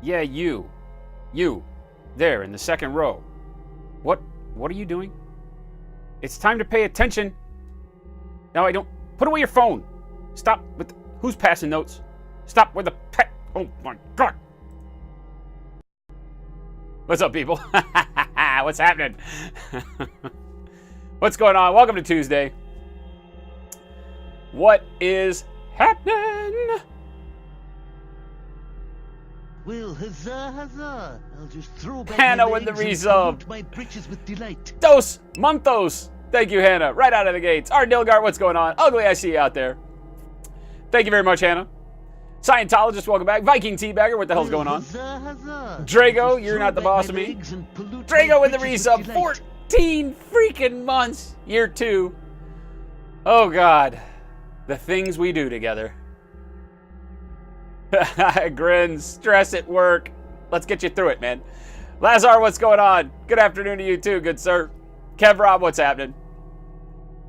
Yeah, you. You. There, in the second row. What are you doing? It's time to pay attention. No, I don't. Put away your phone. Stop with... Who's passing notes? Stop with the pet... Oh, my God. What's up, people? What's happening? What's going on? Welcome to Tuesday. What is happening? Well, huzzah, huzzah. I'll just throw back Hannah my with the legs resub. and my britches with delight. Dos Monthos. Thank you, Hannah. Right out of the gates. Art Dilgart, what's going on? Ugly, I see you out there. Thank you very much, Hannah. Scientologist, welcome back. Viking Teabagger, what the hell's going on? Huzzah, huzzah. Drago, you're not the boss of me. Drago with the resub. 14 freaking months. Year 2. Oh, God. The things we do together. Grins. Stress at work. Let's get you through it, man. Lazar, what's going on? Good afternoon to you, too, good sir. Kev Rob, what's happening?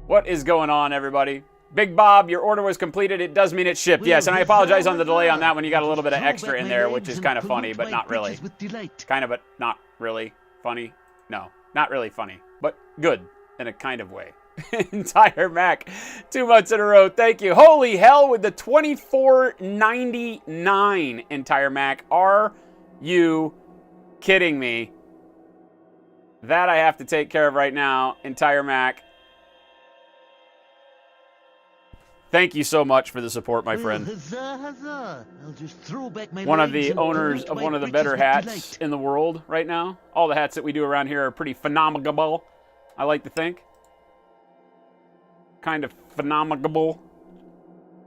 What is going on, everybody? Big Bob, your order was completed. It does mean it's shipped, yes. And I apologize on the delay on that one. You got a little bit of extra in there, which is kind of funny, but not really. Kind of, but not really funny. No, not really funny, but good in a kind of way. Entire Mac, 2 months in a row. Thank you. Holy hell with the $24.99 Entire Mac. Are you kidding me? That I have to take care of right now. Entire Mac. Thank you so much for the support, my friend. One of the owners of one of the better hats in the world right now. All the hats that we do around here are pretty phenomenal, I like to think. Kind of phenomenal.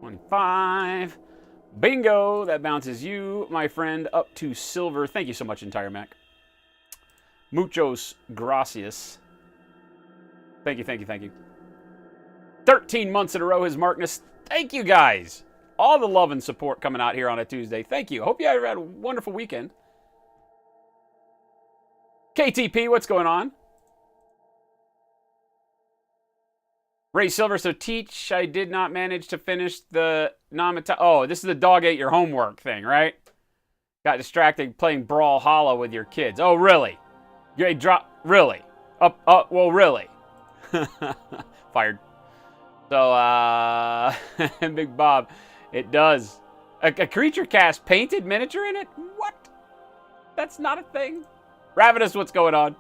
25. Bingo. That bounces you, my friend, up to silver. Thank you so much, Entire Mac. Muchos gracias. Thank you, thank you, thank you. 13 months in a row, his Markness. Thank you, guys. All the love and support coming out here on a Tuesday. Thank you. Hope you had a wonderful weekend. KTP, what's going on? Ray Silver, so teach. I did not manage to finish the Namata. Oh, this is the dog ate your homework thing, right? Got distracted playing Brawl Hollow with your kids. Oh, really? You drop. Really? Well, really? Fired. So, Big Bob, it does. A creature cast painted miniature in it? What? That's not a thing. Ravenous, what's going on?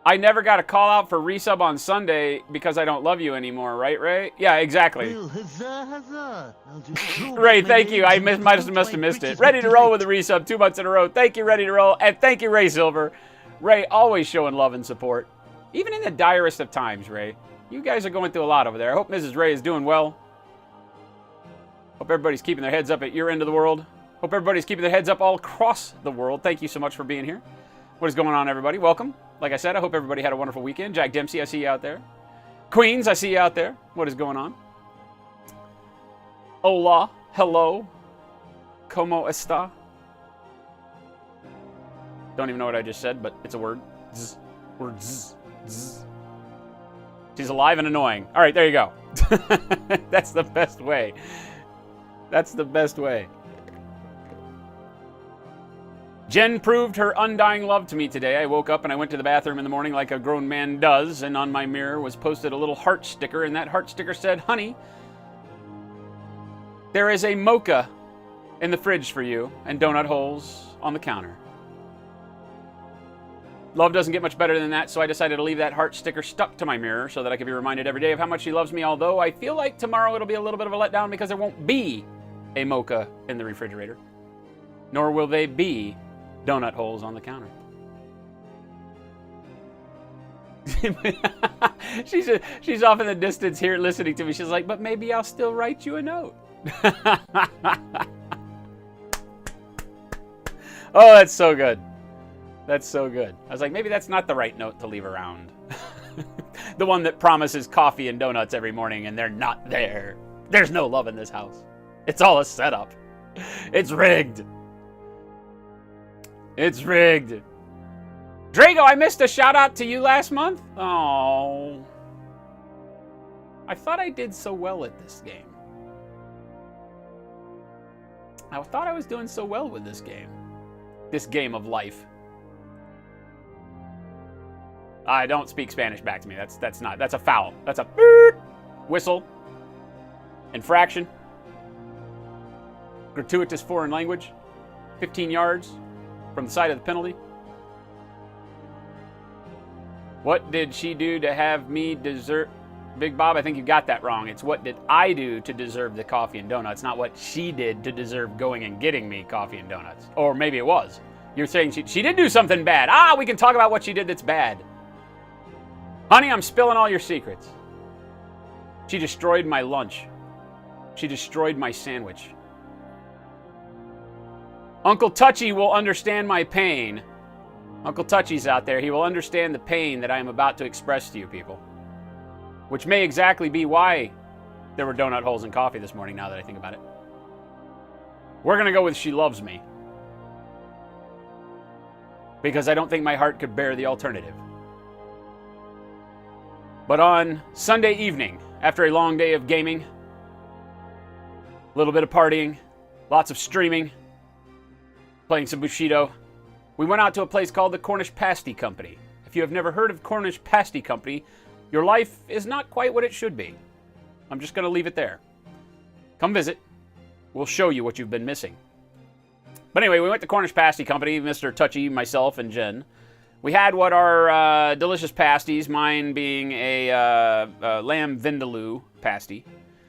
I never got a call out for resub on Sunday because I don't love you anymore, right, Ray? Yeah, exactly. Well, huzzah, huzzah. Ray, thank you. I must have missed it. Ready to roll with the resub 2 months in a row. Thank you, Ready to Roll. And thank you, Ray Silver. Ray, always showing love and support. Even in the direst of times, Ray. You guys are going through a lot over there. I hope Mrs. Ray is doing well. Hope everybody's keeping their heads up at your end of the world. Hope everybody's keeping their heads up all across the world. Thank you so much for being here. What is going on, everybody? Welcome. Like I said, I hope everybody had a wonderful weekend. Jack Dempsey, I see you out there. Queens, I see you out there. What is going on? Hola. Hello. Como esta? Don't even know what I just said, but it's a word. Zzz. Word zzz. Zzz. She's alive and annoying. All right, there you go. That's the best way. That's the best way. Jen proved her undying love to me today. I woke up and I went to the bathroom in the morning like a grown man does, and on my mirror was posted a little heart sticker, and that heart sticker said, "Honey, there is a mocha in the fridge for you and donut holes on the counter." Love doesn't get much better than that, so I decided to leave that heart sticker stuck to my mirror so that I could be reminded every day of how much she loves me, although I feel like tomorrow it'll be a little bit of a letdown because there won't be a mocha in the refrigerator, nor will they be donut holes on the counter. She's off in the distance here listening to me. She's like, but maybe I'll still write you a note. Oh, that's so good. That's so good. I was like, maybe that's not the right note to leave around. The one that promises coffee and donuts every morning and they're not there. There's no love in this house. It's all a setup. It's rigged. It's rigged. Drago, I missed a shout out to you last month. Oh. I thought I did so well at this game. I thought I was doing so well with this game. This game of life. I don't speak Spanish back to me. That's a foul. That's a whistle. Infraction. Gratuitous foreign language. 15 yards from the side of the penalty. What did she do to have me deserve... Big Bob, I think you got that wrong. It's what did I do to deserve the coffee and donuts, not what she did to deserve going and getting me coffee and donuts. Or maybe it was. You're saying she did do something bad. Ah, we can talk about what she did that's bad. Honey, I'm spilling all your secrets. She destroyed my lunch. She destroyed my sandwich. Uncle Touchy will understand my pain. Uncle Touchy's out there. He will understand the pain that I am about to express to you people. Which may exactly be why there were donut holes in coffee this morning, now that I think about it. We're going to go with she loves me. Because I don't think my heart could bear the alternative. But on Sunday evening, after a long day of gaming, a little bit of partying, lots of streaming, playing some Bushido, we went out to a place called the Cornish Pasty Company. If you have never heard of Cornish Pasty Company, your life is not quite what it should be. I'm just going to leave it there. Come visit. We'll show you what you've been missing. But anyway, we went to Cornish Pasty Company, Mr. Touchy, myself, and Jen. We had what are delicious pasties, mine being a lamb vindaloo pasty.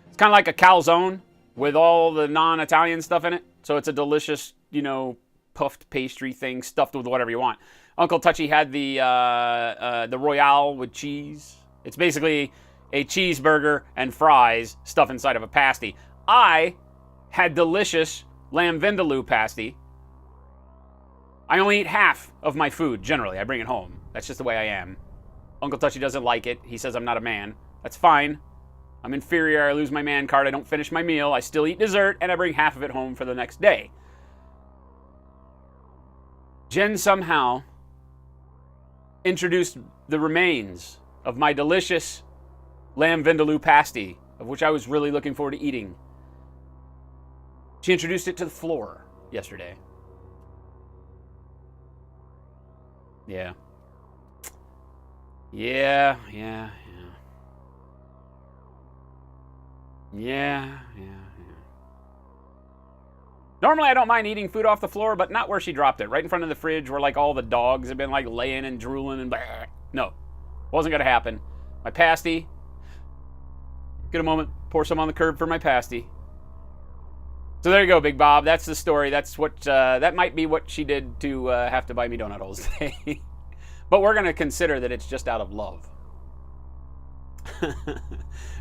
It's kind of like a calzone with all the non-Italian stuff in it. So it's a delicious, puffed pastry thing stuffed with whatever you want. Uncle Touchy had the Royale with cheese. It's basically a cheeseburger and fries stuffed inside of a pasty. I had delicious lamb vindaloo pasty. I only eat half of my food, generally. I bring it home. That's just the way I am. Uncle Touchy doesn't like it. He says I'm not a man. That's fine. I'm inferior. I lose my man card. I don't finish my meal. I still eat dessert, and I bring half of it home for the next day. Jen somehow introduced the remains of my delicious lamb vindaloo pasty, of which I was really looking forward to eating. She introduced it to the floor yesterday. Yeah. Yeah. Normally I don't mind eating food off the floor, but not where she dropped it. Right in front of the fridge where all the dogs have been laying and drooling and blah. No. Wasn't going to happen. My pasty. Get a moment. Pour some on the curb for my pasty. So there you go, Big Bob. That's the story. That's what, that might be what she did to have to buy me donut holes today. But we're going to consider that it's just out of love.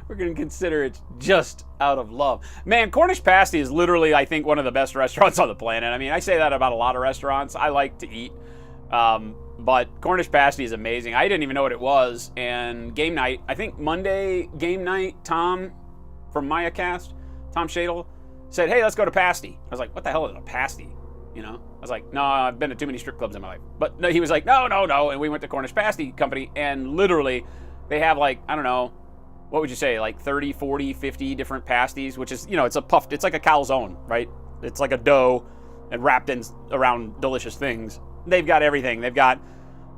We're going to consider it's just out of love. Man, Cornish Pasty is literally, I think, one of the best restaurants on the planet. I mean, I say that about a lot of restaurants. I like to eat. But Cornish Pasty is amazing. I didn't even know what it was. And game night, I think Monday game night, Tom from Mayacast, Tom Shadle, said, hey, let's go to Pasty. I was like, what the hell is a pasty? I was like, no, I've been to too many strip clubs in my life. But no, he was like, no. And we went to Cornish Pasty Company, and literally they have I don't know, what would you say, 30, 40, 50 different pasties, which is, it's a puffed, it's like a calzone, right? It's like a dough and wrapped in around delicious things. They've got everything. They've got,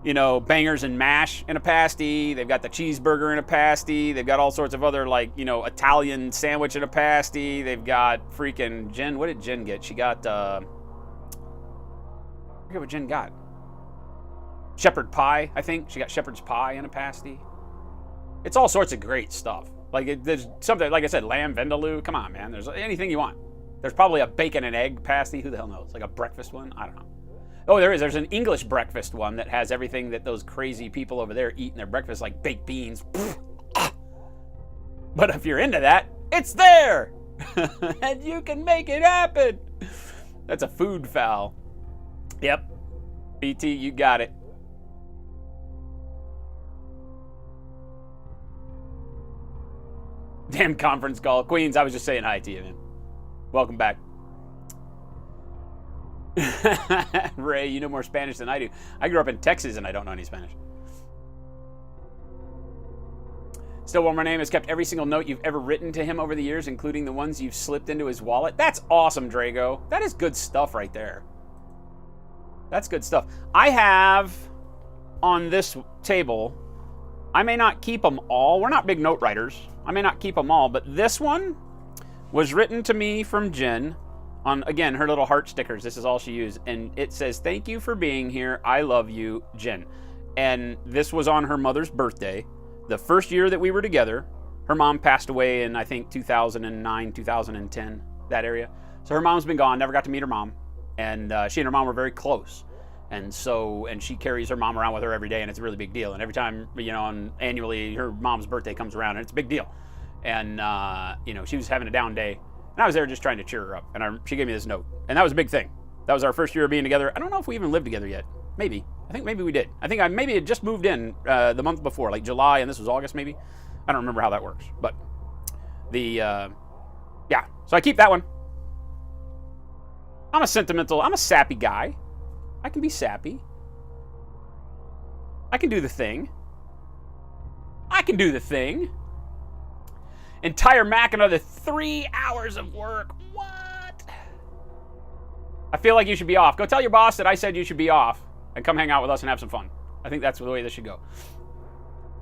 bangers and mash in a pasty. They've got the cheeseburger in a pasty. They've got all sorts of other, Italian sandwich in a pasty. They've got freaking Jen. What did Jen get? She got, I forget what Jen got. Shepherd pie, I think. She got shepherd's pie in a pasty. It's all sorts of great stuff. There's something, like I said, lamb vindaloo. Come on, man. There's anything you want. There's probably a bacon and egg pasty. Who the hell knows? Like a breakfast one? I don't know. Oh, there is. There's an English breakfast one that has everything that those crazy people over there eat in their breakfast, like baked beans. But if you're into that, it's there! And you can make it happen! That's a food foul. Yep. BT, you got it. Damn conference call. Queens, I was just saying hi to you, man. Welcome back. Ray, you know more Spanish than I do. I grew up in Texas and I don't know any Spanish. Still, one more name has kept every single note you've ever written to him over the years, including the ones you've slipped into his wallet. That's awesome, Drago. That is good stuff right there. That's good stuff. I have on this table, I may not keep them all. We're not big note writers. I may not keep them all, but this one was written to me from Jen on, again, her little heart stickers. This is all she used. And it says, "Thank you for being here. I love you, Jen." And this was on her mother's birthday. The first year that we were together. Her mom passed away in, I think, 2009, 2010, that area. So her mom's been gone, never got to meet her mom. And she and her mom were very close. And she carries her mom around with her every day, and it's a really big deal. And every time, annually, her mom's birthday comes around, and it's a big deal. And, she was having a down day. And I was there just trying to cheer her up. And she gave me this note. And that was a big thing. That was our first year of being together. I don't know if we even lived together yet. Maybe. I think maybe we did. I think I maybe had just moved in the month before, like July, and this was August maybe. I don't remember how that works. But so I keep that one. I'm a sappy guy. I can be sappy. I can do the thing. Entire Mac, another 3 hours of work. What? I feel like you should be off. Go tell your boss that I said you should be off and come hang out with us and have some fun. I think that's the way this should go.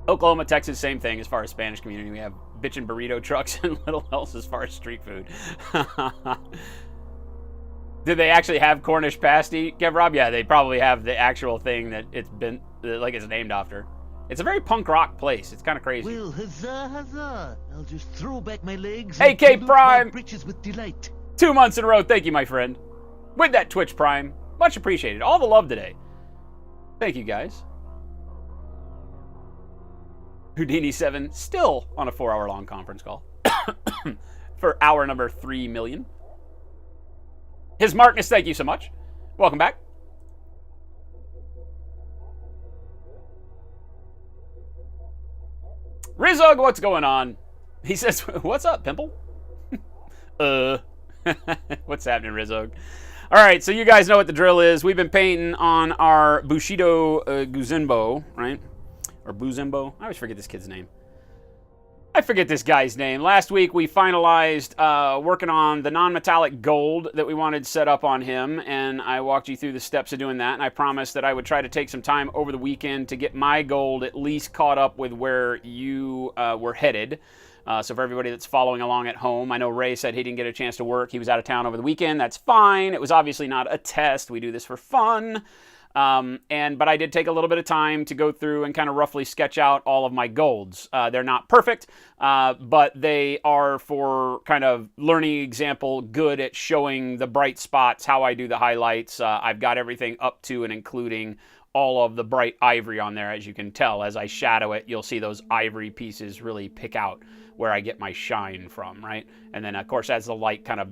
Oklahoma, Texas, same thing as far as Spanish community. We have bitchin' burrito trucks and little else as far as street food. Did they actually have Cornish pasty, Kev Rob? Yeah, they probably have the actual thing that it's named after. It's a very punk rock place. It's kind of crazy. Well, huzzah, huzzah. I'll just throw back my legs AK and salute Prime. my britches with delight. 2 months in a row. Thank you, my friend. With that Twitch Prime. Much appreciated. All the love today. Thank you, guys. Houdini7 still on a 4-hour-long conference call for hour number 3 million. His Markness, thank you so much. Welcome back. Rizog, what's going on? He says, "What's up, Pimple?" What's happening, Rizog? All right, so you guys know what the drill is. We've been painting on our Bushido Guzimbo, right? Or Buzimbo. I always forget this kid's name. I forget this guy's name. Last week we finalized working on the non-metallic gold that we wanted set up on him, and I walked you through the steps of doing that, and I promised that I would try to take some time over the weekend to get my gold at least caught up with where you were headed. So for everybody that's following along at home, I know Ray said he didn't get a chance to work. He was out of town over the weekend. That's fine. It was obviously not a test. We do this for fun. But I did take a little bit of time to go through and kind of roughly sketch out all of my golds. They're not perfect, but they are, for kind of learning example, good at showing the bright spots, how I do the highlights. I've got everything up to and including all of the bright ivory on there. As you can tell, as I shadow it, you'll see those ivory pieces really pick out where I get my shine from, right? And then, of course, as the light kind of,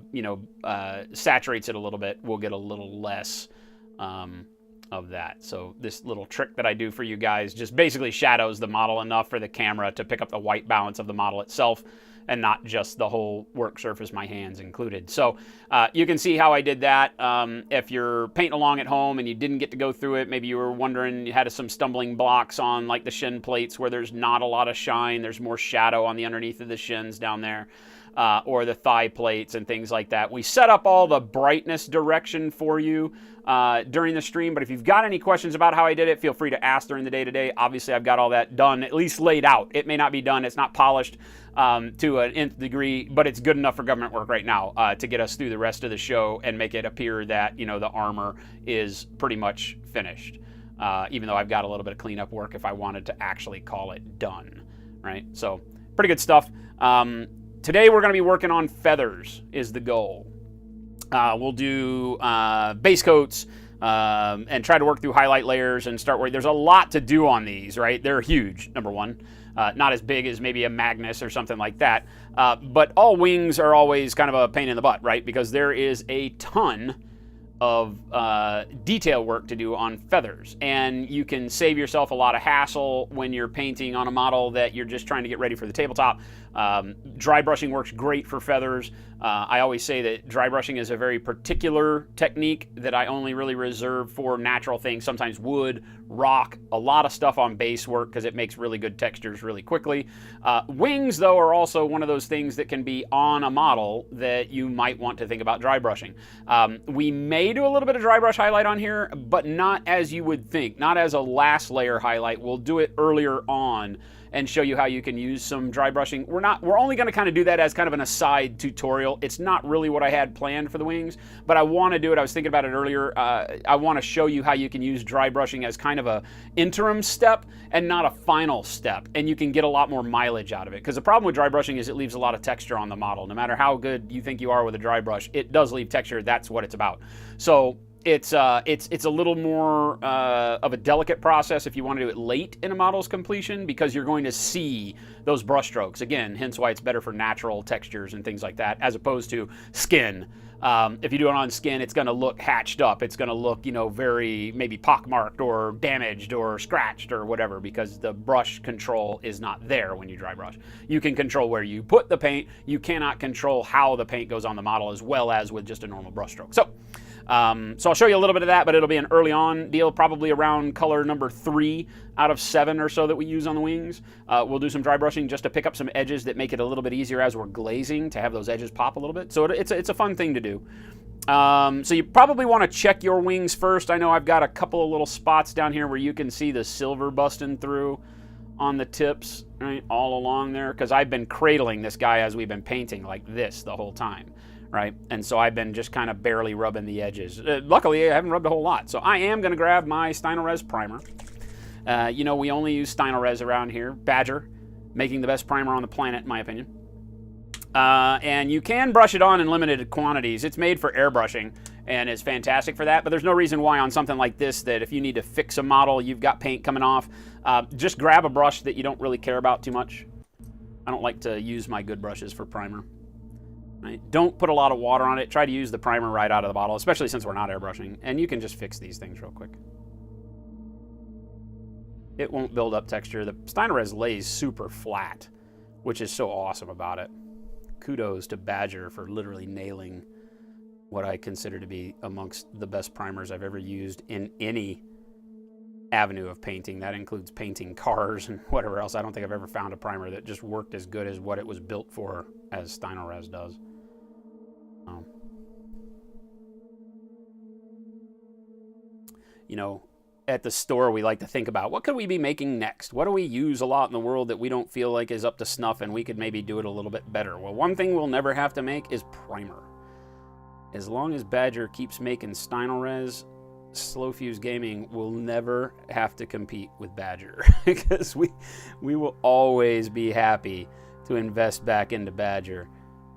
saturates it a little bit, we'll get a little less of that. So this little trick that I do for you guys just basically shadows the model enough for the camera to pick up the white balance of the model itself and not just the whole work surface, my hands included. So you can see how I did that. If you're painting along at home and you didn't get to go through it, maybe you were wondering, you had some stumbling blocks on like the shin plates where there's not a lot of shine, there's more shadow on the underneath of the shins down there. Or the thigh plates and things like that. We set up all the brightness direction for you during the stream, but if you've got any questions about how I did it, feel free to ask during the day today. Obviously, I've got all that done, at least laid out. It may not be done, it's not polished to an nth degree, but it's good enough for government work right now to get us through the rest of the show and make it appear that, the armor is pretty much finished. Even though I've got a little bit of cleanup work if I wanted to actually call it done, right? So, pretty good stuff. Today we're going to be working on feathers is the goal. We'll do base coats and try to work through highlight layers and start working. There's a lot to do on these, right? They're huge, number one. Not as big as maybe a Magnus or something like that. But all wings are always kind of a pain in the butt, right? Because there is a ton detail work to do on feathers, and you can save yourself a lot of hassle when you're painting on a model that you're just trying to get ready for the tabletop. Dry brushing works great for feathers. I always say that dry brushing is a very particular technique that I only really reserve for natural things, sometimes wood, rock, a lot of stuff on base work because it makes really good textures really quickly. Wings, though, are also one of those things that can be on a model that you might want to think about dry brushing. We may do a little bit of dry brush highlight on here, but not as you would think, not as a last layer highlight. We'll do it earlier on and show you how you can use some dry brushing. We're only going to kind of do that as kind of an aside tutorial. It's not really what I had planned for the wings, but I want to do it. I was thinking about it earlier. I want to show you how you can use dry brushing as kind of a interim step and not a final step, and you can get a lot more mileage out of it. Because the problem with dry brushing is it leaves a lot of texture on the model. No matter how good you think you are with a dry brush, it does leave texture. That's what it's about. So it's a little more of a delicate process if you want to do it late in a model's completion, because you're going to see those brush strokes. Again, hence why it's better for natural textures and things like that, as opposed to skin. If you do it on skin, it's going to look hatched up. It's going to look, very maybe pockmarked or damaged or scratched or whatever, because the brush control is not there when you dry brush. You can control where you put the paint. You cannot control how the paint goes on the model as well as with just a normal brush stroke. So I'll show you a little bit of that, but it'll be an early on deal, probably around color number 3 out of 7 or so that we use on the wings. We'll do some dry brushing just to pick up some edges that make it a little bit easier as we're glazing, to have those edges pop a little bit. So it's a fun thing to do. So you probably want to check your wings first. I know I've got a couple of little spots down here where you can see the silver busting through on the tips, right, all along there, because I've been cradling this guy as we've been painting like this the whole time. Right, and so I've been just kind of barely rubbing the edges. Luckily, I haven't rubbed a whole lot. So I am going to grab my Stynylrez primer. We only use Stynylrez around here. Badger, making the best primer on the planet, in my opinion. And you can brush it on in limited quantities. It's made for airbrushing and is fantastic for that. But there's no reason why on something like this that if you need to fix a model, you've got paint coming off, just grab a brush that you don't really care about too much. I don't like to use my good brushes for primer. Right? Don't put a lot of water on it. Try to use the primer right out of the bottle, especially since we're not airbrushing. And you can just fix these things real quick. It won't build up texture. The Stynylrez lays super flat, which is so awesome about it. Kudos to Badger for literally nailing what I consider to be amongst the best primers I've ever used in any avenue of painting. That includes painting cars and whatever else. I don't think I've ever found a primer that just worked as good as what it was built for as Stynylrez does. At the store, we like to think about what could we be making next? What do we use a lot in the world that we don't feel like is up to snuff and we could maybe do it a little bit better? Well, one thing we'll never have to make is primer. As long as Badger keeps making Stynylrez, Slow Fuse Gaming will never have to compete with Badger because we will always be happy to invest back into Badger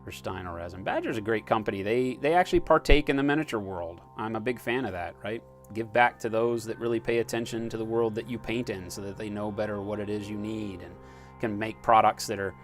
for Stynylrez. And Badger's a great company. They actually partake in the miniature world. I'm a big fan of that, right? Give back to those that really pay attention to the world that you paint in so that they know better what it is you need and can make products that are,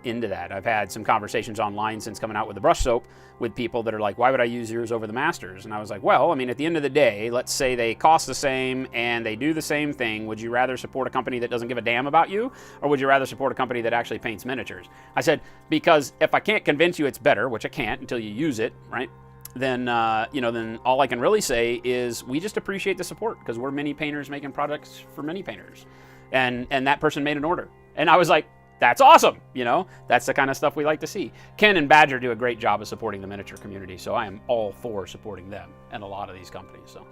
into that. I've had some conversations online since coming out with the brush soap with people that are like, why would I use yours over the Masters? And I was like, well, at the end of the day, let's say they cost the same and they do the same thing. Would you rather support a company that doesn't give a damn about you? Or would you rather support a company that actually paints miniatures? I said, because if I can't convince you it's better, which I can't until you use it, right? Then all I can really say is we just appreciate the support because we're mini painters making products for mini painters. And that person made an order. And I was like, that's awesome. That's the kind of stuff we like to see. Ken and Badger do a great job of supporting the miniature community. So I am all for supporting them and a lot of these companies. So,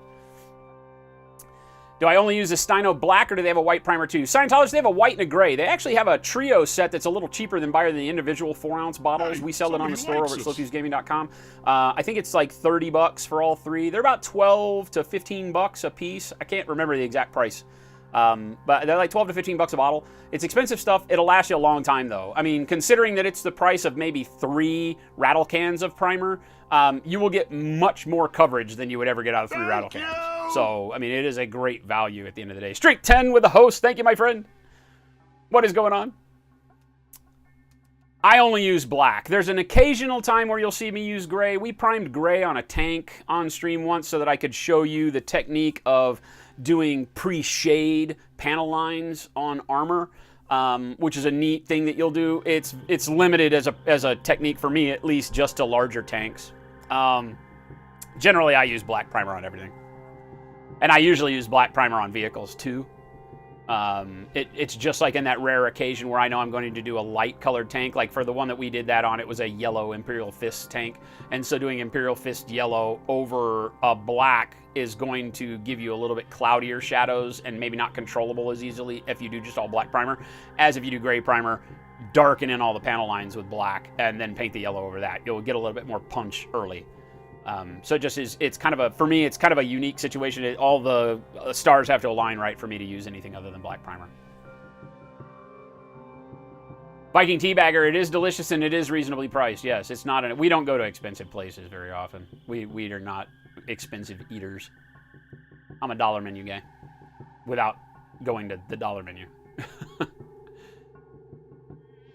do I only use the Styno black or do they have a white primer too? Scientologists, they have a white and a gray. They actually have a trio set that's a little cheaper than buying the individual 4-ounce bottles. We sell it on the store over at slowfusegaming.com. I think it's like $30 for all three. They're about $12 to $15 a piece. I can't remember the exact price. But they're like $12 to $15 a bottle. It's expensive stuff. It'll last you a long time though. Considering that it's the price of maybe 3 rattle cans of primer, you will get much more coverage than you would ever get out of 3 rattle cans. So, it is a great value at the end of the day. Streak 10 with the host. Thank you, my friend. What is going on? I only use black. There's an occasional time where you'll see me use gray. We primed gray on a tank on stream once so that I could show you the technique of doing pre-shade panel lines on armor, which is a neat thing that you'll do. It's limited as a technique for me, at least, just to larger tanks. Generally, I use black primer on everything. And I usually use black primer on vehicles, too. It's just like in that rare occasion where I know I'm going to do a light colored tank. Like for the one that we did that on, it was a yellow Imperial Fist tank. And so doing Imperial Fist yellow over a black is going to give you a little bit cloudier shadows and maybe not controllable as easily if you do just all black primer, as if you do gray primer, darken in all the panel lines with black, and then paint the yellow over that. You'll get a little bit more punch early. So it just is, it's kind of for me, it's kind of a unique situation. All the stars have to align right for me to use anything other than black primer. Viking Teabagger, it is delicious and it is reasonably priced. Yes, it's not, we don't go to expensive places very often. We are not expensive eaters. I'm a dollar menu guy without going to the dollar menu.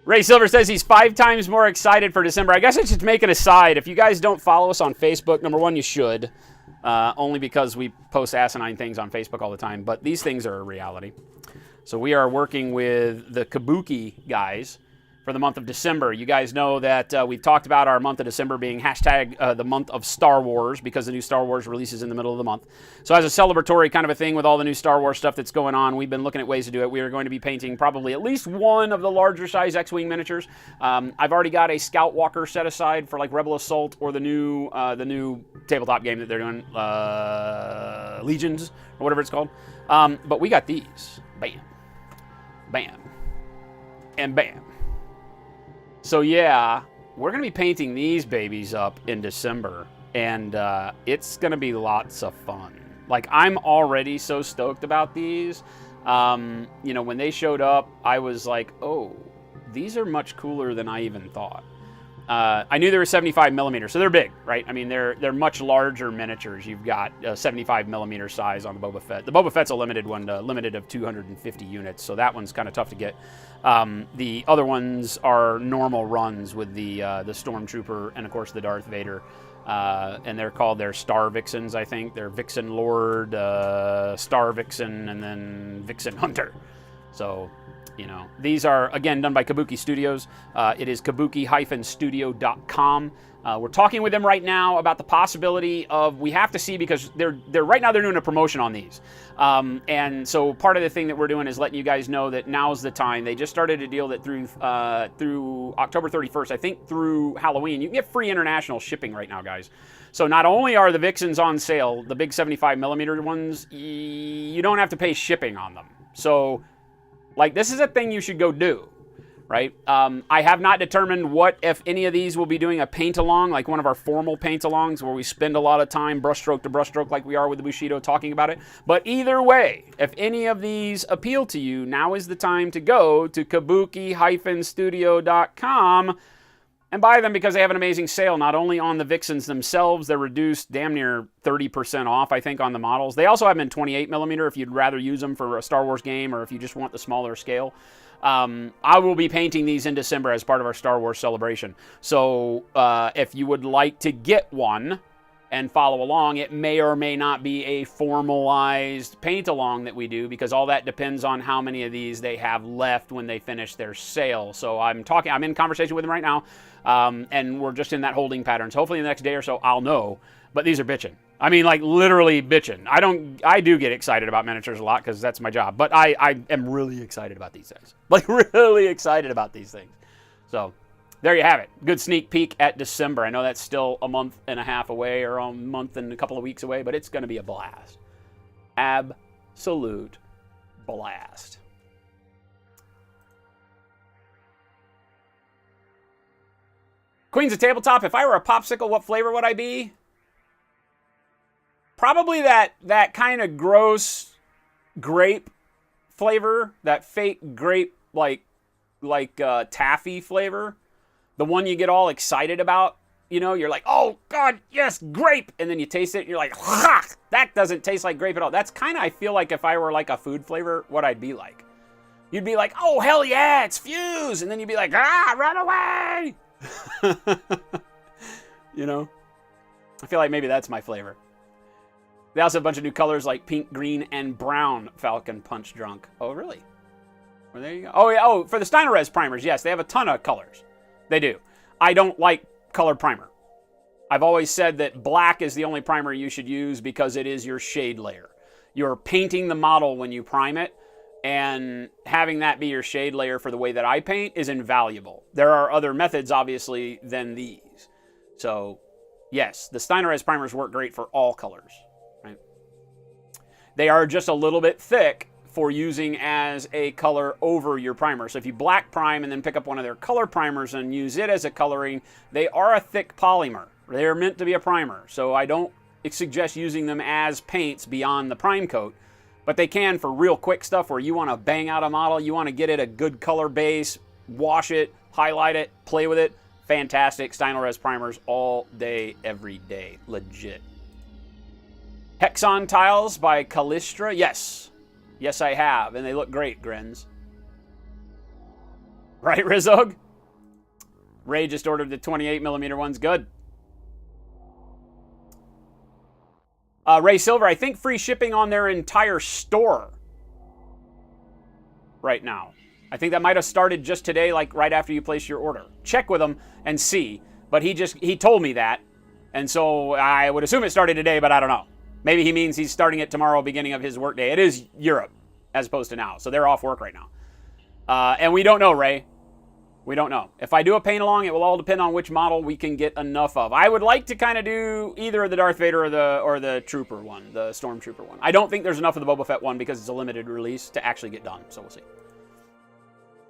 Ray Silver says he's 5 times more excited for December. I guess I should make an aside. If you guys don't follow us on Facebook, number one, you should. Only because we post asinine things on Facebook all the time. But these things are a reality. So we are working with the Kabuki guys for the month of December. You guys know that we've talked about our month of December being hashtag the month of Star Wars, because the new Star Wars releases in the middle of the month. So as a celebratory kind of a thing with all the new Star Wars stuff that's going on, we've been looking at ways to do it. We are going to be painting probably at least one of the larger size X-Wing miniatures. I've already got a Scout Walker set aside for like Rebel Assault or the new tabletop game that they're doing, Legions or whatever it's called. But we got these. Bam. Bam. And bam. So yeah, we're going to be painting these babies up in December, and it's going to be lots of fun. Like, I'm already so stoked about these. You know, when they showed up, I was like, oh, these are much cooler than I even thought. I knew they were 75 millimeters, so they're big, right? I mean, they're much larger miniatures. You've got a 75 millimeter size on the Boba Fett. The Boba Fett's a limited one, limited of 250 units, so that one's kind of tough to get. The other ones are normal runs with the Stormtrooper and, of course, the Darth Vader. And they're called their Star Vixens, I think. They're Vixen Lord, Star Vixen, and then Vixen Hunter. So, you know, these are, again, done by Kabuki Studios. It is kabuki-studio.com. We're talking with them right now about the possibility of, we have to see, because they're right now they're doing a promotion on these. And so part of the thing that we're doing is letting you guys know that now's the time. They just started a deal that through October 31st, I think through Halloween, you can get free international shipping right now, guys. So not only are the Vixens on sale, the big 75 millimeter ones, you don't have to pay shipping on them. So, like, this is a thing you should go do, right? I have not determined what, if any of these will be doing a paint-along, like one of our formal paint-alongs where we spend a lot of time brushstroke to brushstroke like we are with the Bushido talking about it. But either way, if any of these appeal to you, now is the time to go to kabuki-studio.com and buy them, because they have an amazing sale, not only on the Vixens themselves. They're reduced damn near 30% off, I think, on the models. They also have them in 28 millimeter if you'd rather use them for a Star Wars game, or if you just want the smaller scale. I will be painting these in December as part of our Star Wars celebration. So if you would like to get one and follow along, it may or may not be a formalized paint-along that we do, because all that depends on how many of these they have left when they finish their sale. So I'm in conversation with them right now, and we're just in that holding pattern. So hopefully the next day or so I'll know, but these are bitching. I mean, like, literally bitching. I do get excited about miniatures a lot because that's my job, but I am really excited about these things. Like, really excited about these things. So there you have it. Good sneak peek at December. I know that's still a month and a half away, or a month and a couple of weeks away, but it's going to be a blast. Absolute blast. Queens of Tabletop, if I were a popsicle, what flavor would I be? Probably that kind of gross grape flavor, that fake grape, like taffy flavor. The one you get all excited about, you know, you're like, oh, God, yes, grape. And then you taste it, and you're like, ha, that doesn't taste like grape at all. That's kind of, I feel like, if I were like a food flavor, what I'd be like. You'd be like, oh, hell yeah, it's Fuse. And then you'd be like, run away. You know? I feel like maybe that's my flavor. They also have a bunch of new colors like pink, green, and brown Falcon Punch Drunk. Oh, really? Well, there you go. Oh, yeah. Oh, for the Steinerez primers, yes, they have a ton of colors. They do. I don't like color primer. I've always said that black is the only primer you should use because it is your shade layer. You're painting the model when you prime it, and having that be your shade layer for the way that I paint is invaluable. There are other methods, obviously, than these. So, yes, the Steinerez primers work great for all colors. Right? They are just a little bit thick for using as a color over your primer. So if you black prime and then pick up one of their color primers and use it as a coloring, they are a thick polymer. They are meant to be a primer. So I don't suggest using them as paints beyond the prime coat, but they can for real quick stuff where you want to bang out a model, you want to get it a good color base, wash it, highlight it, play with it. Fantastic. Steinerez primers all day, every day. Legit. Hexon tiles by Callistra. Yes. Yes, I have. And they look great, Grins. Right, Rizog? Ray just ordered the 28mm ones. Good. Ray Silver, I think free shipping on their entire store right now. I think that might have started just today, like right after you place your order. Check with him and see. But he told me that. And so I would assume it started today, but I don't know. Maybe he means he's starting it tomorrow, beginning of his workday. It is Europe as opposed to now. So they're off work right now. And we don't know, Ray. We don't know. If I do a paint along, it will all depend on which model we can get enough of. I would like to kind of do either the Darth Vader or the Trooper one, the Stormtrooper one. I don't think there's enough of the Boba Fett one because it's a limited release to actually get done. So we'll see.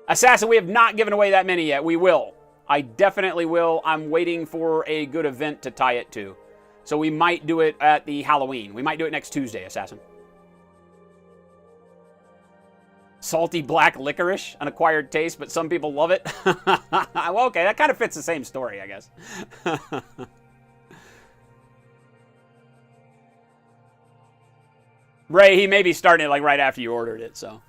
Assassin, we have not given away that many yet. We will. I definitely will. I'm waiting for a good event to tie it to. So we might do it at the Halloween. We might do it next Tuesday, Assassin. Salty black licorice, an acquired taste, but some people love it. Well, okay, that kind of fits the same story, I guess. Ray, he may be starting it like right after you ordered it, so.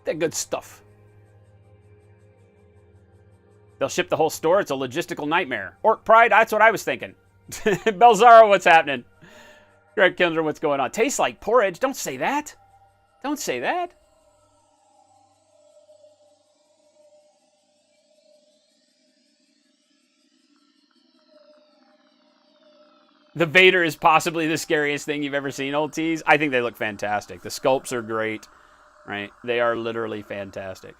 They're good stuff. They'll ship the whole store. It's a logistical nightmare. Orc Pride, that's what I was thinking. Belzaro, what's happening? Greg Kindler, what's going on? Tastes like porridge. Don't say that. Don't say that. The Vader is possibly the scariest thing you've ever seen, old tees. I think they look fantastic. The sculpts are great, right? They are literally fantastic.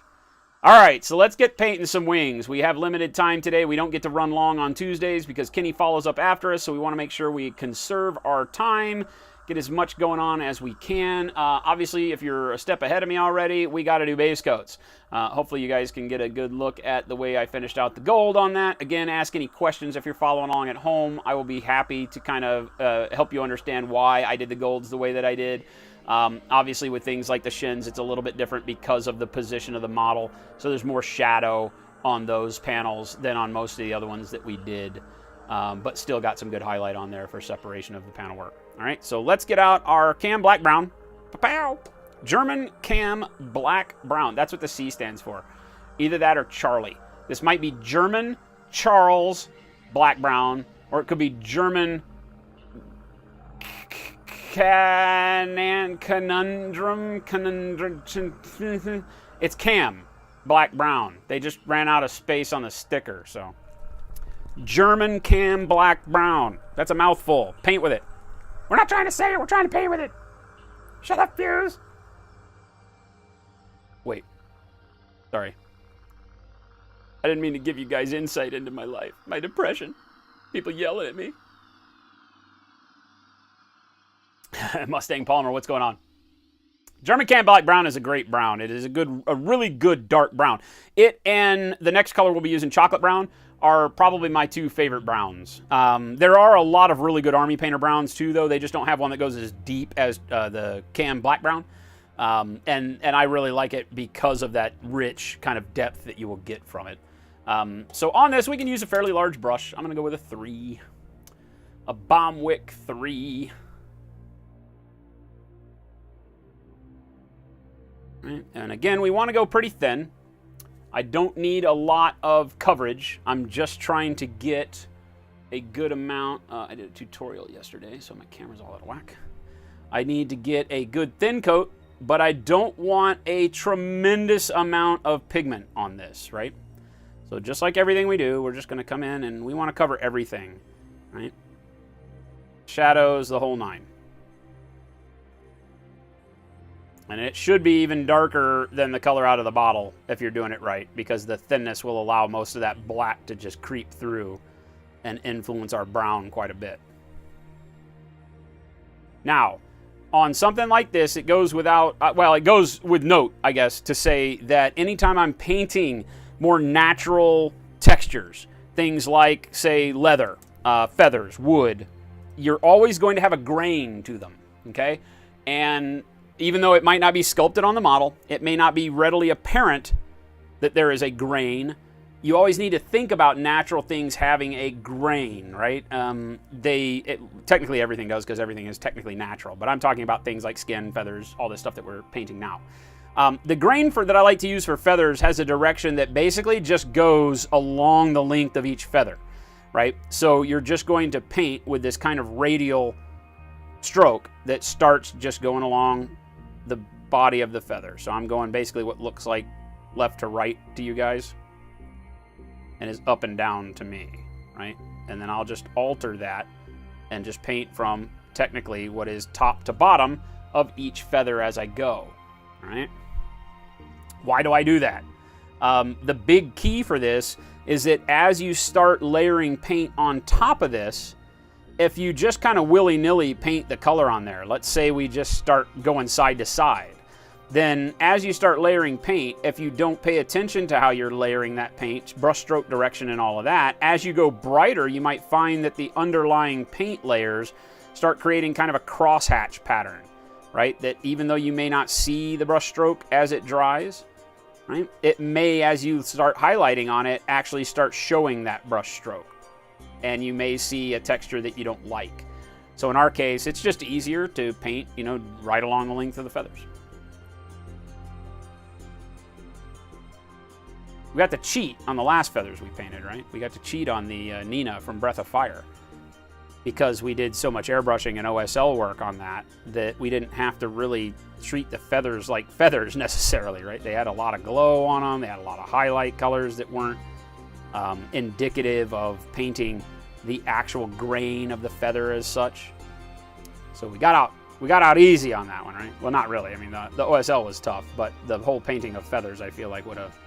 All right, so let's get painting some wings. We have limited time today. We don't get to run long on Tuesdays because Kenny follows up after us, so we want to make sure we conserve our time, get as much going on as we can. Obviously, if you're a step ahead of me already, we got to do base coats. Hopefully, you guys can get a good look at the way I finished out the gold on that. Again, ask any questions if you're following along at home. I will be happy to kind of help you understand why I did the golds the way that I did. Obviously, with things like the shins, it's a little bit different because of the position of the model. So there's more shadow on those panels than on most of the other ones that we did. But still got some good highlight on there for separation of the panel work. All right, so let's get out our Cam Black Brown. Pa-pow! German Cam Black Brown. That's what the C stands for. Either that or Charlie. This might be German Charles Black Brown, or it could be German Conundrum. It's Cam Black Brown. They just ran out of space on the sticker, so. German Cam Black Brown. That's a mouthful. Paint with it. We're not trying to say it, we're trying to paint with it. Shut up, Fuse. Wait. Sorry. I didn't mean to give you guys insight into my life, my depression. People yelling at me. Mustang Palmer, what's going on? German Cam Black Brown is a great brown. It is a really good dark brown. It and the next color we'll be using, chocolate brown, are probably my two favorite browns. There are a lot of really good Army Painter browns too, though. They just don't have one that goes as deep as the Cam Black Brown. And I really like it because of that rich kind of depth that you will get from it. So on this, we can use a fairly large brush. I'm going to go with a 3. A Bombwick 3. Right? And again, we want to go pretty thin. I don't need a lot of coverage. I'm just trying to get a good amount. I did a tutorial yesterday, so my camera's all out of whack. I need to get a good thin coat, but I don't want a tremendous amount of pigment on this, right? So just like everything we do, we're just going to come in and we want to cover everything, right? Shadows, the whole nine. And it should be even darker than the color out of the bottle if you're doing it right, because the thinness will allow most of that black to just creep through and influence our brown quite a bit. Now, on something like this, it goes without, well, it goes with note, I guess, to say that anytime I'm painting more natural textures, things like, say, leather, feathers, wood, you're always going to have a grain to them, okay? And even though it might not be sculpted on the model, it may not be readily apparent that there is a grain. You always need to think about natural things having a grain, right? Technically everything does, because everything is technically natural, but I'm talking about things like skin, feathers, all this stuff that we're painting now. The grain that I like to use for feathers has a direction that basically just goes along the length of each feather, right? So you're just going to paint with this kind of radial stroke that starts just going along the body of the feather. So I'm going basically what looks like left to right to you guys and is up and down to me, right? And then I'll just alter that and just paint from technically what is top to bottom of each feather as I go, right? Why do I do that? The big key for this is that as you start layering paint on top of this, if you just kind of willy-nilly paint the color on there, let's say we just start going side to side, then as you start layering paint, if you don't pay attention to how you're layering that paint, brushstroke direction and all of that, as you go brighter, you might find that the underlying paint layers start creating kind of a crosshatch pattern, right? That even though you may not see the brushstroke as it dries, right, it may, as you start highlighting on it, actually start showing that brushstroke. And you may see a texture that you don't like. So in our case, it's just easier to paint, right along the length of the feathers. We got to cheat on the last feathers we painted, right? We got to cheat on the Nina from Breath of Fire, because we did so much airbrushing and OSL work on that we didn't have to really treat the feathers like feathers necessarily, right? They had a lot of glow on them. They had a lot of highlight colors that weren't indicative of painting the actual grain of the feather as such. So we got out easy on that one, right? Well, not really. I mean, the OSL was tough, but the whole painting of feathers, I feel like, would have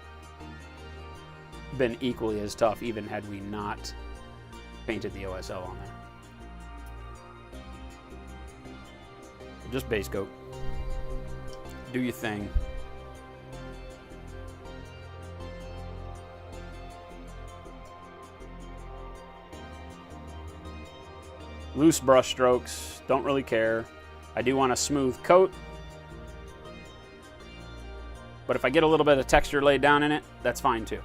been equally as tough even had we not painted the OSL on there. Just base coat. Do your thing. Loose brush strokes, don't really care. I do want a smooth coat, but if I get a little bit of texture laid down in it, that's fine too.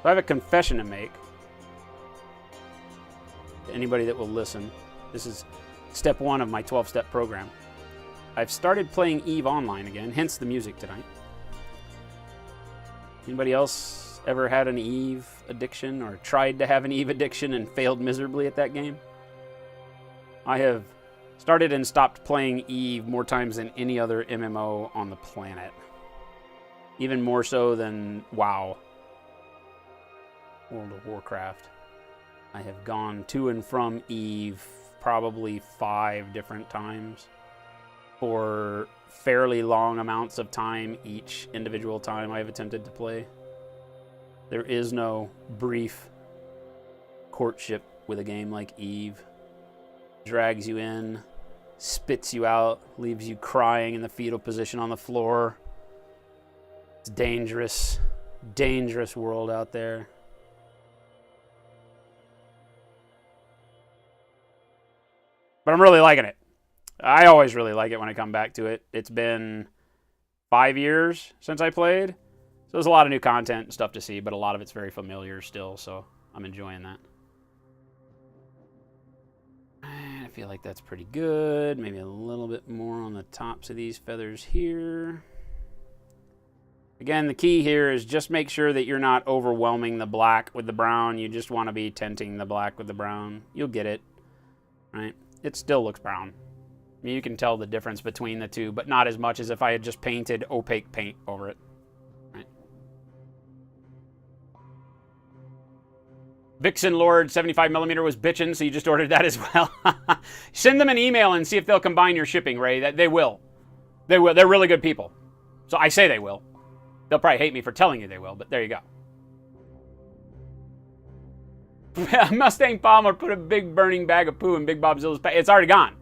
So I have a confession to make to anybody that will listen. This is step 1 of my 12-step program. I've started playing EVE Online again, hence the music tonight. Anybody else ever had an EVE addiction or tried to have an EVE addiction and failed miserably at that game? I have started and stopped playing EVE more times than any other MMO on the planet. Even more so than WoW, World of Warcraft. I have gone to and from EVE probably 5 different times for fairly long amounts of time each individual time I have attempted to play. There is no brief courtship with a game like EVE. Drags you in, spits you out, leaves you crying in the fetal position on the floor. It's dangerous, dangerous world out there. But I'm really liking it. I always really like it when I come back to it. It's been 5 years since I played. So there's a lot of new content and stuff to see, but a lot of it's very familiar still. So I'm enjoying that. I feel like that's pretty good. Maybe a little bit more on the tops of these feathers here. Again, the key here is just make sure that you're not overwhelming the black with the brown. You just want to be tinting the black with the brown. You'll get it, right? It still looks brown. I mean, you can tell the difference between the two, but not as much as if I had just painted opaque paint over it, right? Vixen Lord 75mm was bitching, so you just ordered that as well. Send them an email and see if they'll combine your shipping, Ray. They will. They will. They're really good people. So I say they will. They'll probably hate me for telling you they will, but there you go. Mustang Palmer put a big burning bag of poo in Big Bobzilla's pack. It's already gone.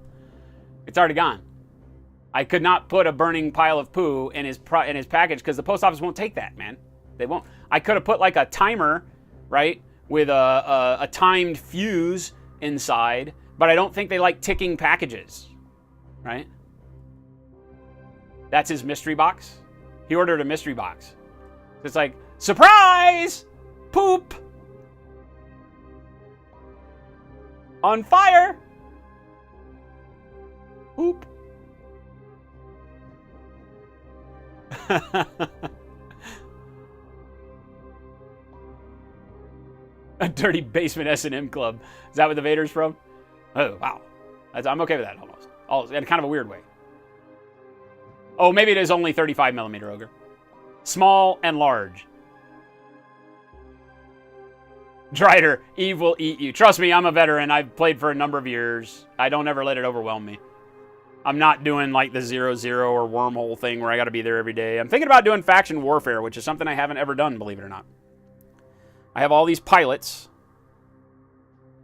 It's already gone. I could not put a burning pile of poo in his package because the post office won't take that, man. They won't. I could have put like a timer, right, with a timed fuse inside, but I don't think they like ticking packages, right? That's his mystery box. He ordered a mystery box. It's like, surprise! Poop! On fire! Poop. A dirty basement S&M club. Is that what the Vader's from? Oh, wow. I'm okay with that almost. In kind of a weird way. Oh, maybe it is only 35mm ogre. Small and large. Drider, Eve will eat you. Trust me, I'm a veteran. I've played for a number of years. I don't ever let it overwhelm me. I'm not doing like the 0-0 or wormhole thing where I got to be there every day. I'm thinking about doing faction warfare, which is something I haven't ever done, believe it or not. I have all these pilots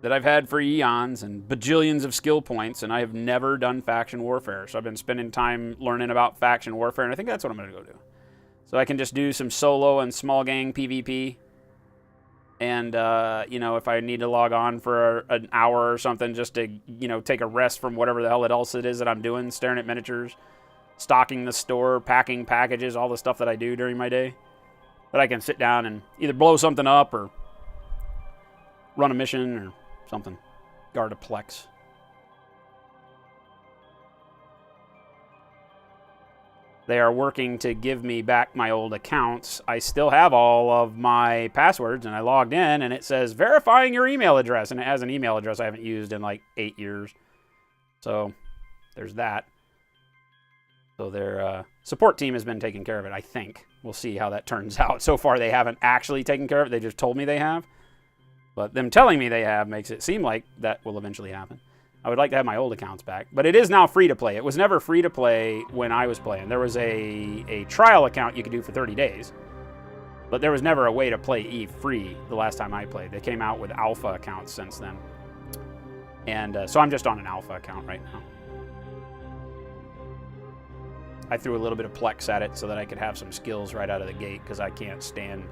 that I've had for eons and bajillions of skill points, and I have never done faction warfare. So I've been spending time learning about faction warfare, and I think that's what I'm going to go do. So I can just do some solo and small gang PvP. And, you know, if I need to log on for an hour or something just to, you know, take a rest from whatever the hell else it is that I'm doing, staring at miniatures, stocking the store, packing packages, all the stuff that I do during my day, that I can sit down and either blow something up or run a mission or something. Guard a Plex. They are working to give me back my old accounts. I still have all of my passwords, and I logged in, and it says verifying your email address, and it has an email address I haven't used in like 8 years. So there's that. So their support team has been taking care of it, I think. We'll see how that turns out. So far, they haven't actually taken care of it. They just told me they have. But them telling me they have makes it seem like that will eventually happen. I would like to have my old accounts back. But it is now free to play. It was never free to play when I was playing. There was a trial account you could do for 30 days. But there was never a way to play EVE free the last time I played. They came out with alpha accounts since then. And so I'm just on an alpha account right now. I threw a little bit of Plex at it so that I could have some skills right out of the gate, because I can't stand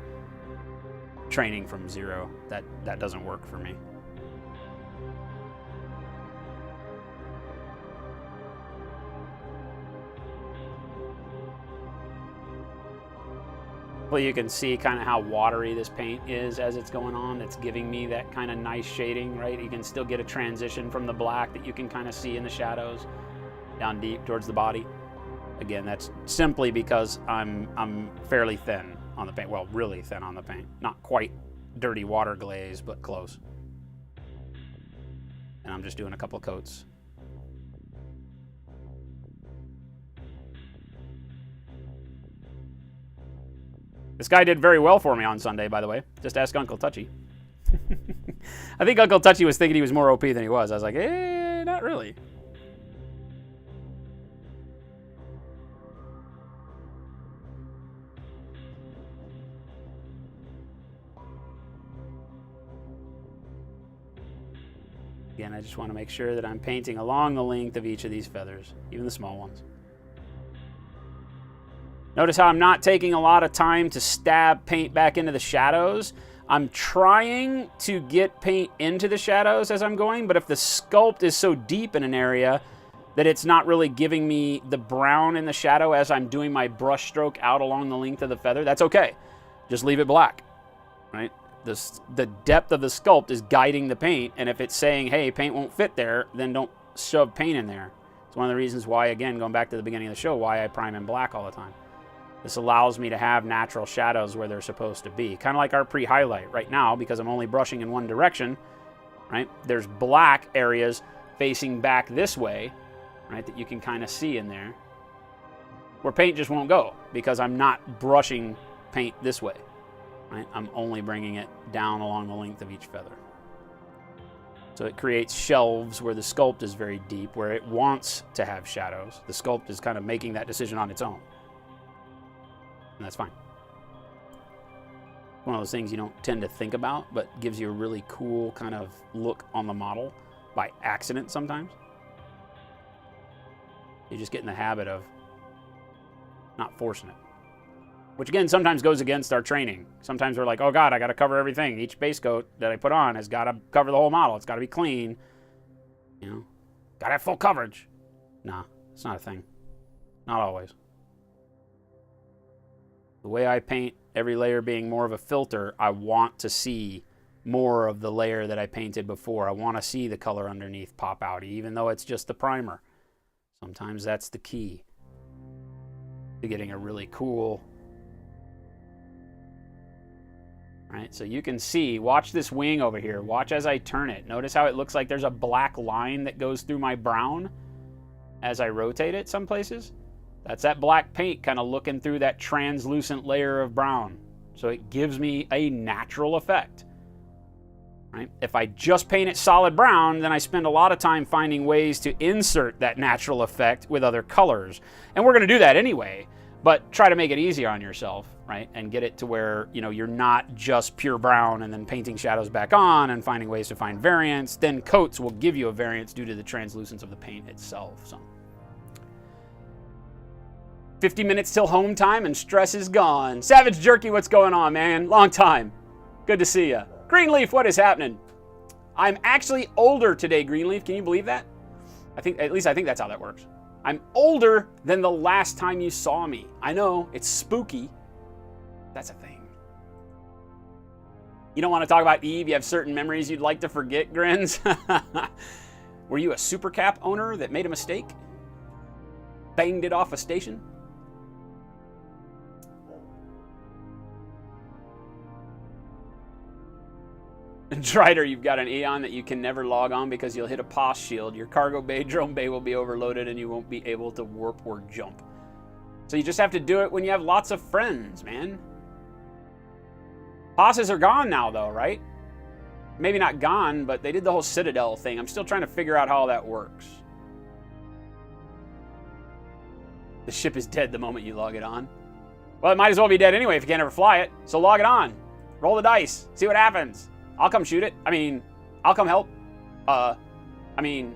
training from zero. That doesn't work for me. Well, you can see kind of how watery this paint is as it's going on. It's giving me that kind of nice shading, right? You can still get a transition from the black that you can kind of see in the shadows down deep towards the body. Again, that's simply because I'm fairly thin on the paint. Well, really thin on the paint. Not quite dirty water glaze, but close. And I'm just doing a couple coats. This guy did very well for me on Sunday, by the way. Just ask Uncle Touchy. I think Uncle Touchy was thinking he was more OP than he was. I was like, not really. Again, I just want to make sure that I'm painting along the length of each of these feathers, even the small ones. Notice how I'm not taking a lot of time to stab paint back into the shadows. I'm trying to get paint into the shadows as I'm going, but if the sculpt is so deep in an area that it's not really giving me the brown in the shadow as I'm doing my brush stroke out along the length of the feather, that's okay. Just leave it black, right? The depth of the sculpt is guiding the paint, and if it's saying, hey, paint won't fit there, then don't shove paint in there. It's one of the reasons why, again, going back to the beginning of the show, why I prime in black all the time. This allows me to have natural shadows where they're supposed to be. Kind of like our pre-highlight right now, because I'm only brushing in one direction, right? There's black areas facing back this way, right, that you can kind of see in there, where paint just won't go because I'm not brushing paint this way, right? I'm only bringing it down along the length of each feather. So it creates shelves where the sculpt is very deep, where it wants to have shadows. The sculpt is kind of making that decision on its own. And that's fine. One of those things you don't tend to think about, but gives you a really cool kind of look on the model by accident sometimes. You just get in the habit of not forcing it. Which again, sometimes goes against our training. Sometimes we're like, oh God, I got to cover everything. Each base coat that I put on has got to cover the whole model. It's got to be clean. You know, got to have full coverage. Nah, it's not a thing. Not always. The way I paint, every layer being more of a filter, I want to see more of the layer that I painted before. I want to see the color underneath pop out, even though it's just the primer. Sometimes that's the key to getting a really cool. Right, so you can see, watch this wing over here. Watch as I turn it. Notice how it looks like there's a black line that goes through my brown as I rotate it some places. That's that black paint kind of looking through that translucent layer of brown. So it gives me a natural effect. Right? If I just paint it solid brown, then I spend a lot of time finding ways to insert that natural effect with other colors. And we're going to do that anyway, but try to make it easier on yourself, right? And get it to where, you know, you're not just pure brown and then painting shadows back on and finding ways to find variants. Then coats will give you a variance due to the translucence of the paint itself. So 50 minutes till home time and stress is gone. Savage Jerky, what's going on, man? Long time. Good to see ya. Greenleaf, what is happening? I'm actually older today, Greenleaf. Can you believe that? I think that's how that works. I'm older than the last time you saw me. I know, it's spooky. That's a thing. You don't want to talk about Eve? You have certain memories you'd like to forget, Grins? Were you a super cap owner that made a mistake? Banged it off a station? Drider, you've got an Aeon that you can never log on because you'll hit a POS shield. Your cargo bay, drone bay will be overloaded and you won't be able to warp or jump. So you just have to do it when you have lots of friends, man. POSes are gone now though, right? Maybe not gone, but they did the whole Citadel thing. I'm still trying to figure out how that works. The ship is dead the moment you log it on. Well, it might as well be dead anyway if you can't ever fly it. So log it on. Roll the dice. See what happens. I'll come shoot it. I mean, I'll come help. I mean,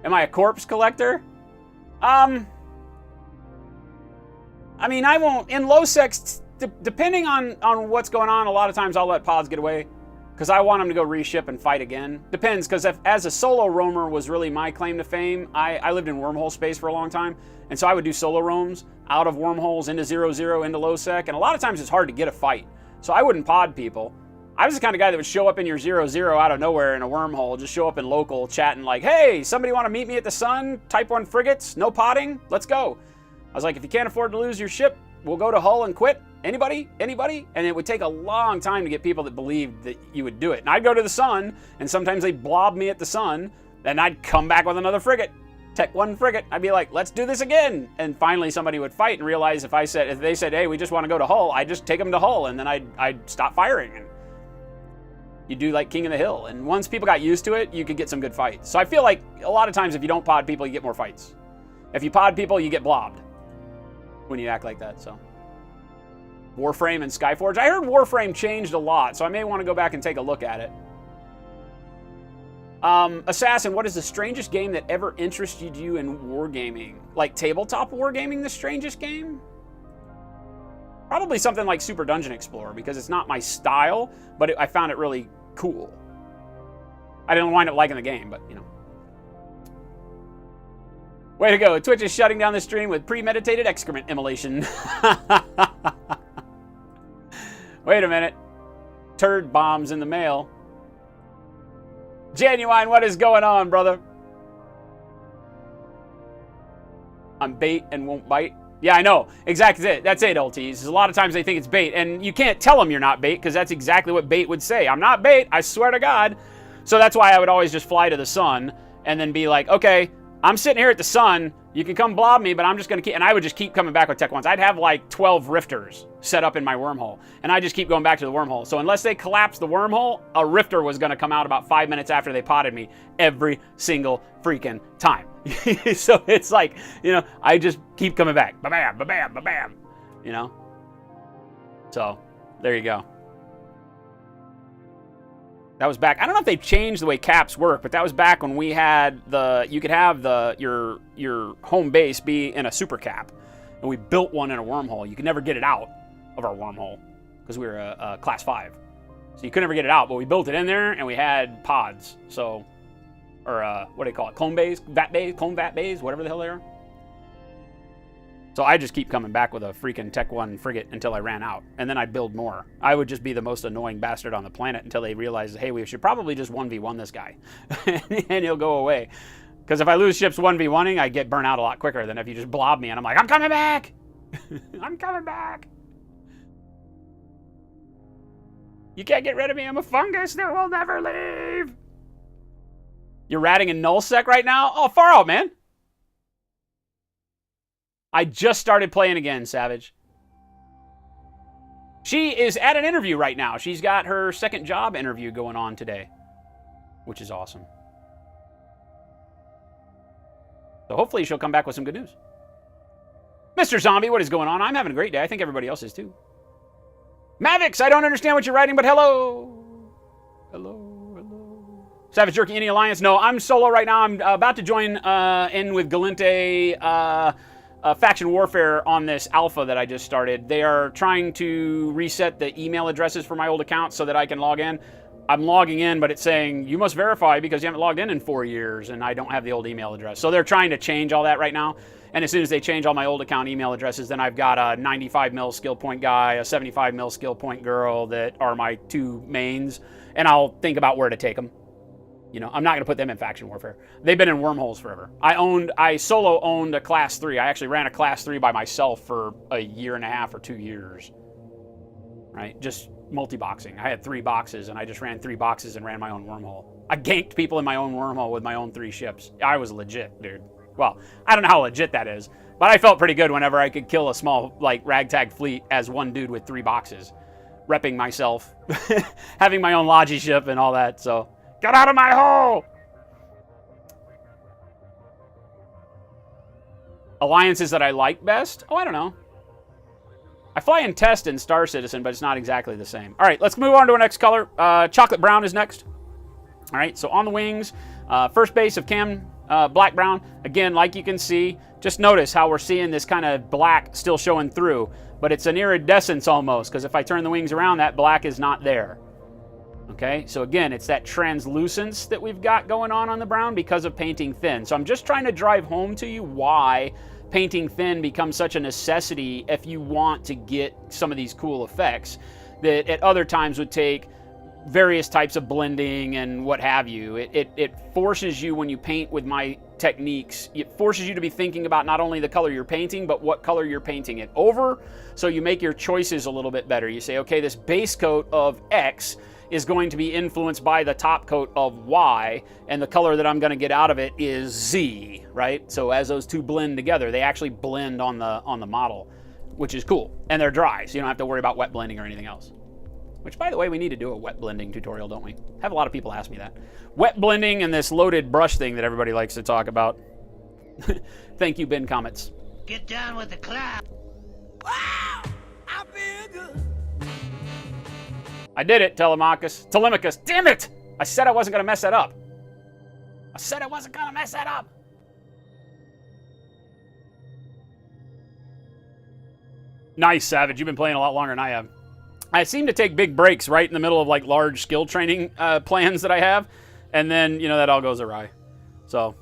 am I a corpse collector? I mean, I won't. In low sex, depending on what's going on, a lot of times I'll let pods get away because I want them to go reship and fight again. Depends, because as a solo roamer was really my claim to fame. I lived in wormhole space for a long time, and so I would do solo roams out of wormholes into 0-0, into low sec, and a lot of times it's hard to get a fight. So I wouldn't pod people. I was the kind of guy that would show up in your 0-0 out of nowhere in a wormhole, just show up in local chatting like, hey, somebody want to meet me at the Sun? Type 1 frigates, no podding, let's go. I was like, if you can't afford to lose your ship, we'll go to Hull and quit. Anybody? Anybody? And it would take a long time to get people that believed that you would do it. And I'd go to the Sun, and sometimes they'd blob me at the Sun, and I'd come back with another frigate. Tech 1 frigate. I'd be like, let's do this again. And finally somebody would fight and realize if they said, hey, we just want to go to Hull, I'd just take them to Hull, and then I'd stop firing. And you do like King of the Hill. And once people got used to it, you could get some good fights. So I feel like a lot of times if you don't pod people, you get more fights. If you pod people, you get blobbed when you act like that. So Warframe and Skyforge. I heard Warframe changed a lot, so I may want to go back and take a look at it. Assassin, what is the strangest game that ever interested you in wargaming? Like tabletop wargaming, the strangest game? Probably something like Super Dungeon Explorer, because it's not my style, but I found it really cool. I didn't wind up liking the game, but, you know. Way to go. Twitch is shutting down the stream with premeditated excrement immolation. Wait a minute. turd bombs in the mail. Genuine, what is going on, brother? I'm bait and won't bite. Yeah, I know. Exactly. That's it, LTs. A lot of times they think it's bait, and you can't tell them you're not bait because that's exactly what bait would say. I'm not bait, I swear to God. So that's why I would always just fly to the sun and then be like, okay, I'm sitting here at the sun. You can come blob me, but I'm just going to keep... And I would just keep coming back with Tech 1s. I'd have like 12 rifters set up in my wormhole, and I just keep going back to the wormhole. So unless they collapsed the wormhole, a rifter was going to come out about 5 minutes after they potted me every single freaking time. So it's like, you know, I just keep coming back. Ba-bam, ba-bam, ba-bam. You know? So, there you go. That was back. I don't know if they've changed the way caps work, but that was back when we had you could have your home base be in a super cap, and we built one in a wormhole. You could never get it out of our wormhole because we were a class 5, so you could never get it out. But we built it in there, and we had pods. So, or what do they call it? Clone bays, clone vat bays, whatever the hell they are. So I just keep coming back with a freaking Tech 1 frigate until I ran out. And then I'd build more. I would just be the most annoying bastard on the planet until they realized, hey, we should probably just 1v1 this guy. And he'll go away. Because if I lose ships 1v1ing, I get burnt out a lot quicker than if you just blob me and I'm like, I'm coming back! I'm coming back! You can't get rid of me, I'm a fungus that will never leave! You're ratting in nullsec right now? Oh, far out, man! I just started playing again, Savage. She is at an interview right now. She's got her second job interview going on today, which is awesome. So hopefully she'll come back with some good news. Mr. Zombie, what is going on? I'm having a great day. I think everybody else is too. Mavix, I don't understand what you're writing, but hello. Hello, hello. Savage Jerky, any alliance? No, I'm solo right now. I'm about to join in with Galente faction warfare on this alpha that I just started. They are trying to reset the email addresses for my old account so that I can log in. I'm logging in, but it's saying you must verify because you haven't logged in 4 years, and I don't have the old email address. So they're trying to change all that right now. And as soon as they change all my old account email addresses, then I've got a 95 mil skill point guy, a 75 mil skill point girl that are my two mains, and I'll think about where to take them. You know, I'm not going to put them in faction warfare. They've been in wormholes forever. I solo owned a class 3. I actually ran a class 3 by myself for a year and a half or 2 years. Right? Just multi-boxing. I had 3 boxes, and I just ran 3 boxes and ran my own wormhole. I ganked people in my own wormhole with my own 3 ships. I was legit, dude. Well, I don't know how legit that is, but I felt pretty good whenever I could kill a small, like, ragtag fleet as one dude with 3 boxes. Repping myself. Having my own Logi ship and all that, so... Get out of my hole! Alliances that I like best? Oh, I don't know. I fly in Test and Star Citizen, but it's not exactly the same. All right, let's move on to our next color. Chocolate brown is next. All right, so on the wings, first base of Cam black brown. Again, like you can see, just notice how we're seeing this kind of black still showing through, but it's an iridescence almost, because if I turn the wings around, that black is not there. Okay, so again, it's that translucence that we've got going on the brown because of painting thin. So I'm just trying to drive home to you why painting thin becomes such a necessity if you want to get some of these cool effects that at other times would take various types of blending and what have you. It forces you, when you paint with my techniques, it forces you to be thinking about not only the color you're painting, but what color you're painting it over, so you make your choices a little bit better. You say, okay, this base coat of X is going to be influenced by the top coat of Y, and the color that I'm going to get out of it is Z, right? So as those two blend together, they actually blend on the model, which is cool. And they're dry, so you don't have to worry about wet blending or anything else. Which, by the way, we need to do a wet blending tutorial, don't we? Have a lot of people ask me that. Wet blending and this loaded brush thing that everybody likes to talk about. Thank you, Ben Comets. Get down with the cloud. Wow! I feel good. I did it, Telemachus. Telemachus, damn it! I said I wasn't going to mess that up. I said I wasn't going to mess that up. Nice, Savage. You've been playing a lot longer than I have. I seem to take big breaks right in the middle of like large skill training plans that I have, and then, you know, that all goes awry. So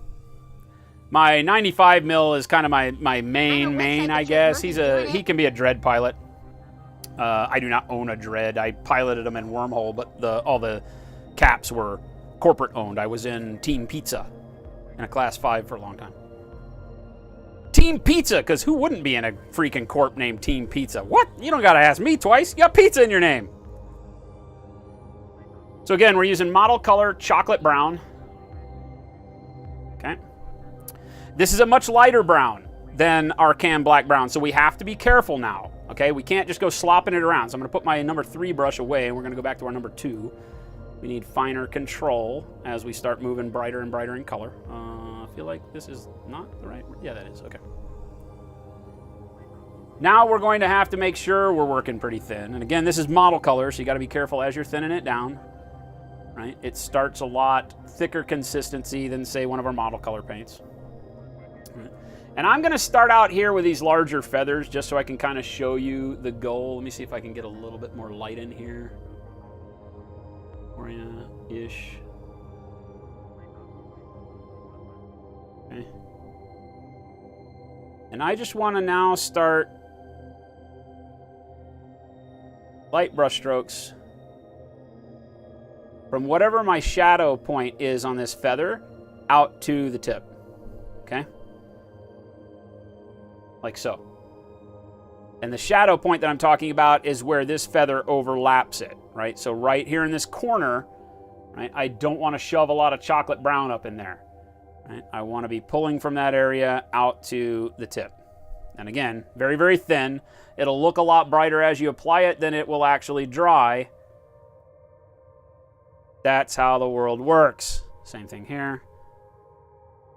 my 95 mil is kind of my main, I guess. He can be a dread pilot. I do not own a Dread. I piloted them in Wormhole, but all the caps were corporate owned. I was in Team Pizza in a Class 5 for a long time. Team Pizza, because who wouldn't be in a freaking corp named Team Pizza? What? You don't got to ask me twice. You got pizza in your name. So again, we're using model color chocolate brown. Okay. This is a much lighter brown than our cam black brown, so we have to be careful now. Okay, we can't just go slopping it around. So I'm going to put my number 3 brush away, and we're going to go back to our number 2. We need finer control as we start moving brighter and brighter in color. I feel like this is not the right... Yeah, that is. Okay. Now we're going to have to make sure we're working pretty thin. And again, this is model color, so you got to be careful as you're thinning it down. Right? It starts a lot thicker consistency than, say, one of our model color paints. Right. And I'm going to start out here with these larger feathers just so I can kind of show you the goal. Let me see if I can get a little bit more light in here. Ish. Okay. And I just want to now start light brush strokes from whatever my shadow point is on this feather out to the tip. Okay? Like so. And the shadow point that I'm talking about is where this feather overlaps it, right? So right here in this corner, right, I don't want to shove a lot of chocolate brown up in there. Right? I want to be pulling from that area out to the tip. And again, very, very thin. It'll look a lot brighter as you apply it than it will actually dry. That's how the world works. Same thing here.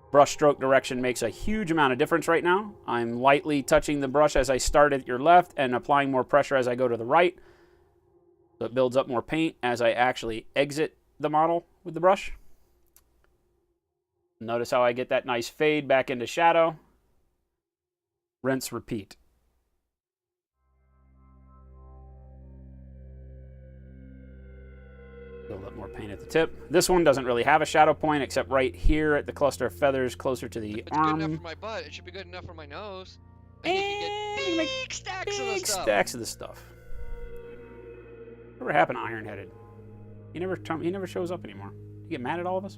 Brush stroke direction makes a huge amount of difference right now. I'm lightly touching the brush as I start at your left and applying more pressure as I go to the right. So it builds up more paint as I actually exit the model with the brush. Notice how I get that nice fade back into shadow. Rinse, repeat. Build up more paint at the tip. This one doesn't really have a shadow point except right here at the cluster of feathers closer to the arm. It's good enough for my butt. It should be good enough for my nose. I And think you make get big stacks of big the stuff. stacks of the stuff. Whatever happened to Iron-Headed? He never shows up anymore. You get mad at all of us?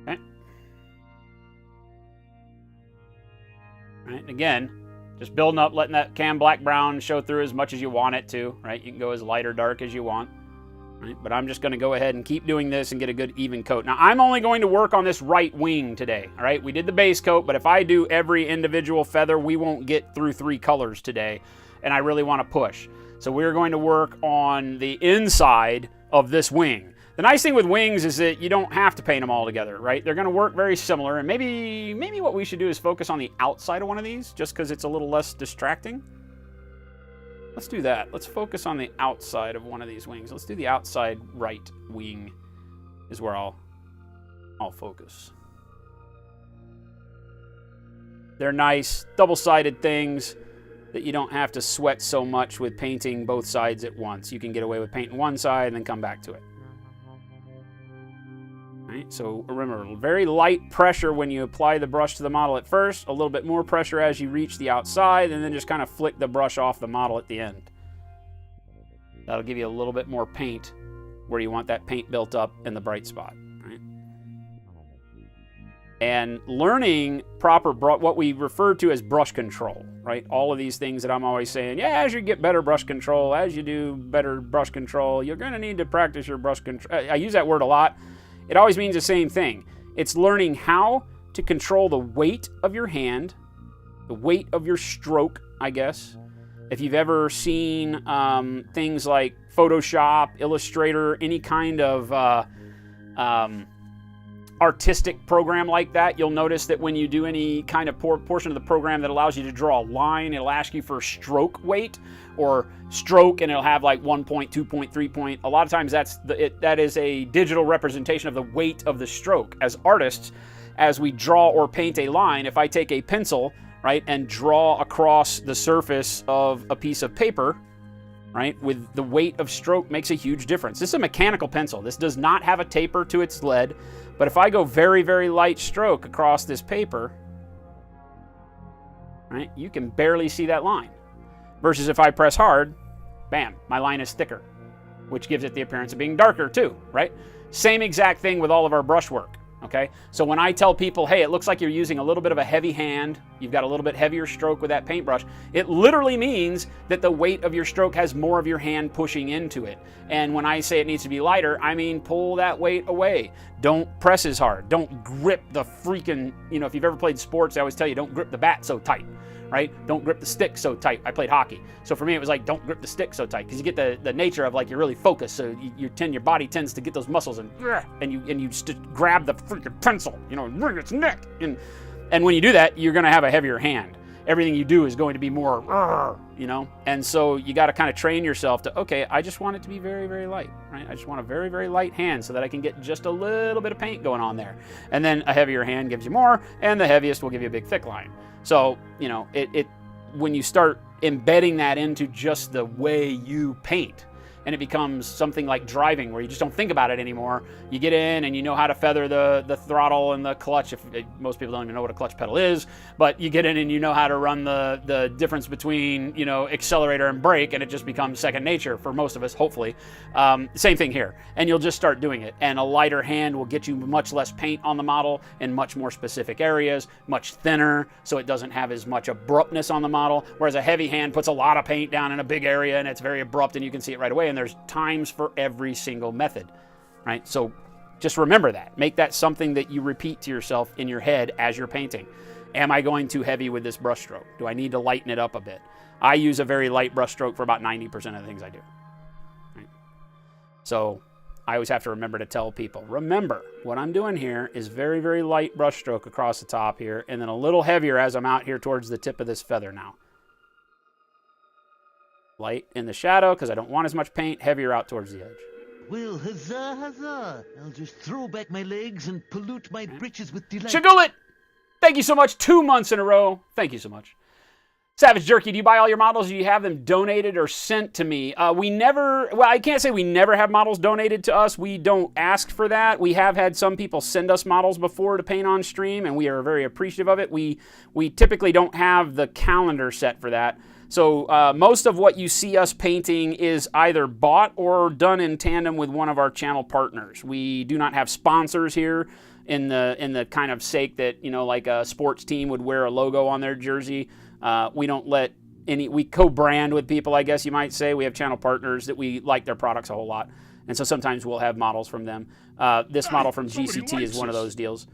Okay. Right, again, just building up, letting that cam black brown show through as much as you want it to, right? You can go as light or dark as you want, right? But I'm just going to go ahead and keep doing this and get a good even coat. Now, I'm only going to work on this right wing today, all right? We did the base coat, but if I do every individual feather, we won't get through 3 colors today, and I really want to push. So we're going to work on the inside of this wing. The nice thing with wings is that you don't have to paint them all together, right? They're going to work very similar, and maybe what we should do is focus on the outside of one of these, just because it's a little less distracting. Let's do that. Let's focus on the outside of one of these wings. Let's do the outside right wing is where I'll focus. They're nice, double-sided things that you don't have to sweat so much with painting both sides at once. You can get away with painting one side and then come back to it. Right, so remember, very light pressure when you apply the brush to the model at first, a little bit more pressure as you reach the outside, and then just kind of flick the brush off the model at the end. That'll give you a little bit more paint where you want that paint built up in the bright spot. Right? And learning proper, what we refer to as brush control, right? All of these things that I'm always saying, yeah, as you get better brush control, as you do better brush control, you're going to need to practice your brush control. I use that word a lot. It always means the same thing. It's learning how to control the weight of your hand, the weight of your stroke, I guess. If you've ever seen things like Photoshop, Illustrator, any kind of artistic program like that, you'll notice that when you do any kind of portion of the program that allows you to draw a line, it'll ask you for stroke weight or stroke, and it'll have like 1 point, 2 point, 3 point. A lot of times that is a digital representation of the weight of the stroke. As artists, as we draw or paint a line, if I take a pencil, right, and draw across the surface of a piece of paper, right, with the weight of stroke makes a huge difference. This is a mechanical pencil. This does not have a taper to its lead, but if I go very, very light stroke across this paper, right, you can barely see that line. Versus if I press hard, bam, my line is thicker, which gives it the appearance of being darker too, right? Same exact thing with all of our brush work. Okay, so when I tell people, hey, it looks like you're using a little bit of a heavy hand, you've got a little bit heavier stroke with that paintbrush, it literally means that the weight of your stroke has more of your hand pushing into it. And when I say it needs to be lighter, I mean pull that weight away. Don't press as hard. Don't grip the freaking, if you've ever played sports, I always tell you, don't grip the bat so tight, right? Don't grip the stick so tight. I played hockey. So for me, it was like, don't grip the stick so tight, because you get the nature of like you're really focused. So your body tends to get those muscles and you just grab the freaking pencil, wring its neck. And when you do that, you're going to have a heavier hand. Everything you do is going to be more, and so you got to kind of train yourself to, okay, I just want it to be very, very light, right? I just want a very, very light hand so that I can get just a little bit of paint going on there. And then a heavier hand gives you more, and the heaviest will give you a big thick line. So, when you start embedding that into just the way you paint, and it becomes something like driving where you just don't think about it anymore. You get in and you know how to feather the throttle and the clutch. Most people don't even know what a clutch pedal is, but you get in and you know how to run the difference between, accelerator and brake, and it just becomes second nature for most of us, hopefully. Same thing here. And you'll just start doing it. And a lighter hand will get you much less paint on the model in much more specific areas, much thinner, so it doesn't have as much abruptness on the model, whereas a heavy hand puts a lot of paint down in a big area and it's very abrupt and you can see it right away. And there's times for every single method, right? So just remember that. Make that something that you repeat to yourself in your head as you're painting. Am I going too heavy with this brush stroke? Do I need to lighten it up a bit? I use a very light brush stroke for about 90% of the things I do. Right? So I always have to remember to tell people, remember, what I'm doing here is very, very light brush stroke across the top here, and then a little heavier as I'm out here towards the tip of this feather now. Light in the shadow because I don't want as much paint, heavier out towards the edge. Well, huzzah, huzzah. I'll just throw back my legs and pollute my britches with delight. Shagulit! Thank you so much. 2 months in a row. Thank you so much. Savage Jerky, do you buy all your models? Do you have them donated or sent to me? I can't say we never have models donated to us. We don't ask for that. We have had some people send us models before to paint on stream, and we are very appreciative of it. We typically don't have the calendar set for that. So most of what you see us painting is either bought or done in tandem with one of our channel partners. We do not have sponsors here in the kind of sake that, like a sports team would wear a logo on their jersey. We don't let we co-brand with people, I guess you might say. We have channel partners that we like their products a whole lot. And so sometimes we'll have models from them. This model from GCT is one of those deals.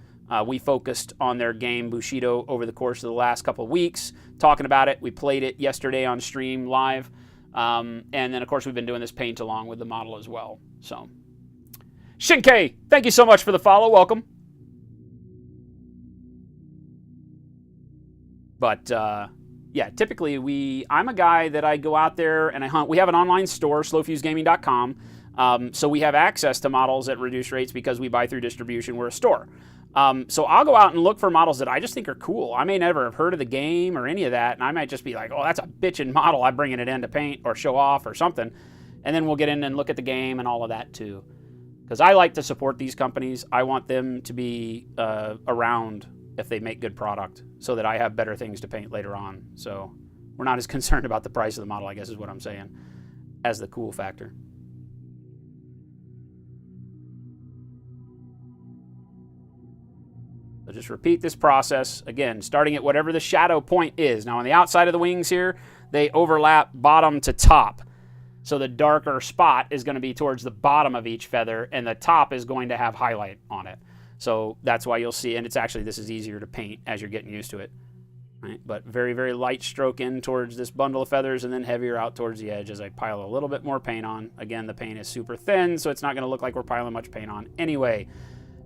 We focused on their game Bushido over the course of the last couple of weeks, talking about it. We played it yesterday on stream live. And then, of course, we've been doing this paint-along with the model as well. So, Shinkei, thank you so much for the follow. Welcome. But, yeah, typically I'm a guy that I go out there and I hunt. We have an online store, slowfusegaming.com. So we have access to models at reduced rates because we buy through distribution. We're a store. So I'll go out and look for models that I just think are cool. I may never have heard of the game or any of that, and I might just be like, oh, that's a bitchin' model. I'm bringing it in to paint or show off or something. And then we'll get in and look at the game and all of that too. Because I like to support these companies. I want them to be around if they make good product so that I have better things to paint later on. So we're not as concerned about the price of the model, I guess is what I'm saying, as the cool factor. So just repeat this process, again, starting at whatever the shadow point is. Now on the outside of the wings here, they overlap bottom to top. So the darker spot is going to be towards the bottom of each feather, and the top is going to have highlight on it. So that's why you'll see, and it's actually, this is easier to paint as you're getting used to it. Right? But very, very light stroke in towards this bundle of feathers, and then heavier out towards the edge as I pile a little bit more paint on. Again, the paint is super thin, so it's not going to look like we're piling much paint on anyway.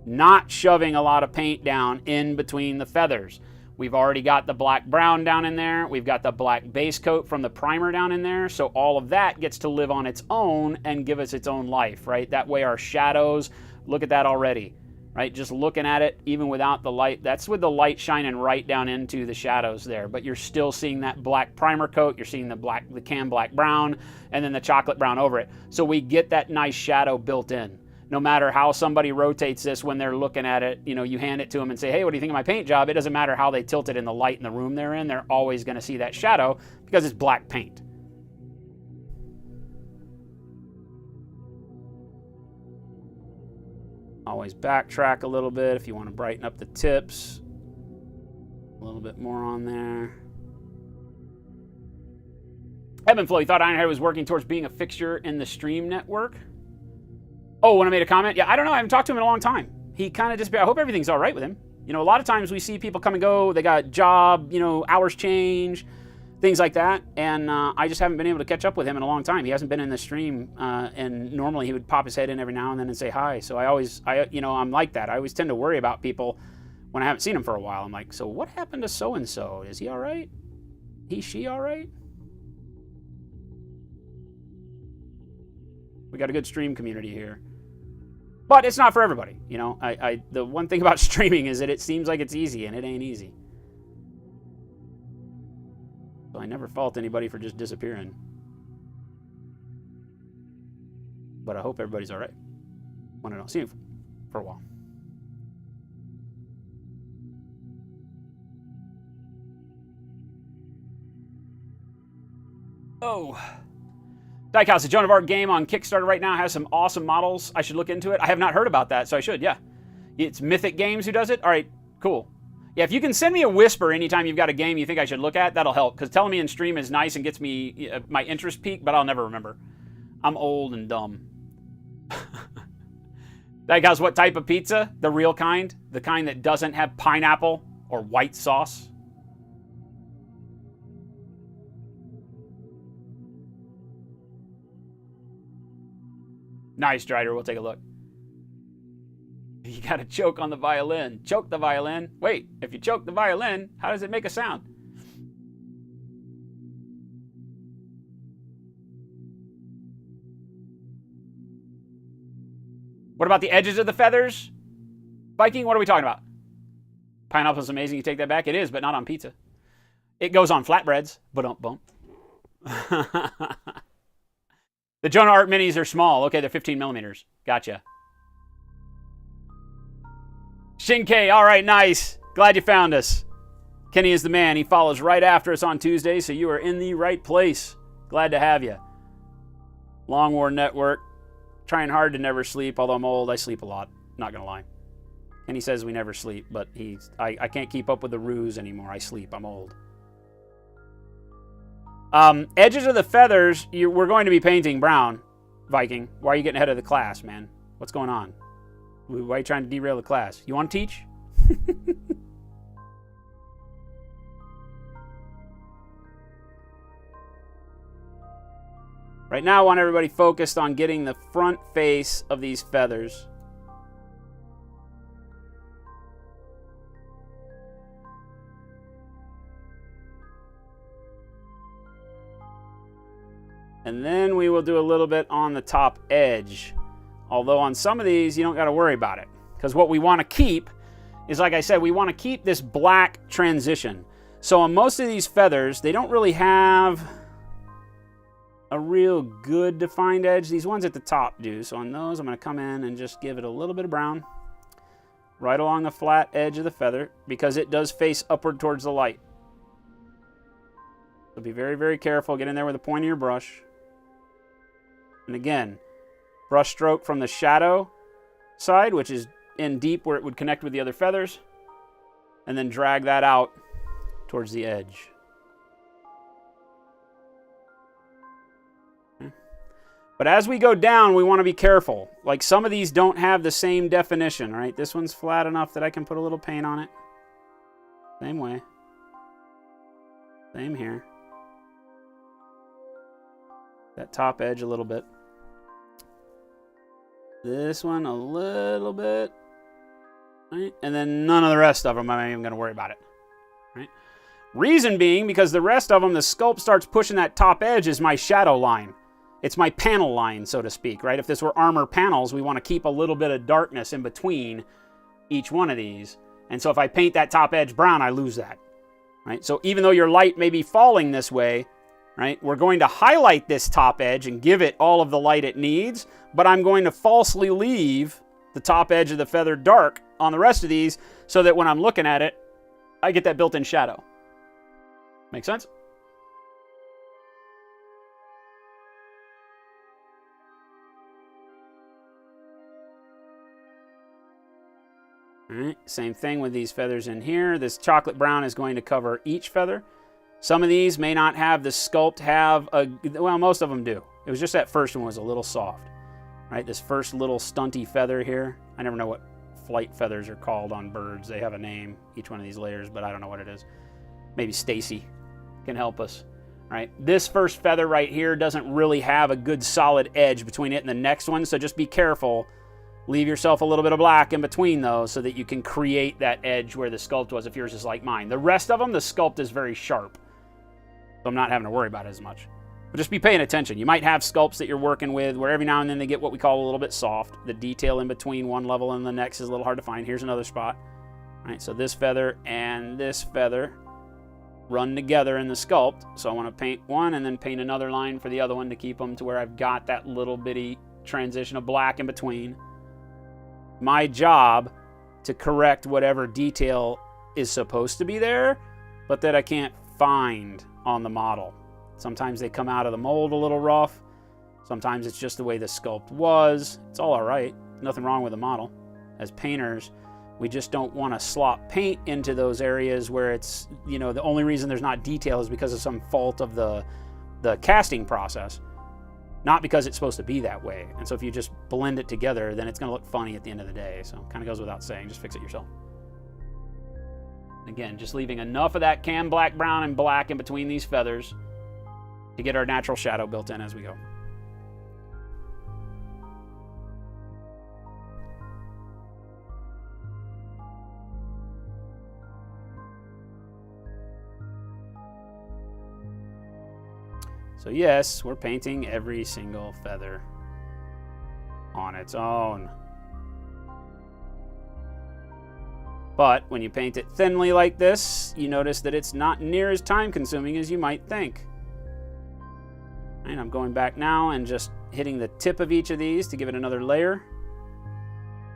Not shoving a lot of paint down in between the feathers. We've already got the black brown down in there. We've got the black base coat from the primer down in there. So all of that gets to live on its own and give us its own life, right? That way our shadows, look at that already. right? Just looking at it, even without the light. That's with the light shining right down into the shadows there. But you're still seeing that black primer coat. You're seeing the can black brown, and then the chocolate brown over it. So we get that nice shadow built in. No matter how somebody rotates this when they're looking at it, you know, you hand it to them and say, hey, what do you think of my paint job? It doesn't matter how they tilt it in the light in the room they're in. They're always going to see that shadow because it's black paint. Always backtrack a little bit if you want to brighten up the tips. A little bit more on there. Evan Flo, you thought Ironhead was working towards being a fixture in the stream network? Oh, when I made a comment? Yeah, I don't know. I haven't talked to him in a long time. He kind of disappeared. I hope everything's all right with him. You know, a lot of times we see people come and go. They got job, you know, hours change, things like that. And I just haven't been able to catch up with him in a long time. He hasn't been in the stream. And normally he would pop his head in every now and then and say hi. So I'm like that. I always tend to worry about people when I haven't seen him for a while. I'm like, so what happened to so-and-so? Is he all right? She all right? We got a good stream community here. But it's not for everybody, you know. The one thing about streaming is that it seems like it's easy, and it ain't easy. So I never fault anybody for just disappearing. But I hope everybody's all right when I don't see you for a while. Oh. Diecast, the Joan of Arc game on Kickstarter right now has some awesome models. I should look into it. I have not heard about that, so I should, yeah. It's Mythic Games who does it? All right, cool. Yeah, if you can send me a whisper anytime you've got a game you think I should look at, that'll help. Because telling me in stream is nice and gets me my interest peaked, but I'll never remember. I'm old and dumb. Diecast, what type of pizza? The real kind? The kind that doesn't have pineapple or white sauce? Nice, Strider. We'll take a look. You got to choke on the violin. Choke the violin. Wait, if you choke the violin, how does it make a sound? What about the edges of the feathers? Viking, what are we talking about? Pineapple is amazing. You take that back? It is, but not on pizza. It goes on flatbreads. Ba-dump-bump. The Jonah Art Minis are small. Okay, they're 15 millimeters. Gotcha. Shinkai, all right, nice. Glad you found us. Kenny is the man. He follows right after us on Tuesday, so you are in the right place. Glad to have you. Long War Network. Trying hard to never sleep, although I'm old. I sleep a lot. Not going to lie. Kenny says we never sleep, but I can't keep up with the ruse anymore. I sleep. I'm old. Edges of the feathers, we're going to be painting brown, Viking. Why are you getting ahead of the class, man? What's going on? Why are you trying to derail the class? You want to teach? Right now, I want everybody focused on getting the front face of these feathers. And then we will do a little bit on the top edge. Although on some of these, you don't got to worry about it. Because what we want to keep is, like I said, we want to keep this black transition. So on most of these feathers, they don't really have a real good defined edge. These ones at the top do. So on those, I'm going to come in and just give it a little bit of brown right along the flat edge of the feather because it does face upward towards the light. So be very, very careful. Get in there with the point of your brush. And again, brush stroke from the shadow side, which is in deep where it would connect with the other feathers, and then drag that out towards the edge. Okay. But as we go down, we want to be careful. Like some of these don't have the same definition, right? This one's flat enough that I can put a little paint on it. Same way. Same here. That top edge a little bit. This one a little bit. Right? And then none of the rest of them, I'm not even going to worry about it. Right? Reason being, because the rest of them, the sculpt starts pushing that top edge is my shadow line. It's my panel line, so to speak. Right? If this were armor panels, we want to keep a little bit of darkness in between each one of these. And so if I paint that top edge brown, I lose that, right? So even though your light may be falling this way, right, we're going to highlight this top edge and give it all of the light it needs, but I'm going to falsely leave the top edge of the feather dark on the rest of these so that when I'm looking at it, I get that built-in shadow. Make sense? All right, same thing with these feathers in here. This chocolate brown is going to cover each feather. Some of these may not have the sculpt have a, well, most of them do. It was just that first one was a little soft, right? This first little stunty feather here. I never know what flight feathers are called on birds. They have a name, each one of these layers, but I don't know what it is. Maybe Stacy can help us, right? This first feather right here doesn't really have a good solid edge between it and the next one, so just be careful. Leave yourself a little bit of black in between those so that you can create that edge where the sculpt was if yours is like mine. The rest of them, the sculpt is very sharp, so I'm not having to worry about it as much. But just be paying attention. You might have sculpts that you're working with where every now and then they get what we call a little bit soft. The detail in between one level and the next is a little hard to find. Here's another spot. All right, so this feather and this feather run together in the sculpt. So I want to paint one and then paint another line for the other one to keep them to where I've got that little bitty transition of black in between. My job to correct whatever detail is supposed to be there, but that I can't find on the model. Sometimes they come out of the mold a little rough. Sometimes it's just the way the sculpt was. It's all right. Nothing wrong with the model. As painters, we just don't want to slop paint into those areas where it's, you know, the only reason there's not detail is because of some fault of the casting process. Not because it's supposed to be that way. And so if you just blend it together, then it's going to look funny at the end of the day. So it kind of goes without saying. Just fix it yourself. Again, just leaving enough of that cam black, brown, and black in between these feathers to get our natural shadow built in as we go. So yes, we're painting every single feather on its own. But when you paint it thinly like this, you notice that it's not near as time consuming as you might think. And I'm going back now and just hitting the tip of each of these to give it another layer.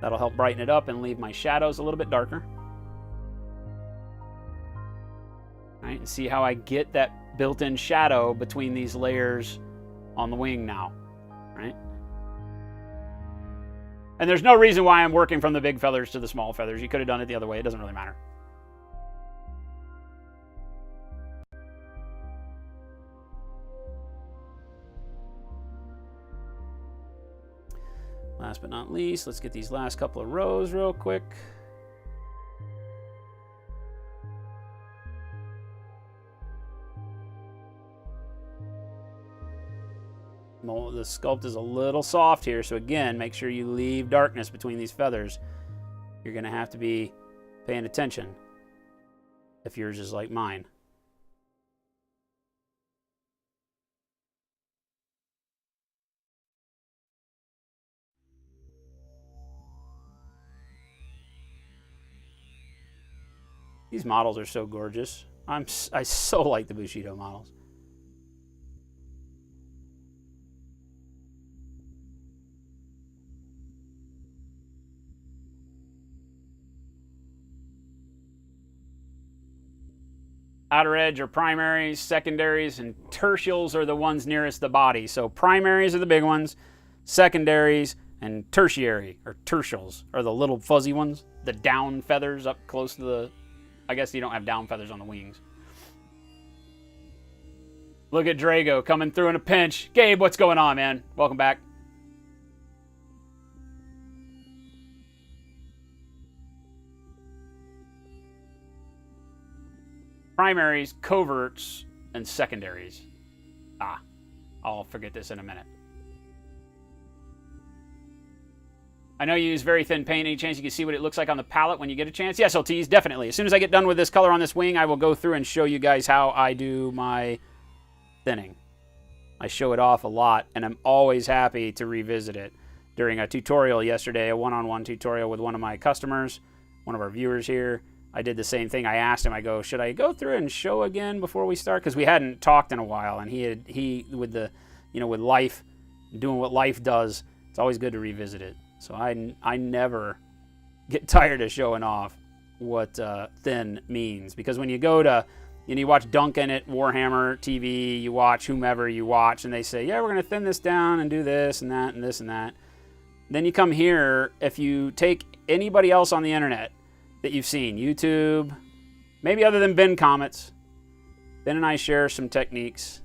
That'll help brighten it up and leave my shadows a little bit darker. All right, and see how I get that built-in shadow between these layers on the wing now, right? And there's no reason why I'm working from the big feathers to the small feathers. You could have done it the other way. It doesn't really matter. Last but not least, let's get these last couple of rows real quick. The sculpt is a little soft here, so again, make sure you leave darkness between these feathers. You're going to have to be paying attention if yours is like mine. These models are so gorgeous. I so like the Bushido models. Outer edge are primaries, secondaries, and tertials are the ones nearest the body. So primaries are the big ones, secondaries and tertiary, or tertials, are the little fuzzy ones, the down feathers up close to the, I guess you don't have down feathers on the wings. Look at Drago coming through in a pinch. Gabe, what's going on, man? Welcome back. Primaries, coverts, and secondaries. I'll forget this in a minute. I know you use very thin paint. Any chance you can see what it looks like on the palette when you get a chance? Yes, LTs, definitely. As soon as I get done with this color on this wing, I will go through and show you guys how I do my thinning. I show it off a lot, and I'm always happy to revisit it. During a tutorial yesterday, a one-on-one tutorial with one of my customers, one of our viewers here. I did the same thing. I asked him, I go, should I go through and show again before we start? Because we hadn't talked in a while, and he with the, with life, doing what life does, it's always good to revisit it. So I never get tired of showing off what thin means, because when you go to, you watch Duncan at Warhammer TV, you watch whomever you watch, and they say, yeah, we're going to thin this down and do this and that and this and that. Then you come here, if you take anybody else on the internet that you've seen, YouTube, maybe other than Ben Comets, Ben and I share some techniques.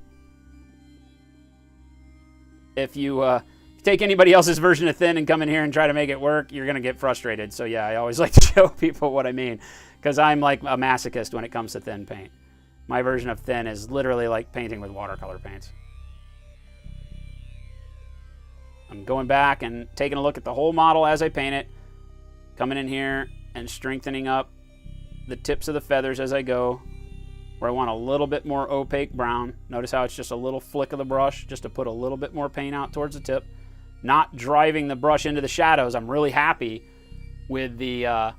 If you take anybody else's version of thin and come in here and try to make it work, you're going to get frustrated. So yeah, I always like to show people what I mean, because I'm like a masochist when it comes to thin paint. My version of thin is literally like painting with watercolor paints. I'm going back and taking a look at the whole model as I paint it, coming in here and strengthening up the tips of the feathers as I go, where I want a little bit more opaque brown. Notice how it's just a little flick of the brush just to put a little bit more paint out towards the tip. Not driving the brush into the shadows. I'm really happy with the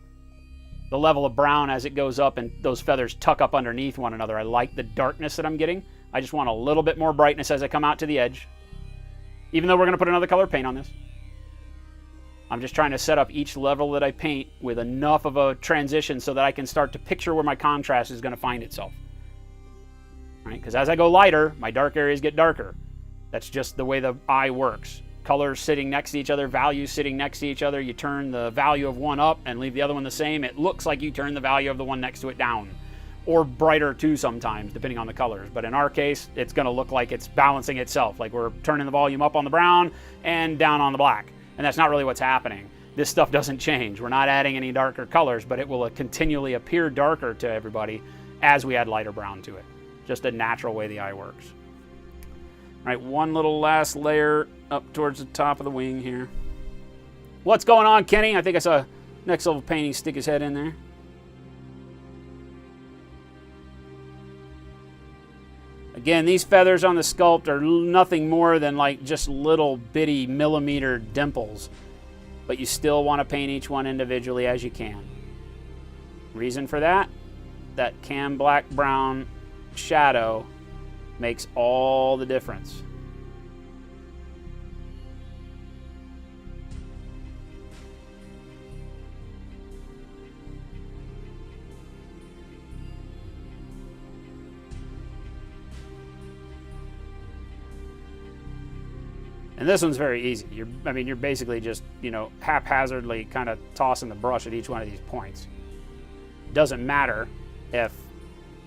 level of brown as it goes up and those feathers tuck up underneath one another. I like the darkness that I'm getting. I just want a little bit more brightness as I come out to the edge. Even though we're going to put another color paint on this. I'm just trying to set up each level that I paint with enough of a transition so that I can start to picture where my contrast is going to find itself. Right? Because as I go lighter, my dark areas get darker. That's just the way the eye works. Colors sitting next to each other, values sitting next to each other. You turn the value of one up and leave the other one the same. It looks like you turn the value of the one next to it down. Or brighter too sometimes, depending on the colors. But in our case, it's going to look like it's balancing itself. Like we're turning the volume up on the brown and down on the black. And that's not really what's happening. This stuff doesn't change. We're not adding any darker colors, but it will continually appear darker to everybody as we add lighter brown to it. Just a natural way the eye works. All right, one little last layer up towards the top of the wing here. What's going on, Kenny? I think I saw Next Level Painting stick his head in there. Again, these feathers on the sculpt are nothing more than like just little bitty millimeter dimples, but you still want to paint each one individually as you can. Reason for that? That cam black brown shadow makes all the difference. And this one's very easy. You're basically just, haphazardly kind of tossing the brush at each one of these points. Doesn't matter if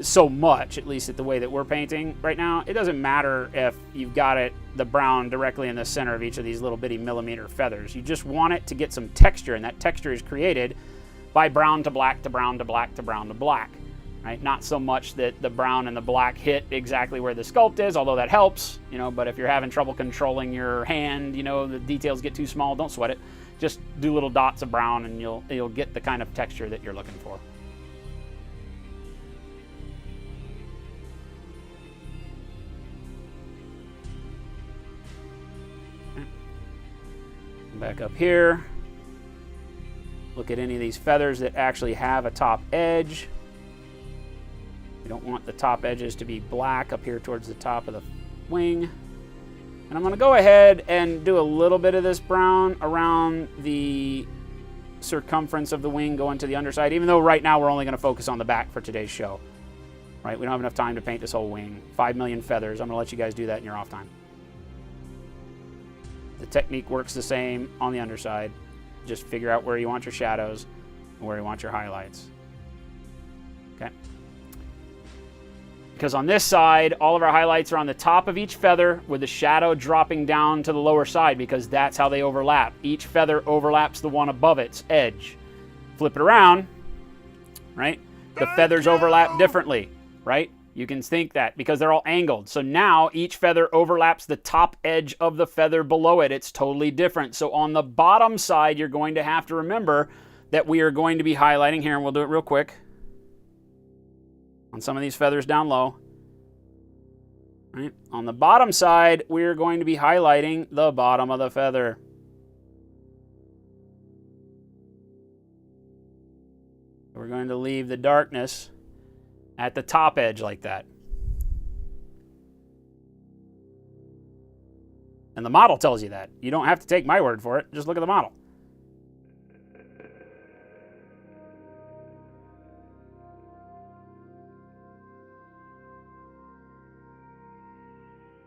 so much, at least at the way that we're painting right now, it doesn't matter if you've got the brown directly in the center of each of these little bitty millimeter feathers. You just want it to get some texture, and that texture is created by brown to black to brown to black to brown to black. Right? Not so much that the brown and the black hit exactly where the sculpt is, although that helps, but if you're having trouble controlling your hand, the details get too small, don't sweat it. Just do little dots of brown and you'll get the kind of texture that you're looking for. Okay. Back up here. Look at any of these feathers that actually have a top edge. You don't want the top edges to be black up here towards the top of the wing. And I'm going to go ahead and do a little bit of this brown around the circumference of the wing going to the underside, even though right now we're only going to focus on the back for today's show. Right? We don't have enough time to paint this whole wing. 5 million feathers. I'm going to let you guys do that in your off time. The technique works the same on the underside. Just figure out where you want your shadows and where you want your highlights. Okay? Because on this side, all of our highlights are on the top of each feather with the shadow dropping down to the lower side because that's how they overlap. Each feather overlaps the one above its edge. Flip it around, right? The feathers overlap differently, right? You can think that because they're all angled. So now each feather overlaps the top edge of the feather below it. It's totally different. So on the bottom side, you're going to have to remember that we are going to be highlighting here, and we'll do it real quick. On some of these feathers down low. Right? On the bottom side, we're going to be highlighting the bottom of the feather. We're going to leave the darkness at the top edge like that. And the model tells you that. You don't have to take my word for it. Just look at the model.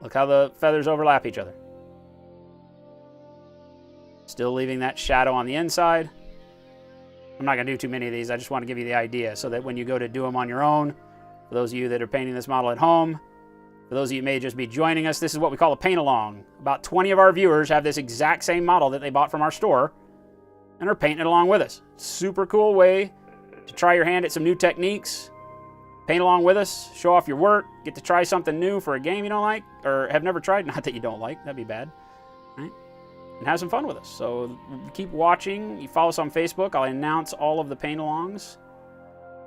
Look how the feathers overlap each other. Still leaving that shadow on the inside. I'm not going to do too many of these. I just want to give you the idea so that when you go to do them on your own, for those of you that are painting this model at home, for those of you who may just be joining us, this is what we call a paint-along. About 20 of our viewers have this exact same model that they bought from our store and are painting it along with us. Super cool way to try your hand at some new techniques. Paint along with us, show off your work, get to try something new for a game you don't like or have never tried. Not that you don't like, that'd be bad. Right? And have some fun with us. So keep watching. You follow us on Facebook. I'll announce all of the paint-alongs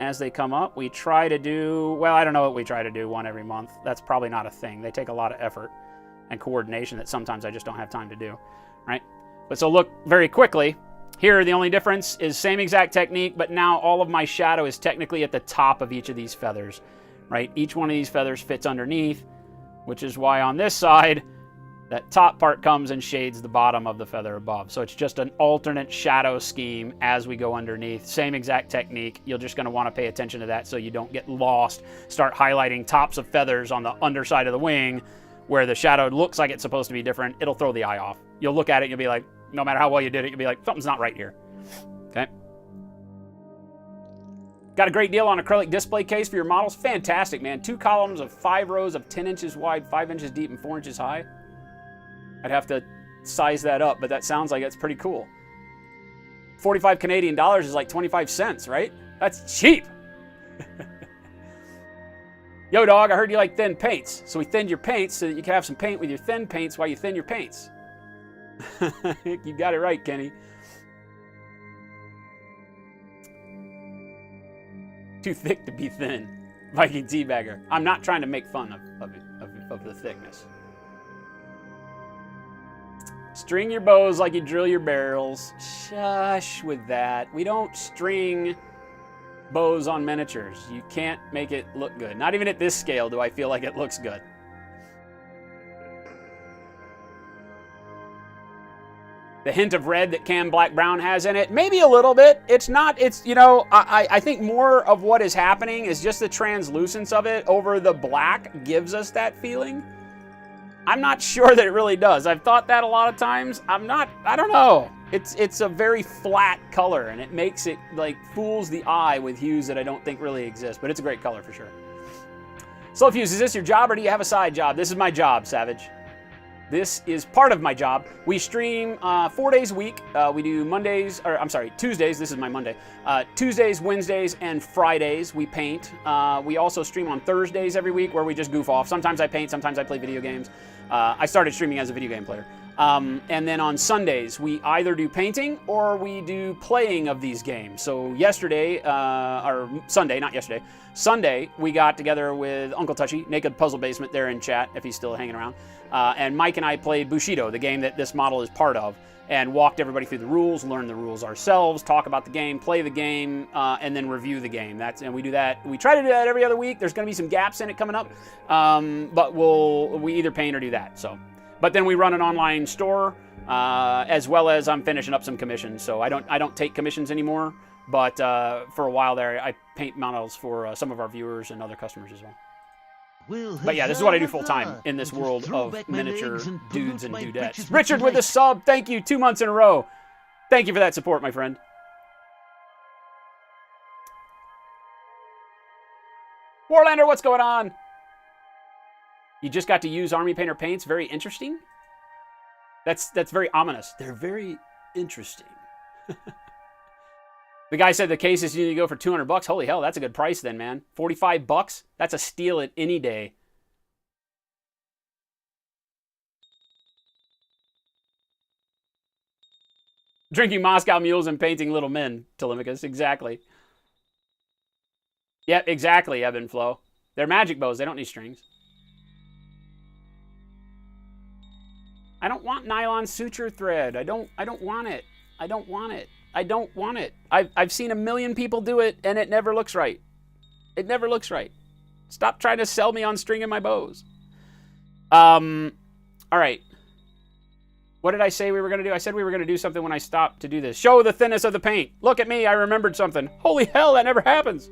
as they come up. We try to do, well, I don't know what we try to do, one every month. That's probably not a thing. They take a lot of effort and coordination that sometimes I just don't have time to do, right? But so look very quickly. Here, the only difference is same exact technique, but now all of my shadow is technically at the top of each of these feathers, right? Each one of these feathers fits underneath, which is why on this side, that top part comes and shades the bottom of the feather above. So it's just an alternate shadow scheme as we go underneath. Same exact technique. You're just going to want to pay attention to that so you don't get lost. Start highlighting tops of feathers on the underside of the wing where the shadow looks like it's supposed to be different. It'll throw the eye off. You'll look at it and you'll be like, no matter how well you did it, you'll be like, something's not right here. Okay. Got a great deal on acrylic display case for your models. Fantastic, man. 2 columns of 5 rows of 10 inches wide, 5 inches deep, and 4 inches high. I'd have to size that up, but that sounds like it's pretty cool. 45 Canadian dollars is like 25 cents, right? That's cheap. Yo, dog, I heard you like thin paints. So we thinned your paints so that you can have some paint with your thin paints while you thin your paints. You got it right, Kenny. Too thick to be thin. Viking Teabagger. I'm not trying to make fun of the thickness. String your bows like you drill your barrels. Shush with that. We don't string bows on miniatures. You can't make it look good. Not even at this scale do I feel like it looks good. The hint of red that Cam Black Brown has in it, maybe a little bit. It's not, it's, you know, I think more of what is happening is just the translucence of it over the black gives us that feeling. I'm not sure that it really does. I've thought that a lot of times. I don't know. It's a very flat color, and it makes it, like, fools the eye with hues that I don't think really exist, but it's a great color for sure. Slow Fuse, is this your job, or do you have a side job? This is my job, Savage. This is part of my job. We stream 4 days a week. We do Tuesdays. This is my Monday. Tuesdays, Wednesdays, and Fridays we paint. We also stream on Thursdays every week where we just goof off. Sometimes I paint, sometimes I play video games. I started streaming as a video game player. And then on Sundays, we either do painting or we do playing of these games. So Sunday, we got together with Uncle Touchy, Naked Puzzle Basement there in chat, if he's still hanging around. And Mike and I played Bushido, the game that this model is part of, and walked everybody through the rules, learn the rules ourselves, talk about the game, play the game, and then review the game. And we do that. We try to do that every other week. There's going to be some gaps in it coming up, but we either paint or do that. But then we run an online store, as well as I'm finishing up some commissions. So I don't take commissions anymore, but for a while there, I paint models for some of our viewers and other customers as well. But yeah, this is what I do full time in this world of miniature dudes and dudettes. Richard with a sub, thank you, 2 months in a row. Thank you for that support, my friend. Warlander, what's going on? You just got to use Army Painter paints. Very interesting. That's very ominous. They're very interesting. The guy said the cases need to go for $200. Holy hell, that's a good price then, man. $45? That's a steal at any day. Drinking Moscow mules and painting little men, Telemachus. Exactly. Yep, exactly, Ebb and Flow. They're magic bows. They don't need strings. I don't want nylon suture thread. I don't want it. I don't want it. I don't want it. I've seen a million people do it, and it never looks right. It never looks right. Stop trying to sell me on stringing my bows. All right. What did I say we were going to do? I said we were going to do something when I stopped to do this. Show the thinness of the paint. Look at me. I remembered something. Holy hell, that never happens.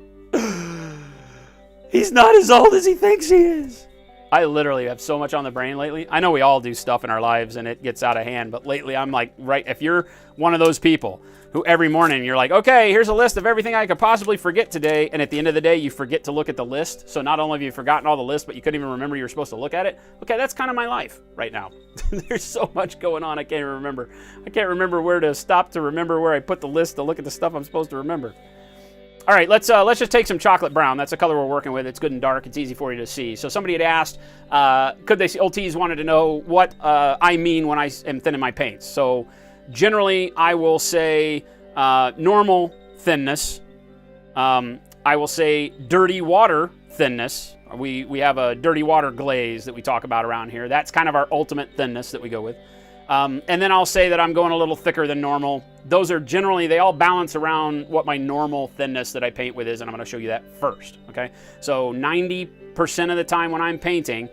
He's not as old as he thinks he is. I literally have so much on the brain lately. I know we all do stuff in our lives and it gets out of hand, but lately I'm like, right, if you're one of those people who every morning you're like, okay, here's a list of everything I could possibly forget today, and at the end of the day you forget to look at the list, so not only have you forgotten all the list, but you couldn't even remember you were supposed to look at it. Okay, that's kind of my life right now. There's so much going on I can't even remember. I can't remember where to stop to remember where I put the list to look at the stuff I'm supposed to remember. All right, let's just take some chocolate brown. That's the color we're working with. It's good and dark. It's easy for you to see. So somebody had asked, could they see, OTs wanted to know what I mean when I am thinning my paints. So generally, I will say normal thinness. I will say dirty water thinness. We have a dirty water glaze that we talk about around here. That's kind of our ultimate thinness that we go with. And then I'll say that I'm going a little thicker than normal. Those are generally, they all balance around what my normal thinness that I paint with is, and I'm going to show you that first, okay? So 90% of the time when I'm painting,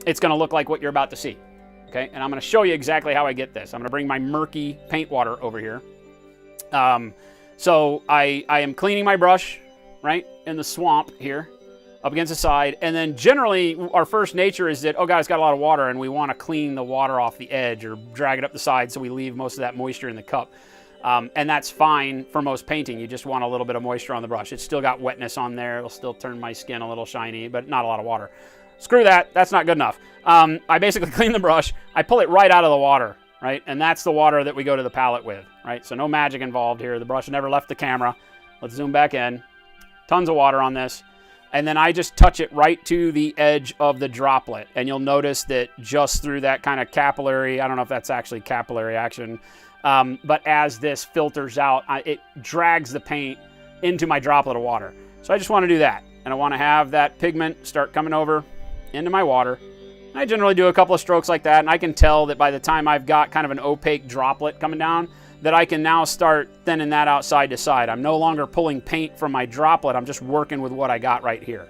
it's going to look like what you're about to see, okay? And I'm going to show you exactly how I get this. I'm going to bring my murky paint water over here. So I am cleaning my brush, right, in the swamp here, up against the side, and then generally our first nature is that, oh god, it's got a lot of water and we want to clean the water off the edge or drag it up the side so we leave most of that moisture in the cup. And that's fine for most painting. You just want a little bit of moisture on the brush. It's still got wetness on there. It'll still turn my skin a little shiny, but not a lot of water. Screw that. That's not good enough. I basically clean the brush. I pull it right out of the water, right? And that's the water that we go to the palette with, right? So no magic involved here. The brush never left the camera. Let's zoom back in. Tons of water on this. And then I just touch it right to the edge of the droplet. And you'll notice that just through that kind of capillary, I don't know if that's actually capillary action, but as this filters out, it drags the paint into my droplet of water. So I just want to do that. And I want to have that pigment start coming over into my water. And I generally do a couple of strokes like that. And I can tell that by the time I've got kind of an opaque droplet coming down, that I can now start thinning that out side to side. I'm no longer pulling paint from my droplet. I'm just working with what I got right here,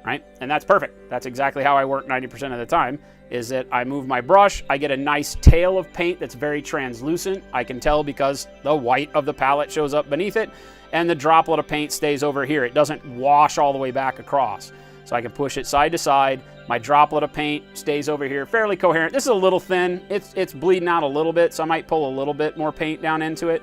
right? And that's perfect. That's exactly how I work 90% of the time, is that I move my brush, I get a nice tail of paint that's very translucent. I can tell because the white of the palette shows up beneath it, and the droplet of paint stays over here. It doesn't wash all the way back across. So I can push it side to side. My droplet of paint stays over here, fairly coherent. This is a little thin. It's bleeding out a little bit, so I might pull a little bit more paint down into it,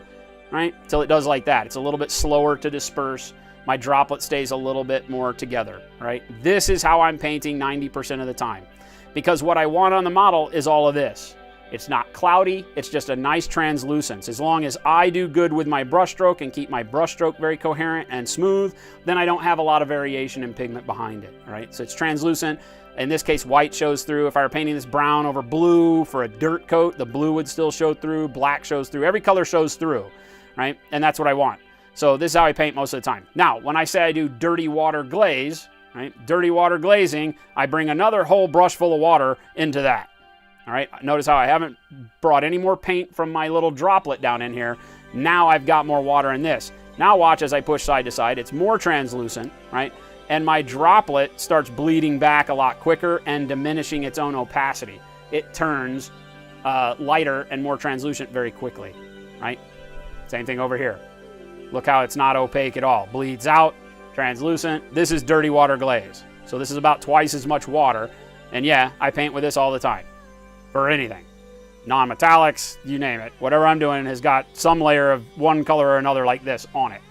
right? Till it does like that. It's a little bit slower to disperse. My droplet stays a little bit more together, right? This is how I'm painting 90% of the time. Because what I want on the model is all of this. It's not cloudy, it's just a nice translucence. As long as I do good with my brush stroke and keep my brush stroke very coherent and smooth, then I don't have a lot of variation in pigment behind it, right? So it's translucent. In this case, white shows through. If I were painting this brown over blue for a dirt coat, the blue would still show through, black shows through, every color shows through, right? And that's what I want. So this is how I paint most of the time. Now, when I say I do dirty water glaze, right? Dirty water glazing, I bring another whole brush full of water into that. All right, notice how I haven't brought any more paint from my little droplet down in here. Now I've got more water in this. Now watch as I push side to side. It's more translucent, right? And my droplet starts bleeding back a lot quicker and diminishing its own opacity. It turns lighter and more translucent very quickly, right? Same thing over here. Look how it's not opaque at all. Bleeds out, translucent. This is dirty water glaze. So this is about twice as much water. And yeah, I paint with this all the time. For anything. Non-metallics, you name it. Whatever I'm doing has got some layer of one color or another like this on it,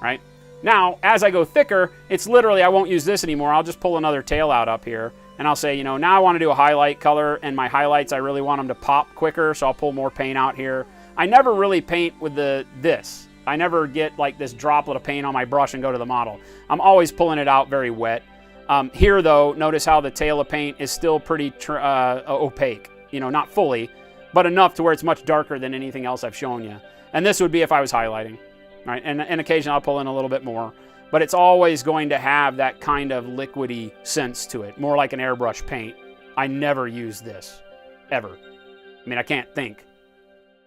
right? Now, as I go thicker, it's literally, I won't use this anymore. I'll just pull another tail out up here, and I'll say, you know, now I want to do a highlight color, and my highlights, I really want them to pop quicker, so I'll pull more paint out here. I never really paint with this. I never get like this droplet of paint on my brush and go to the model. I'm always pulling it out very wet. Here, though, notice how the tail of paint is still pretty opaque. You know, not fully, but enough to where it's much darker than anything else I've shown you. And this would be if I was highlighting, right? And occasionally I'll pull in a little bit more, but it's always going to have that kind of liquidy sense to it, more like an airbrush paint. I never use this, ever. I mean, I can't think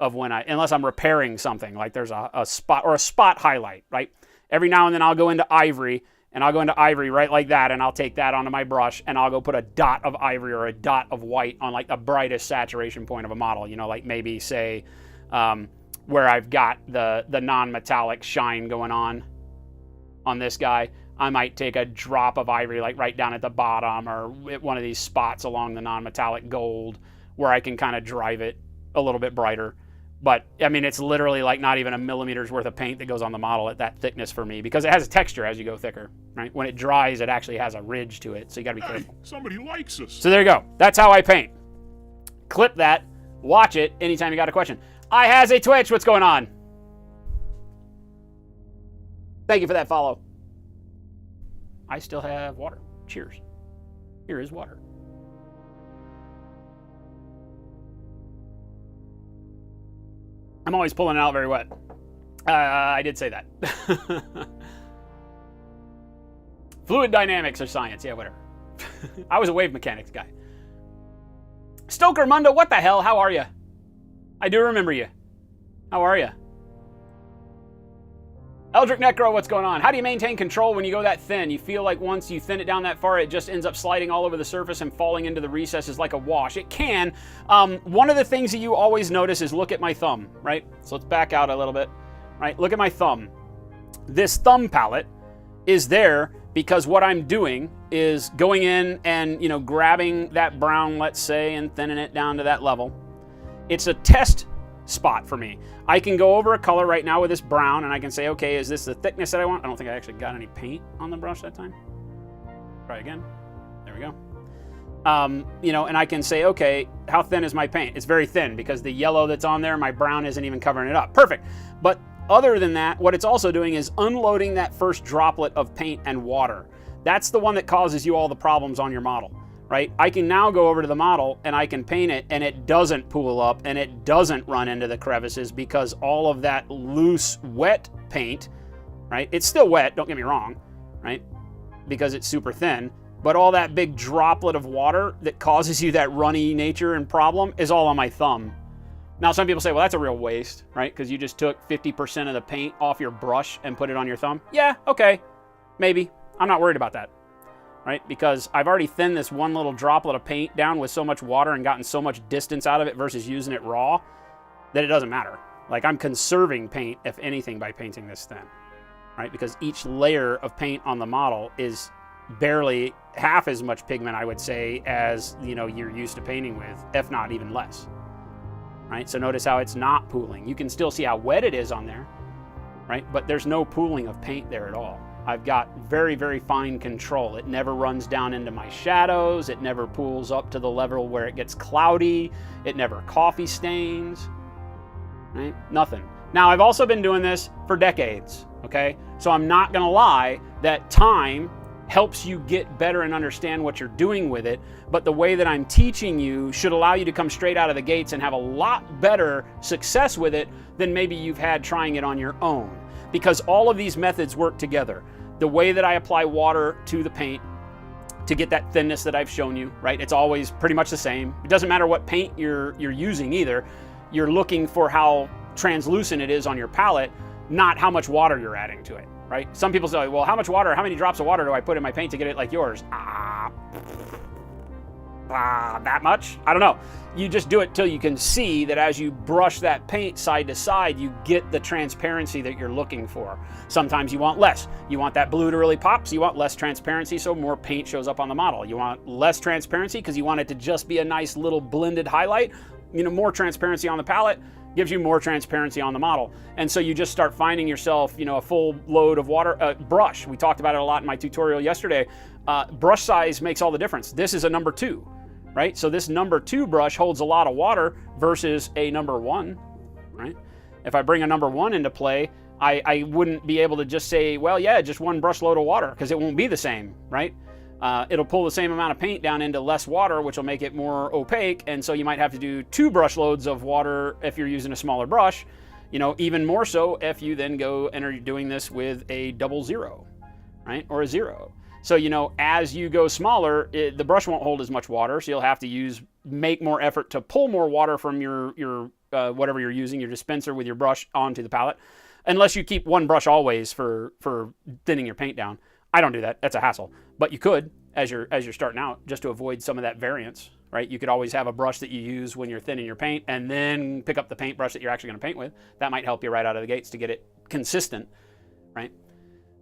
of when unless I'm repairing something, like there's a spot or a spot highlight, right? Every now and then I'll go into ivory, and I'll go into ivory right like that, and I'll take that onto my brush, and I'll go put a dot of ivory or a dot of white on like the brightest saturation point of a model, like maybe say where I've got the non-metallic shine going on this guy. I might take a drop of ivory like right down at the bottom or at one of these spots along the non-metallic gold where I can kind of drive it a little bit brighter. But I mean, it's literally like not even a millimeter's worth of paint that goes on the model at that thickness for me, because it has a texture as you go thicker, right? When it dries, it actually has a ridge to it, so you gotta be careful. Somebody likes us. So there you go. That's how I paint. Clip that, watch it anytime you got a question. I has a Twitch, what's going on? Thank you for that follow. I still have water. Cheers. Here is water. I'm always pulling it out very wet. I did say that. Fluid dynamics or science, yeah, whatever. I was a wave mechanics guy. Stoker Mundo, what the hell? How are you? I do remember you. How are you? Eldrick Necro, what's going on? How do you maintain control when you go that thin? You feel like once you thin it down that far, it just ends up sliding all over the surface and falling into the recesses like a wash. It can. One of the things that you always notice is look at my thumb, right? So let's back out a little bit, right? Look at my thumb. This thumb palette is there because what I'm doing is going in and, grabbing that brown, let's say, and thinning it down to that level. It's a test spot for me. I can go over a color right now with this brown and I can say, okay, is this the thickness that I want? I don't think I actually got any paint on the brush that time. Try again. There we go. And I can say, okay, how thin is my paint? It's very thin because the yellow that's on there, my brown isn't even covering it up. Perfect. But other than that, what it's also doing is unloading that first droplet of paint and water. That's the one that causes you all the problems on your model. Right? I can now go over to the model and I can paint it and it doesn't pool up and it doesn't run into the crevices because all of that loose, wet paint, right? It's still wet, don't get me wrong, right? Because it's super thin, but all that big droplet of water that causes you that runny nature and problem is all on my thumb. Now, some people say, well, that's a real waste, right? Because you just took 50% of the paint off your brush and put it on your thumb. Yeah, okay, maybe. I'm not worried about that. Right? Because I've already thinned this one little droplet of paint down with so much water and gotten so much distance out of it versus using it raw that it doesn't matter. Like, I'm conserving paint, if anything, by painting this thin, right? Because each layer of paint on the model is barely half as much pigment, I would say, as, you're used to painting with, if not even less, right? So notice how it's not pooling. You can still see how wet it is on there, right? But there's no pooling of paint there at all. I've got very, very fine control. It never runs down into my shadows. It never pools up to the level where it gets cloudy. It never coffee stains, right? Nothing. Now, I've also been doing this for decades, okay? So I'm not gonna lie that time helps you get better and understand what you're doing with it, but the way that I'm teaching you should allow you to come straight out of the gates and have a lot better success with it than maybe you've had trying it on your own. Because all of these methods work together. The way that I apply water to the paint to get that thinness that I've shown you, right? It's always pretty much the same. It doesn't matter what paint you're using either. You're looking for how translucent it is on your palette, not how much water you're adding to it, right? Some people say, well, how many drops of water do I put in my paint to get it like yours? That much? I don't know. You just do it till you can see that as you brush that paint side to side, you get the transparency that you're looking for. Sometimes you want less. You want that blue to really pop, so you want less transparency so more paint shows up on the model. You want less transparency because you want it to just be a nice little blended highlight. More transparency on the palette gives you more transparency on the model. And so you just start finding yourself, a full load of water. Brush, we talked about it a lot in my tutorial yesterday. Brush size makes all the difference. This is a number 2. Right? So this number 2 brush holds a lot of water versus a number 1, right? If I bring a number 1 into play, I wouldn't be able to just say, well, yeah, just one brush load of water, because it won't be the same, right? It'll pull the same amount of paint down into less water, which will make it more opaque, and so you might have to do 2 brush loads of water if you're using a smaller brush, even more so if you then go and are doing this with a 00, right? Or a 0. So, as you go smaller, the brush won't hold as much water, so you'll have to make more effort to pull more water from your whatever you're using, your dispenser with your brush onto the palette, unless you keep one brush always for thinning your paint down. I don't do that. That's a hassle. But you could, as you're starting out, just to avoid some of that variance, right? You could always have a brush that you use when you're thinning your paint and then pick up the paintbrush that you're actually going to paint with. That might help you right out of the gates to get it consistent, right?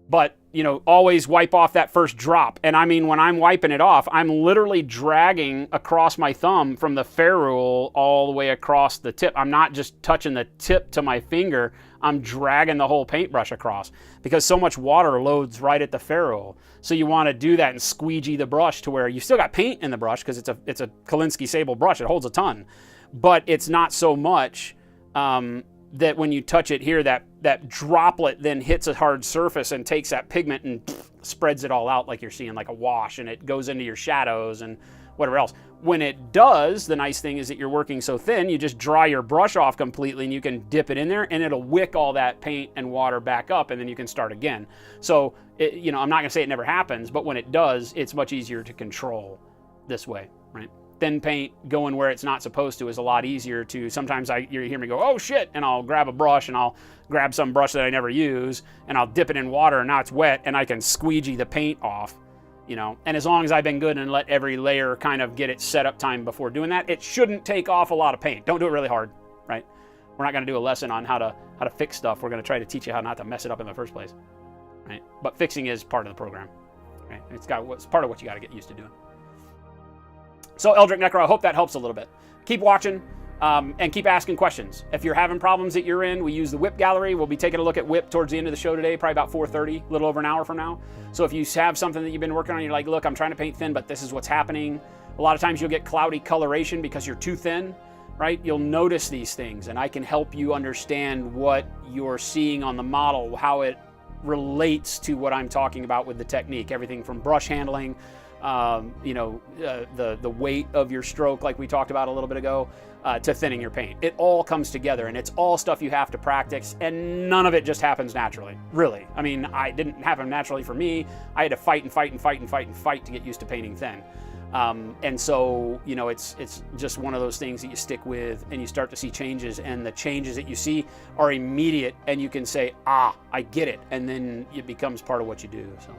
But, you know, always wipe off that first drop. And I mean, when I'm wiping it off, I'm literally dragging across my thumb from the ferrule all the way across the tip. I'm not just touching the tip to my finger. I'm dragging the whole paintbrush across because so much water loads right at the ferrule. So you want to do that and squeegee the brush to where you still got paint in the brush because it's a Kolinsky Sable brush. It holds a ton. But it's not so much that when you touch it here, that droplet then hits a hard surface and takes that pigment and spreads it all out like you're seeing like a wash, and it goes into your shadows and whatever else. When it does, the nice thing is that you're working so thin, you just dry your brush off completely and you can dip it in there and it'll wick all that paint and water back up, and then you can start again. So, you know, I'm not gonna say it never happens, but when it does, it's much easier to control this way, right? Thin paint going where it's not supposed to is a lot easier to, sometimes you hear me go, oh shit, and I'll grab a brush and I'll grab some brush that I never use and I'll dip it in water and now it's wet and I can squeegee the paint off, you know. And as long as I've been good and let every layer kind of get its setup time before doing that, it shouldn't take off a lot of paint. Don't do it really hard, right? We're not gonna do a lesson on how to fix stuff. We're gonna try to teach you how not to mess it up in the first place, right? But fixing is part of the program, right? It's part of what you gotta get used to doing. So Eldrick Necro, I hope that helps a little bit. Keep watching and keep asking questions. If you're having problems that you're in, we use the WIP gallery. We'll be taking a look at WIP towards the end of the show today, probably about 4:30, a little over an hour from now. So if you have something that you've been working on, you're like, look, I'm trying to paint thin, but this is what's happening. A lot of times you'll get cloudy coloration because you're too thin, right? You'll notice these things, and I can help you understand what you're seeing on the model, how it relates to what I'm talking about with the technique. Everything from brush handling, the weight of your stroke, like we talked about a little bit ago, to thinning your paint. It all comes together, and it's all stuff you have to practice, and none of it just happens naturally, really. I mean, it didn't happen naturally for me. I had to fight to get used to painting thin. And so, you know, it's just one of those things that you stick with and you start to see changes, and the changes that you see are immediate, and you can say, I get it, and then it becomes part of what you do, so.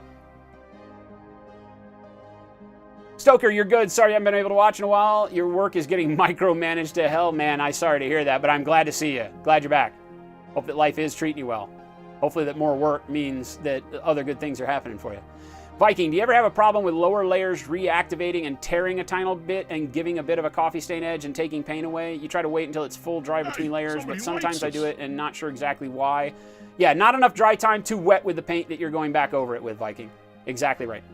Stoker, you're good. Sorry I haven't been able to watch in a while. Your work is getting micromanaged to hell, man. I'm sorry to hear that, but I'm glad to see you. Glad you're back. Hope that life is treating you well. Hopefully that more work means that other good things are happening for you. Viking, do you ever have a problem with lower layers reactivating and tearing a tiny bit and giving a bit of a coffee stain edge and taking paint away? You try to wait until it's full dry between layers, but sometimes I do it and not sure exactly why. Yeah, not enough dry time, too wet with the paint that you're going back over it with, Viking. Exactly right.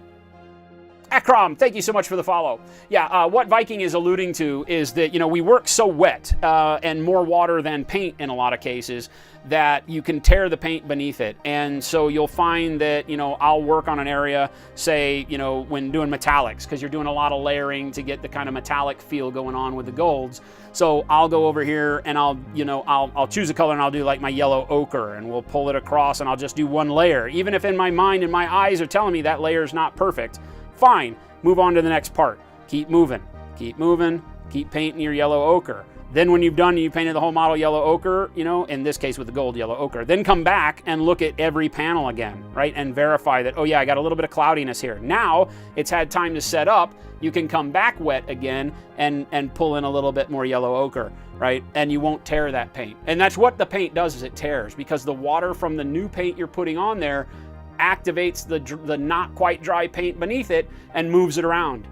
Akram, thank you so much for the follow. Yeah, what Viking is alluding to is that, you know, we work so wet and more water than paint in a lot of cases that you can tear the paint beneath it. And so you'll find that, you know, I'll work on an area, say, you know, when doing metallics, because you're doing a lot of layering to get the kind of metallic feel going on with the golds. So I'll go over here and I'll choose a color and I'll do like my yellow ochre, and we'll pull it across and I'll just do one layer. Even if in my mind and my eyes are telling me that layer is not perfect, fine, move on to the next part. Keep moving, keep painting your yellow ochre. Then when you've done, you painted the whole model yellow ochre, you know, in this case with the gold yellow ochre. Then come back and look at every panel again, right? And verify that, oh yeah, I got a little bit of cloudiness here. Now it's had time to set up. You can come back wet again and pull in a little bit more yellow ochre, right? And you won't tear that paint. And that's what the paint does, is it tears, because the water from the new paint you're putting on there activates the not quite dry paint beneath it and moves it around.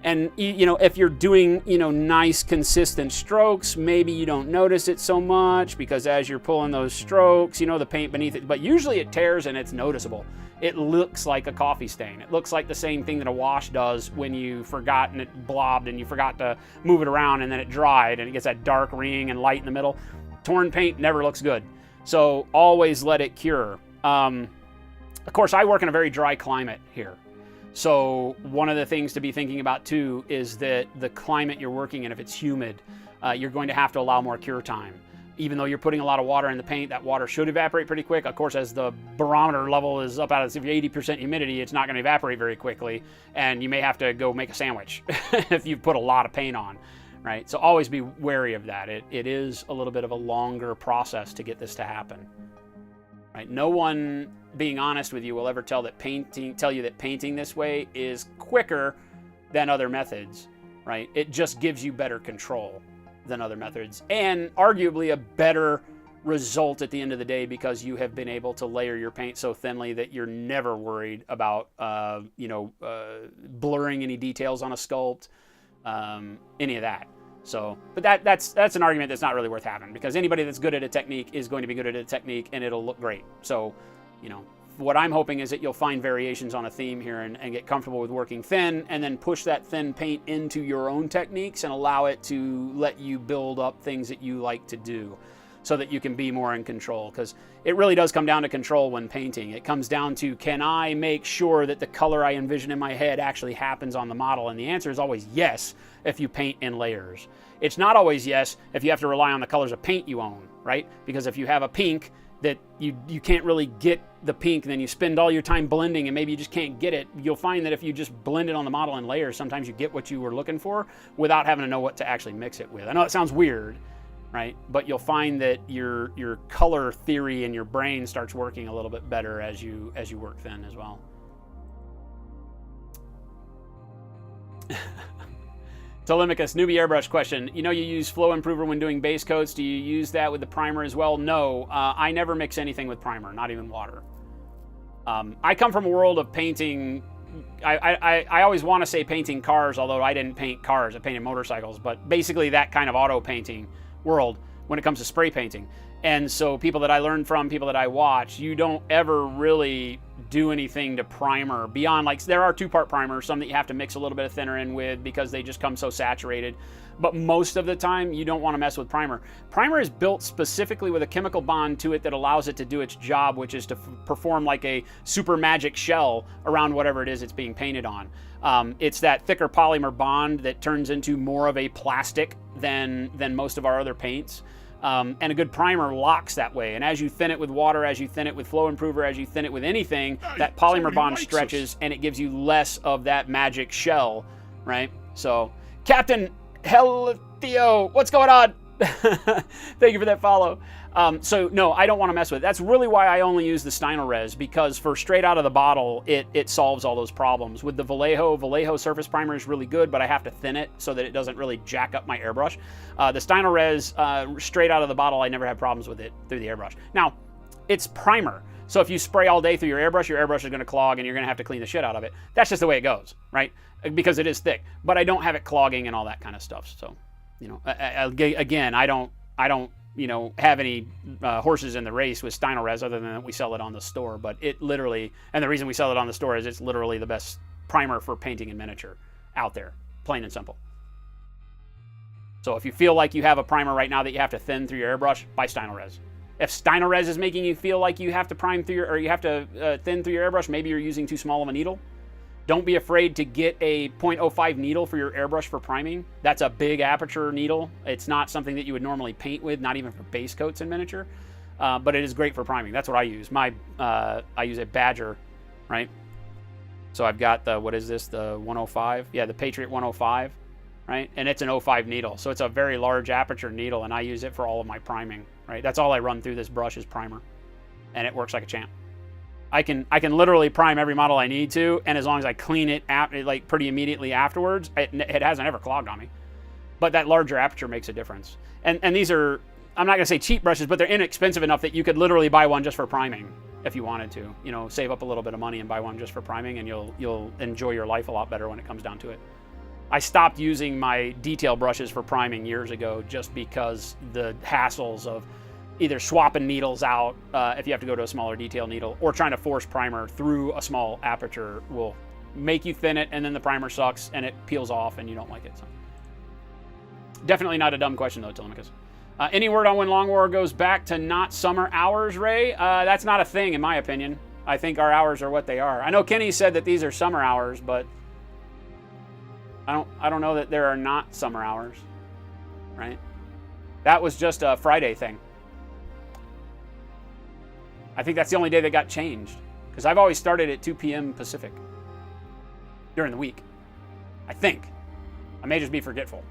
And, you know, if you're doing, you know, nice consistent strokes, maybe you don't notice it so much because as you're pulling those strokes, you know, the paint beneath it, but usually it tears and it's noticeable. It looks like a coffee stain. It looks like the same thing that a wash does when you forgot and it blobbed and you forgot to move it around and then it dried and it gets that dark ring and light in the middle. Torn paint never looks good. So always let it cure. Of course, I work in a very dry climate here. So one of the things to be thinking about too is that the climate you're working in, if it's humid, you're going to have to allow more cure time. Even though you're putting a lot of water in the paint, that water should evaporate pretty quick. Of course, as the barometer level is up out of 80% humidity, it's not going to evaporate very quickly. And you may have to go make a sandwich if you put a lot of paint on, right? So always be wary of that. It is a little bit of a longer process to get this to happen, right? No one, being honest with you, will ever tell you that painting this way is quicker than other methods, right? It just gives you better control than other methods, and arguably a better result at the end of the day, because you have been able to layer your paint so thinly that you're never worried about blurring any details on a sculpt, any of that. So, but that's an argument that's not really worth having, because anybody that's good at a technique is going to be good at a technique, and it'll look great. So, what I'm hoping is that you'll find variations on a theme here and get comfortable with working thin, and then push that thin paint into your own techniques and allow it to let you build up things that you like to do, so that you can be more in control. Because it really does come down to control when painting. It comes down to, can I make sure that the color I envision in my head actually happens on the model? And the answer is always yes, if you paint in layers. It's not always yes if you have to rely on the colors of paint you own, right? Because if you have a pink that you can't really get the pink, and then you spend all your time blending and maybe you just can't get it, you'll find that if you just blend it on the model in layers, sometimes you get what you were looking for without having to know what to actually mix it with. I know it sounds weird, right? But you'll find that your color theory in your brain starts working a little bit better as you work thin as well. Telemachus, newbie airbrush question. You use flow improver when doing base coats. Do you use that with the primer as well? No, I never mix anything with primer, not even water. I come from a world of painting. I always want to say painting cars, although I didn't paint cars. I painted motorcycles, but basically that kind of auto painting world when it comes to spray painting. And so people that I learned from, people that I watch, you don't ever really do anything to primer beyond, like, there are 2-part primers, some that you have to mix a little bit of thinner in with because they just come so saturated. But most of the time, you don't want to mess with primer. Primer is built specifically with a chemical bond to it that allows it to do its job, which is to perform like a super magic shell around whatever it is it's being painted on. It's that thicker polymer bond that turns into more of a plastic than most of our other paints. And a good primer locks that way. And as you thin it with water, as you thin it with flow improver, as you thin it with anything, that polymer bond stretches and it gives you less of that magic shell, right? So, Captain Theo, what's going on? Thank you for that follow. So no, I don't want to mess with it. That's really why I only use the Stynylrez, because for straight out of the bottle, it solves all those problems. With the Vallejo surface primer is really good, but I have to thin it so that it doesn't really jack up my airbrush. The Stynylrez, straight out of the bottle, I never had problems with it through the airbrush. Now, it's primer. So if you spray all day through your airbrush is going to clog and you're going to have to clean the shit out of it. That's just the way it goes, right? Because it is thick. But I don't have it clogging and all that kind of stuff. So, again, I don't have any horses in the race with Stynylrez other than that we sell it on the store. But it literally, and the reason we sell it on the store is it's literally the best primer for painting in miniature out there, plain and simple. So if you feel like you have a primer right now that you have to thin through your airbrush, buy Stynylrez. If Stynylrez is making you feel like you have to prime through you have to thin through your airbrush, maybe you're using too small of a needle. Don't be afraid to get a 0.05 needle for your airbrush for priming. That's a big aperture needle. It's not something that you would normally paint with, not even for base coats in miniature, but it is great for priming. That's what I use. I use a Badger, right? So I've got the, what is this, the 105? Yeah, the Patriot 105, right? And it's an 05 needle, so it's a very large aperture needle, and I use it for all of my priming, right? That's all I run through this brush is primer, and it works like a champ. I can literally prime every model I need to, and as long as I clean it like pretty immediately afterwards, it hasn't ever clogged on me. But that larger aperture makes a difference. And these are, I'm not going to say cheap brushes, but they're inexpensive enough that you could literally buy one just for priming if you wanted to. Save up a little bit of money and buy one just for priming, and you'll enjoy your life a lot better when it comes down to it. I stopped using my detail brushes for priming years ago just because the hassles of either swapping needles out if you have to go to a smaller detail needle, or trying to force primer through a small aperture will make you thin it, and then the primer sucks and it peels off and you don't like it. So, definitely not a dumb question though, Telemachus. Any word on when Long War goes back to not summer hours, Ray? That's not a thing in my opinion. I think our hours are what they are. I know Kenny said that these are summer hours, but I don't know that there are not summer hours, right? That was just a Friday thing. I think that's the only day that got changed, because I've always started at 2 p.m. Pacific during the week. I think. I may just be forgetful.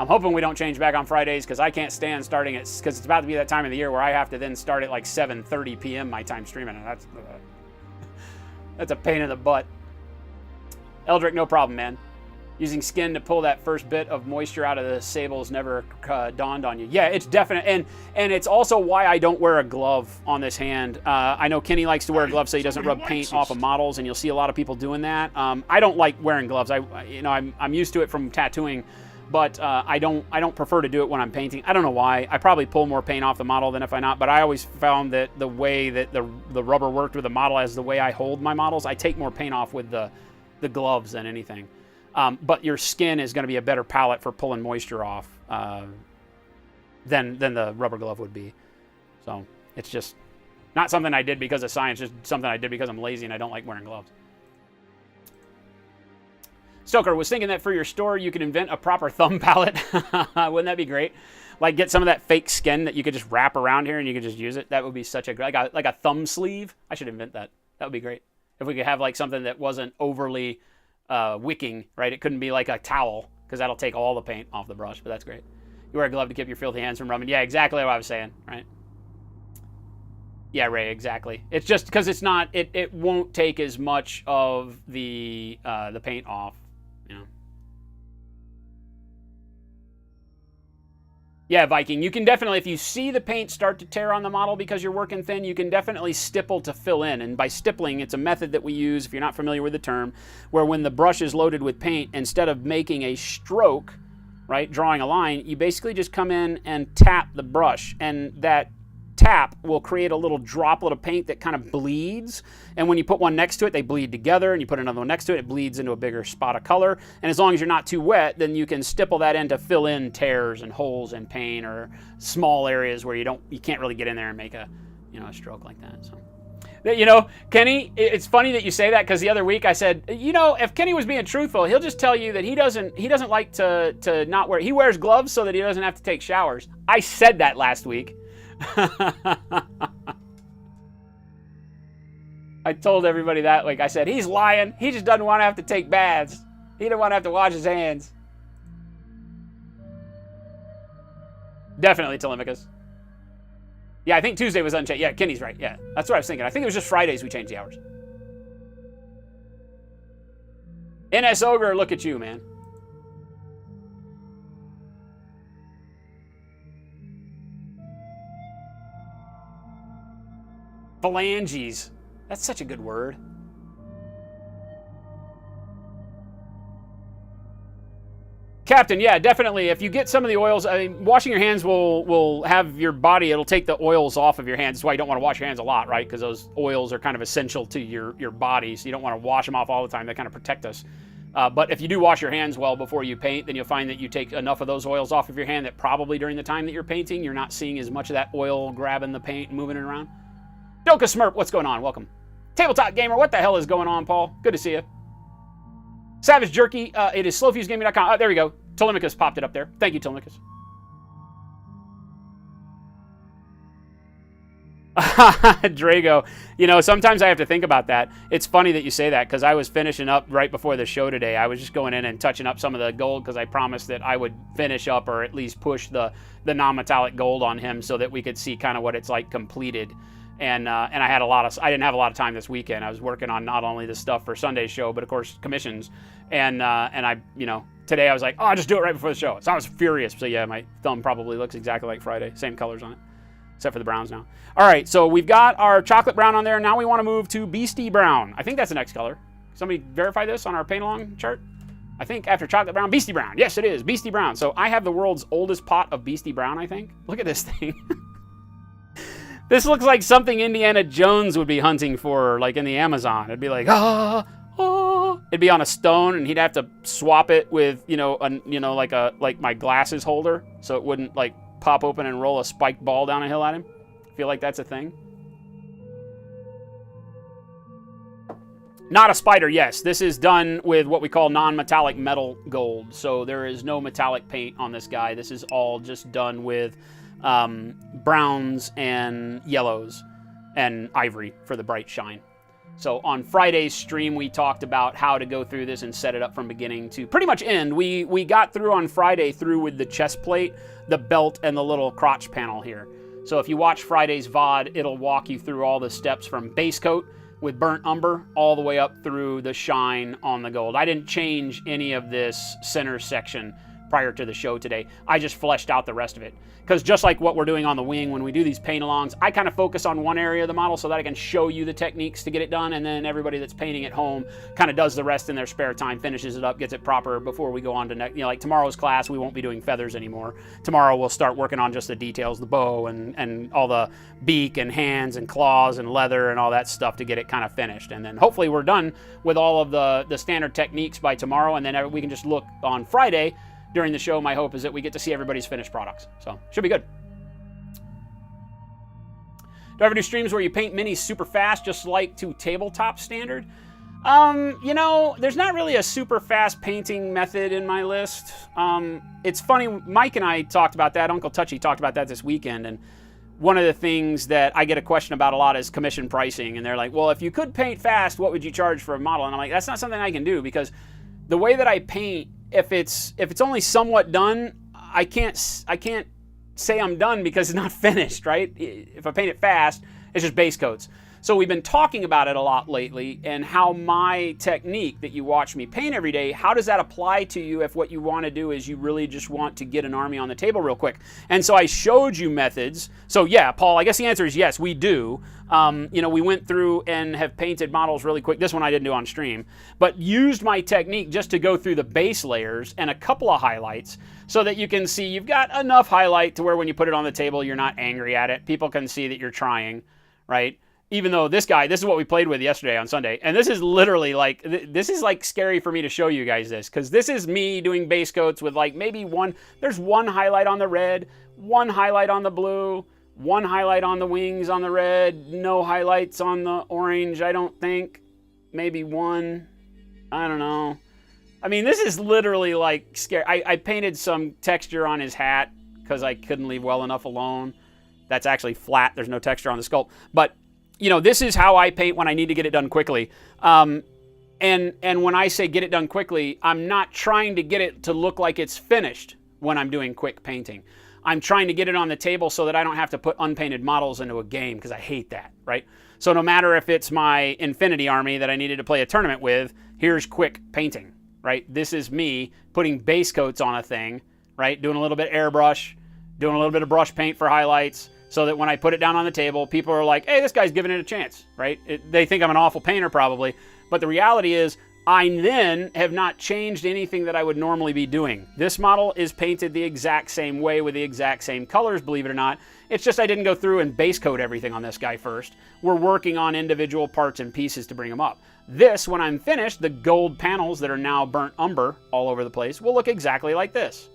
I'm hoping we don't change back on Fridays because I can't stand starting at, because it's about to be that time of the year where I have to then start at like 7:30 p.m. my time streaming, and that's a pain in the butt. Eldrick, no problem, man. Using skin to pull that first bit of moisture out of the sables never dawned on you. Yeah, it's definite, and it's also why I don't wear a glove on this hand. I know Kenny likes to wear a glove so he doesn't rub paint off of models, and you'll see a lot of people doing that. I don't like wearing gloves. I'm used to it from tattooing, but I don't prefer to do it when I'm painting. I don't know why. I probably pull more paint off the model than if I not, but I always found that the way that the rubber worked with the model as the way I hold my models, I take more paint off with the gloves than anything. But your skin is going to be a better palette for pulling moisture off than the rubber glove would be. So it's just not something I did because of science, just something I did because I'm lazy and I don't like wearing gloves. Stoker was thinking that for your store you could invent a proper thumb palette. Wouldn't that be great? Like get some of that fake skin that you could just wrap around here and you could just use it. That would be such a like a thumb sleeve. I should invent that. That would be great. If we could have like something that wasn't overly wicking, right? It couldn't be like a towel because that'll take all the paint off the brush, but that's great. You wear a glove to keep your filthy hands from rubbing. Yeah, exactly what I was saying, right? Yeah, Ray, exactly. It's just because it's not, it won't take as much of the paint off, you know. Yeah, Viking, you can definitely, if you see the paint start to tear on the model because you're working thin, you can definitely stipple to fill in. And by stippling, it's a method that we use, if you're not familiar with the term, where when the brush is loaded with paint, instead of making a stroke, right, drawing a line, you basically just come in and tap the brush. And that tap will create a little droplet of paint that kind of bleeds, and when you put one next to it, they bleed together, and you put another one next to it, it bleeds into a bigger spot of color. And as long as you're not too wet, then you can stipple that in to fill in tears and holes in paint or small areas where you can't really get in there and make a stroke like that. So Kenny, it's funny that you say that because the other week I said, if Kenny was being truthful, he'll just tell you that he doesn't like to not wear, he wears gloves so that he doesn't have to take showers. I said that last week. I told everybody that, like I said, he's lying. He just doesn't want to have to take baths. He doesn't want to have to wash his hands. Definitely Telemachus. Yeah, I think Tuesday was unchanged. Yeah, Kenny's right. Yeah, that's what I was thinking. I think it was just Fridays we changed the hours. NS Ogre, look at you, man. Phalanges. That's such a good word. Captain, yeah, definitely. If you get some of the oils, I mean, washing your hands will have your body, it'll take the oils off of your hands. That's why you don't want to wash your hands a lot, right? Because those oils are kind of essential to your body, so you don't want to wash them off all the time. They kind of protect us. But if you do wash your hands well before you paint, then you'll find that you take enough of those oils off of your hand that probably during the time that you're painting, you're not seeing as much of that oil grabbing the paint and moving it around. Doka Smurp, what's going on? Welcome. Tabletop Gamer, what the hell is going on, Paul? Good to see you. Savage Jerky, it is slowfusegaming.com. Oh, there we go. Telemachus popped it up there. Thank you, Telemachus. Drago, sometimes I have to think about that. It's funny that you say that because I was finishing up right before the show today. I was just going in and touching up some of the gold because I promised that I would finish up or at least push the non-metallic gold on him so that we could see kind of what it's like completed. And I didn't have a lot of time this weekend. I was working on not only the stuff for Sunday's show, but of course commissions. And I, today I was like, oh, I'll just do it right before the show. So I was furious. So yeah, my thumb probably looks exactly like Friday. Same colors on it, except for the browns now. All right, so we've got our chocolate brown on there. Now we want to move to Beastie Brown. I think that's the next color. Somebody verify this on our Paint-Along chart? I think after chocolate brown, Beastie Brown. Yes, it is, Beastie Brown. So I have the world's oldest pot of Beastie Brown, I think. Look at this thing. This looks like something Indiana Jones would be hunting for, like in the Amazon. It'd be like, it'd be on a stone, and he'd have to swap it with, like my glasses holder, so it wouldn't like pop open and roll a spiked ball down a hill at him. Feel like that's a thing. Not a spider, yes. This is done with what we call non-metallic metal gold. So there is no metallic paint on this guy. This is all just done with browns and yellows and ivory for the bright shine. So on Friday's stream, we talked about how to go through this and set it up from beginning to pretty much end. We got through on Friday through with the chest plate, the belt, and the little crotch panel here. So if you watch Friday's VOD, it'll walk you through all the steps from base coat with burnt umber all the way up through the shine on the gold. I didn't change any of this center section prior to the show today. I just fleshed out the rest of it. Because just like what we're doing on the wing, when we do these paint-alongs, I kind of focus on one area of the model so that I can show you the techniques to get it done, and then everybody that's painting at home kind of does the rest in their spare time, finishes it up, gets it proper before we go on to next. You know, like tomorrow's class, we won't be doing feathers anymore. Tomorrow we'll start working on just the details, the bow and all the beak and hands and claws and leather and all that stuff to get it kind of finished. And then hopefully we're done with all of the standard techniques by tomorrow, and then we can just look on Friday during the show. My hope is that we get to see everybody's finished products. So, should be good. Do I ever do streams where you paint minis super fast, just like to tabletop standard? You know, there's not really a super fast painting method in my list. It's funny, Mike and I talked about that, Uncle Touchy talked about that this weekend, and one of the things that I get a question about a lot is commission pricing, and they're like, well, if you could paint fast, what would you charge for a model? And I'm like, that's not something I can do, because the way that I paint, if it's only somewhat done, I can't say I'm done because it's not finished, right? If I paint it fast, it's just base coats. So we've been talking about it a lot lately, and how my technique that you watch me paint every day, how does that apply to you if what you want to do is you really just want to get an army on the table real quick? And so I showed you methods. So yeah, Paul, I guess the answer is yes, we do. You know, we went through and have painted models really quick. This one I didn't do on stream, but used my technique just to go through the base layers and a couple of highlights so that you can see you've got enough highlight to where when you put it on the table, you're not angry at it. People can see that you're trying, right? Even though this is what we played with yesterday on Sunday. And this is literally like, this is like scary for me to show you guys this, because this is me doing base coats with like maybe there's one highlight on the red, one highlight on the blue, one highlight on the wings on the red, no highlights on the orange, I don't think. Maybe one, I don't know. I mean, this is literally like scary. I painted some texture on his hat because I couldn't leave well enough alone. That's actually flat, there's no texture on the sculpt. But you know, this is how I paint when I need to get it done quickly. And when I say get it done quickly, I'm not trying to get it to look like it's finished when I'm doing quick painting. I'm trying to get it on the table so that I don't have to put unpainted models into a game, because I hate that, right? So no matter if it's my Infinity army that I needed to play a tournament with, here's quick painting, right? This is me putting base coats on a thing, right? Doing a little bit airbrush, doing a little bit of brush paint for highlights, so that when I put it down on the table, people are like, hey, this guy's giving it a chance, right? They think I'm an awful painter probably, but the reality is I then have not changed anything that I would normally be doing. This model is painted the exact same way with the exact same colors, believe it or not. It's just I didn't go through and base coat everything on this guy first. We're working on individual parts and pieces to bring them up. This, when I'm finished, the gold panels that are now burnt umber all over the place will look exactly like this,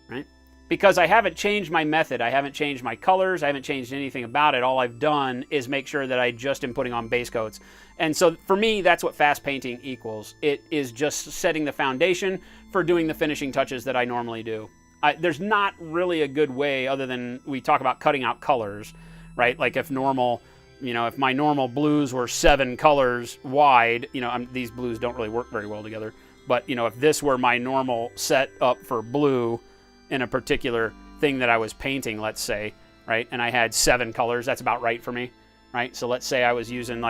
right? Because I haven't changed my method, I haven't changed my colors, I haven't changed anything about it. All I've done is make sure that I just am putting on base coats. And so for me, that's what fast painting equals. It is just setting the foundation for doing the finishing touches that I normally do. There's not really a good way, other than we talk about cutting out colors, right? Like if my normal blues were 7 colors wide, these blues don't really work very well together. But if this were my normal setup for blue, in a particular thing that I was painting, let's say, right? And I had 7 colors, that's about right for me, right? So let's say I was using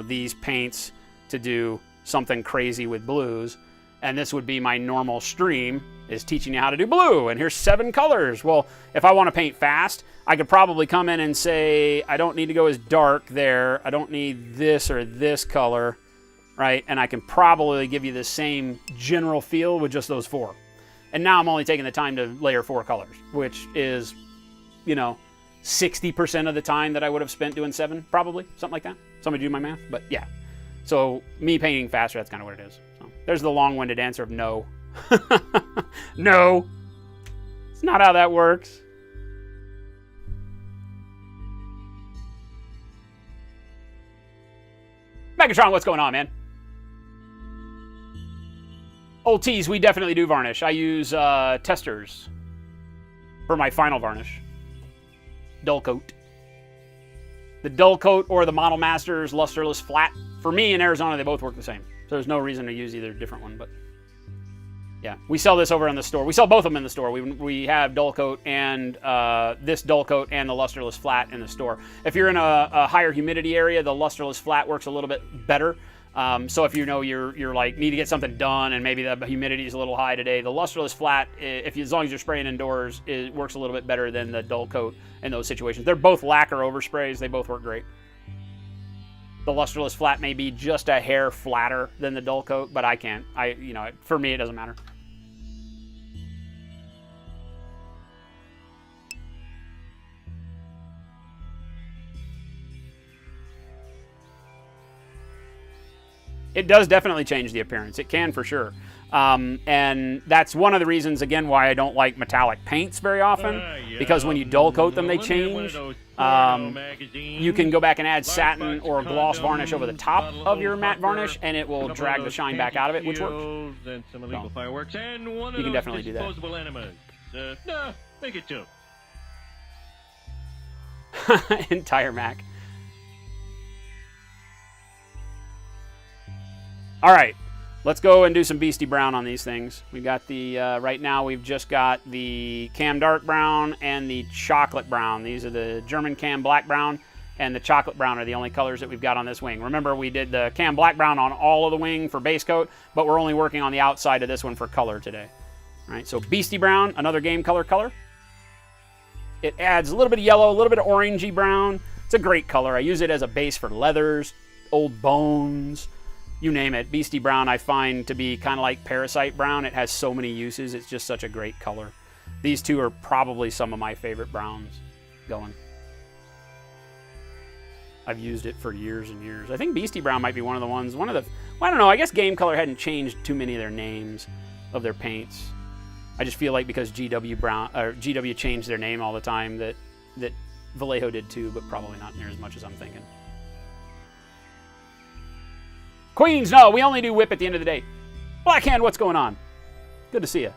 these paints to do something crazy with blues, and this would be my normal stream, is teaching you how to do blue, and here's 7 colors. Well, if I want to paint fast, I could probably come in and say, I don't need to go as dark there, I don't need this or this color, right? And I can probably give you the same general feel with just those 4. And now I'm only taking the time to layer 4 colors, which is, 60% of the time that I would have spent doing 7, probably, something like that. Somebody do my math, but yeah. So me painting faster, that's kind of what it is. So there's the long-winded answer of no. No, it's not how that works. Megatron, what's going on, man? Old tees, we definitely do varnish. I use testers for my final varnish. Dull coat. the dull coat or the Model Masters lusterless flat. For me in Arizona, they both work the same. So there's no reason to use either different one, but yeah. We sell this over in the store. We sell both of them in the store. We have dull coat and this dull coat and the lusterless flat in the store. If you're in a higher humidity area, the lusterless flat works a little bit better. So if you know you're like need to get something done and maybe the humidity is a little high today, the lusterless flat, as long as you're spraying indoors, it works a little bit better than the dull coat in those situations. They're both lacquer oversprays. They both work great. The lusterless flat may be just a hair flatter than the dull coat, but for me it doesn't matter. It does definitely change the appearance. It can for sure. And that's one of the reasons, again, why I don't like metallic paints very often. Because when you dull coat them, they change. You can go back and add satin or gloss varnish over the top of your matte varnish, and it will drag the shine back out of it, which works. And some illegal fireworks, and one of You can those definitely do that. disposable enemas. No, make it two. Entire Mac. All right, let's go and do some Beastie Brown on these things. We got the, right now we've just got the Cam Dark Brown and the Chocolate Brown. These are the German Cam Black Brown and the Chocolate Brown are the only colors that we've got on this wing. Remember, we did the Cam Black Brown on all of the wing for base coat, but we're only working on the outside of this one for color today. All right, so Beastie Brown, another game color. It adds a little bit of yellow, a little bit of orangey brown. It's a great color. I use it as a base for leathers, old bones, you name it. Beastie Brown I find to be kind of like Parasite Brown. It has so many uses. It's just such a great color. These two are probably some of my favorite browns going. I've used it for years and years. I think Beastie Brown might be one of the ones, well, I don't know, I guess Game Color hadn't changed too many of their names of their paints. I just feel like because GW changed their name all the time that Vallejo did too, but probably not near as much as I'm thinking. Queens, no, we only do whip at the end of the day. Blackhand, what's going on? Good to see you.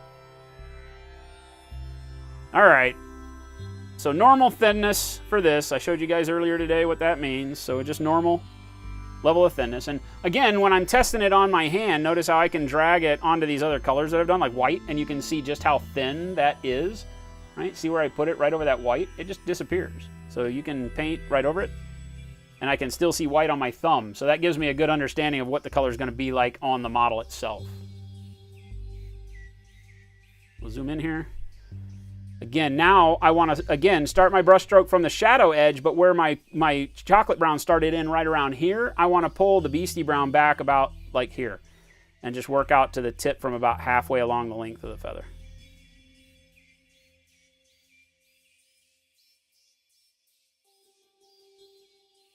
All right. So normal thinness for this. I showed you guys earlier today what that means. So just normal level of thinness. And again, when I'm testing it on my hand, notice how I can drag it onto these other colors that I've done, like white, and you can see just how thin that is. Right? See where I put it right over that white? It just disappears. So you can paint right over it. And I can still see white on my thumb. So that gives me a good understanding of what the color is going to be like on the model itself. We'll zoom in here. Again, now I want to, again, start my brush stroke from the shadow edge, but where my chocolate brown started in right around here, I want to pull the Beastie Brown back about like here. And just work out to the tip from about halfway along the length of the feather.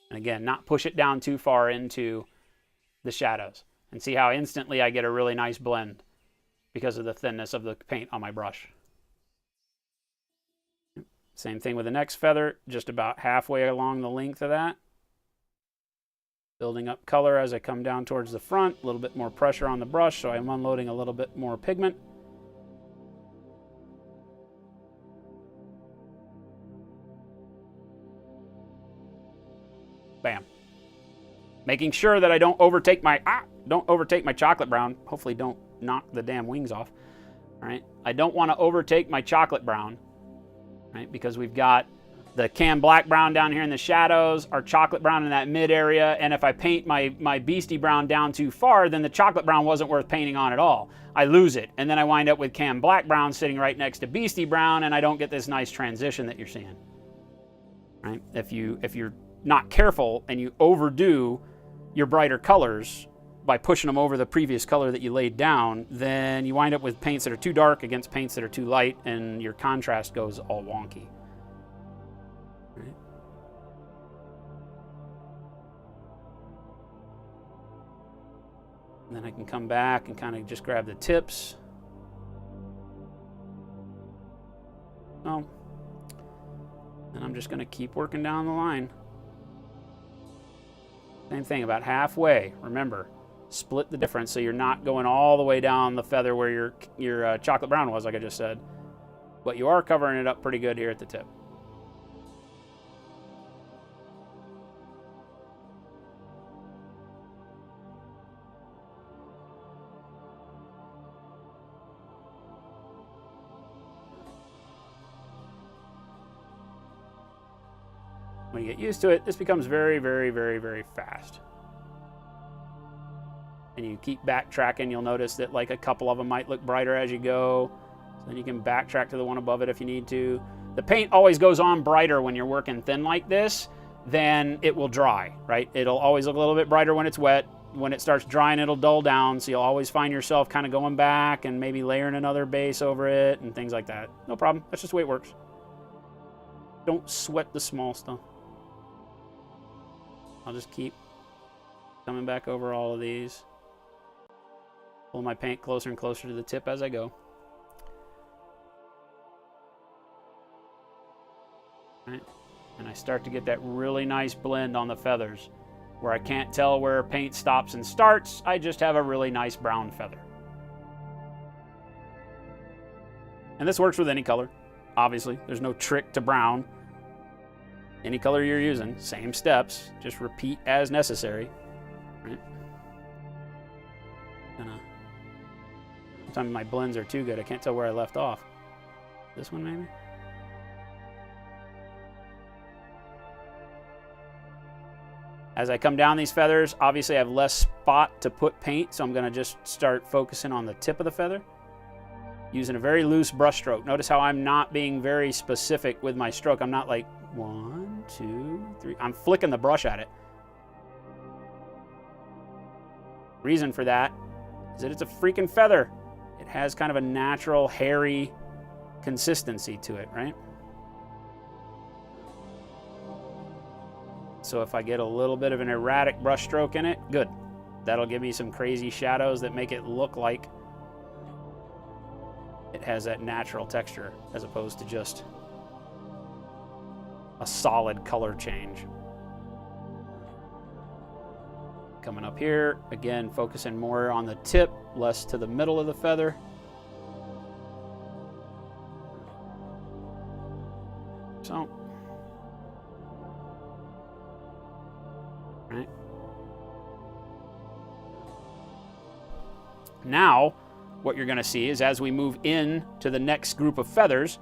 And again, not push it down too far into the shadows. And see how instantly I get a really nice blend because of the thinness of the paint on my brush. Same thing with the next feather, just about halfway along the length of that. Building up color as I come down towards the front, a little bit more pressure on the brush, so I'm unloading a little bit more pigment. Bam. Making sure that I don't overtake my chocolate brown. Hopefully don't knock the damn wings off. All right. I don't want to overtake my chocolate brown, right? Because we've got the Cam Black Brown down here in the shadows, our chocolate brown in that mid area, and if I paint my Beastie Brown down too far, then the chocolate brown wasn't worth painting on at all. I lose it, and then I wind up with Cam Black Brown sitting right next to Beastie Brown, and I don't get this nice transition that you're seeing. Right? If you're not careful and you overdo your brighter colors by pushing them over the previous color that you laid down, then you wind up with paints that are too dark against paints that are too light, and your contrast goes all wonky. Right? And then I can come back and kind of just grab the tips. Oh. And I'm just going to keep working down the line. Same thing, about halfway. Remember, split the difference so you're not going all the way down the feather where your chocolate brown was, like I just said. But you are covering it up pretty good here at the tip. When you get used to it, this becomes very, very, very, very fast. And you keep backtracking, you'll notice that like a couple of them might look brighter as you go. So then you can backtrack to the one above it if you need to. The paint always goes on brighter when you're working thin like this than it will dry, right? It'll always look a little bit brighter when it's wet. When it starts drying, it'll dull down. So you'll always find yourself kind of going back and maybe layering another base over it and things like that. No problem. That's just the way it works. Don't sweat the small stuff. I'll just keep coming back over all of these. Pull my paint closer and closer to the tip as I go. Right. And I start to get that really nice blend on the feathers. Where I can't tell where paint stops and starts, I just have a really nice brown feather. And this works with any color, obviously. There's no trick to brown. Any color you're using, same steps, just repeat as necessary. Right? Sometimes my blends are too good. I can't tell where I left off. This one maybe? As I come down these feathers, obviously I have less spot to put paint, so I'm going to just start focusing on the tip of the feather. Using a very loose brush stroke. Notice how I'm not being very specific with my stroke. I'm not like 1, 2, 3. I'm flicking the brush at it. Reason for that is that it's a freaking feather. It has kind of a natural, hairy consistency to it, right? So if I get a little bit of an erratic brush stroke in it, good. That'll give me some crazy shadows that make it look like it has that natural texture as opposed to just a solid color change. Coming up here, again, focusing more on the tip, less to the middle of the feather. So, right. Now, what you're going to see is as we move in to the next group of feathers,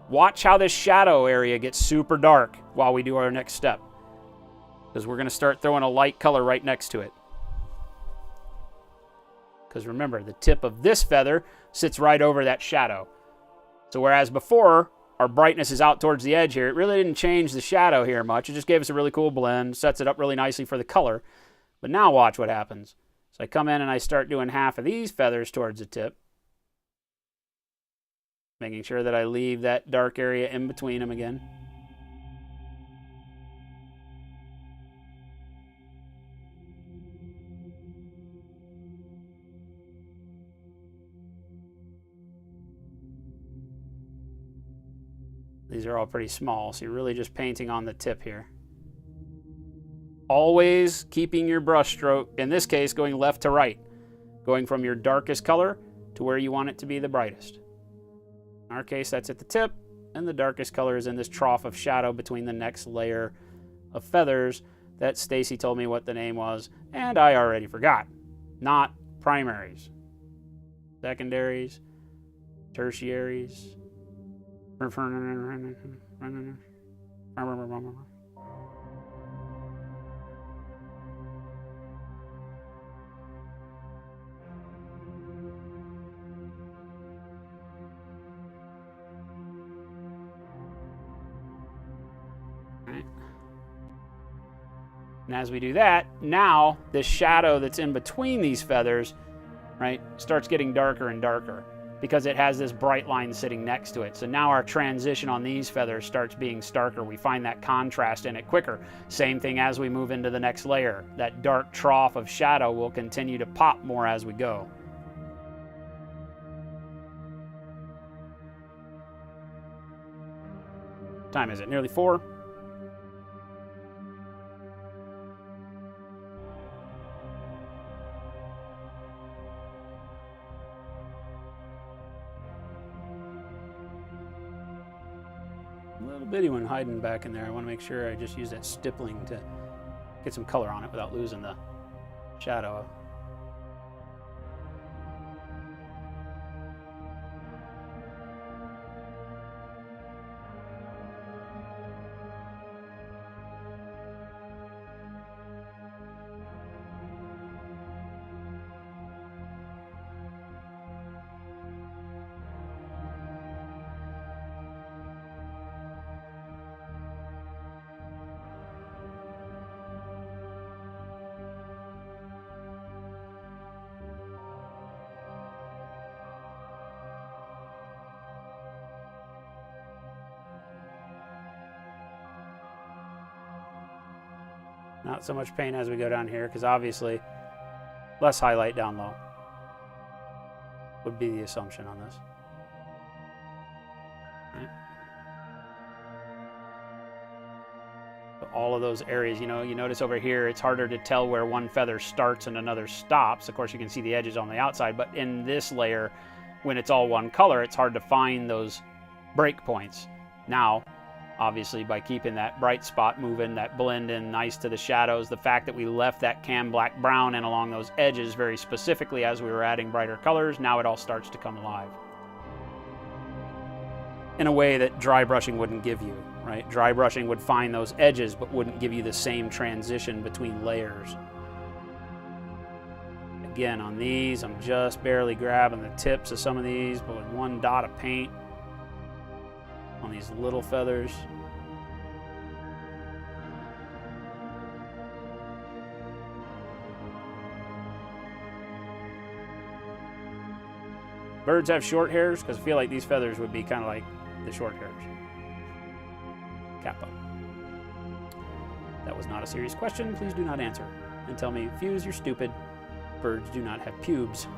watch how this shadow area gets super dark while we do our next step. Because we're going to start throwing a light color right next to it. Because remember, the tip of this feather sits right over that shadow. So whereas before, our brightness is out towards the edge here, it really didn't change the shadow here much. It just gave us a really cool blend, sets it up really nicely for the color. But now watch what happens. So I come in and I start doing half of these feathers towards the tip. Making sure that I leave that dark area in between them again. These are all pretty small, so you're really just painting on the tip here. Always keeping your brush stroke, in this case, going left to right. Going from your darkest color to where you want it to be the brightest. In our case, that's at the tip, and the darkest color is in this trough of shadow between the next layer of feathers that Stacy told me what the name was, and I already forgot. Not primaries. Secondaries, tertiaries. And as we do that, now this shadow that's in between these feathers, right, starts getting darker and darker because it has this bright line sitting next to it. So now our transition on these feathers starts being starker. We find that contrast in it quicker. Same thing as we move into the next layer. That dark trough of shadow will continue to pop more as we go. What time is it? Nearly 4? Little bitty one hiding back in there. I want to make sure I just use that stippling to get some color on it without losing the shadow. Not so much paint as we go down here, because obviously less highlight down low would be the assumption on this. Right. So all of those areas, you notice over here, it's harder to tell where one feather starts and another stops. Of course, you can see the edges on the outside, but in this layer, when it's all one color, it's hard to find those break points. Now, obviously, by keeping that bright spot moving, that blend in nice to the shadows, the fact that we left that cam black brown in along those edges very specifically as we were adding brighter colors, now it all starts to come alive. In a way that dry brushing wouldn't give you, right? Dry brushing would find those edges but wouldn't give you the same transition between layers. Again, on these, I'm just barely grabbing the tips of some of these, but with one dot of paint on these little feathers. Birds have short hairs, because I feel like these feathers would be kind of like the short hairs. Kappa. That was not a serious question. Please do not answer. And tell me, Fuse, you're stupid. Birds do not have pubes.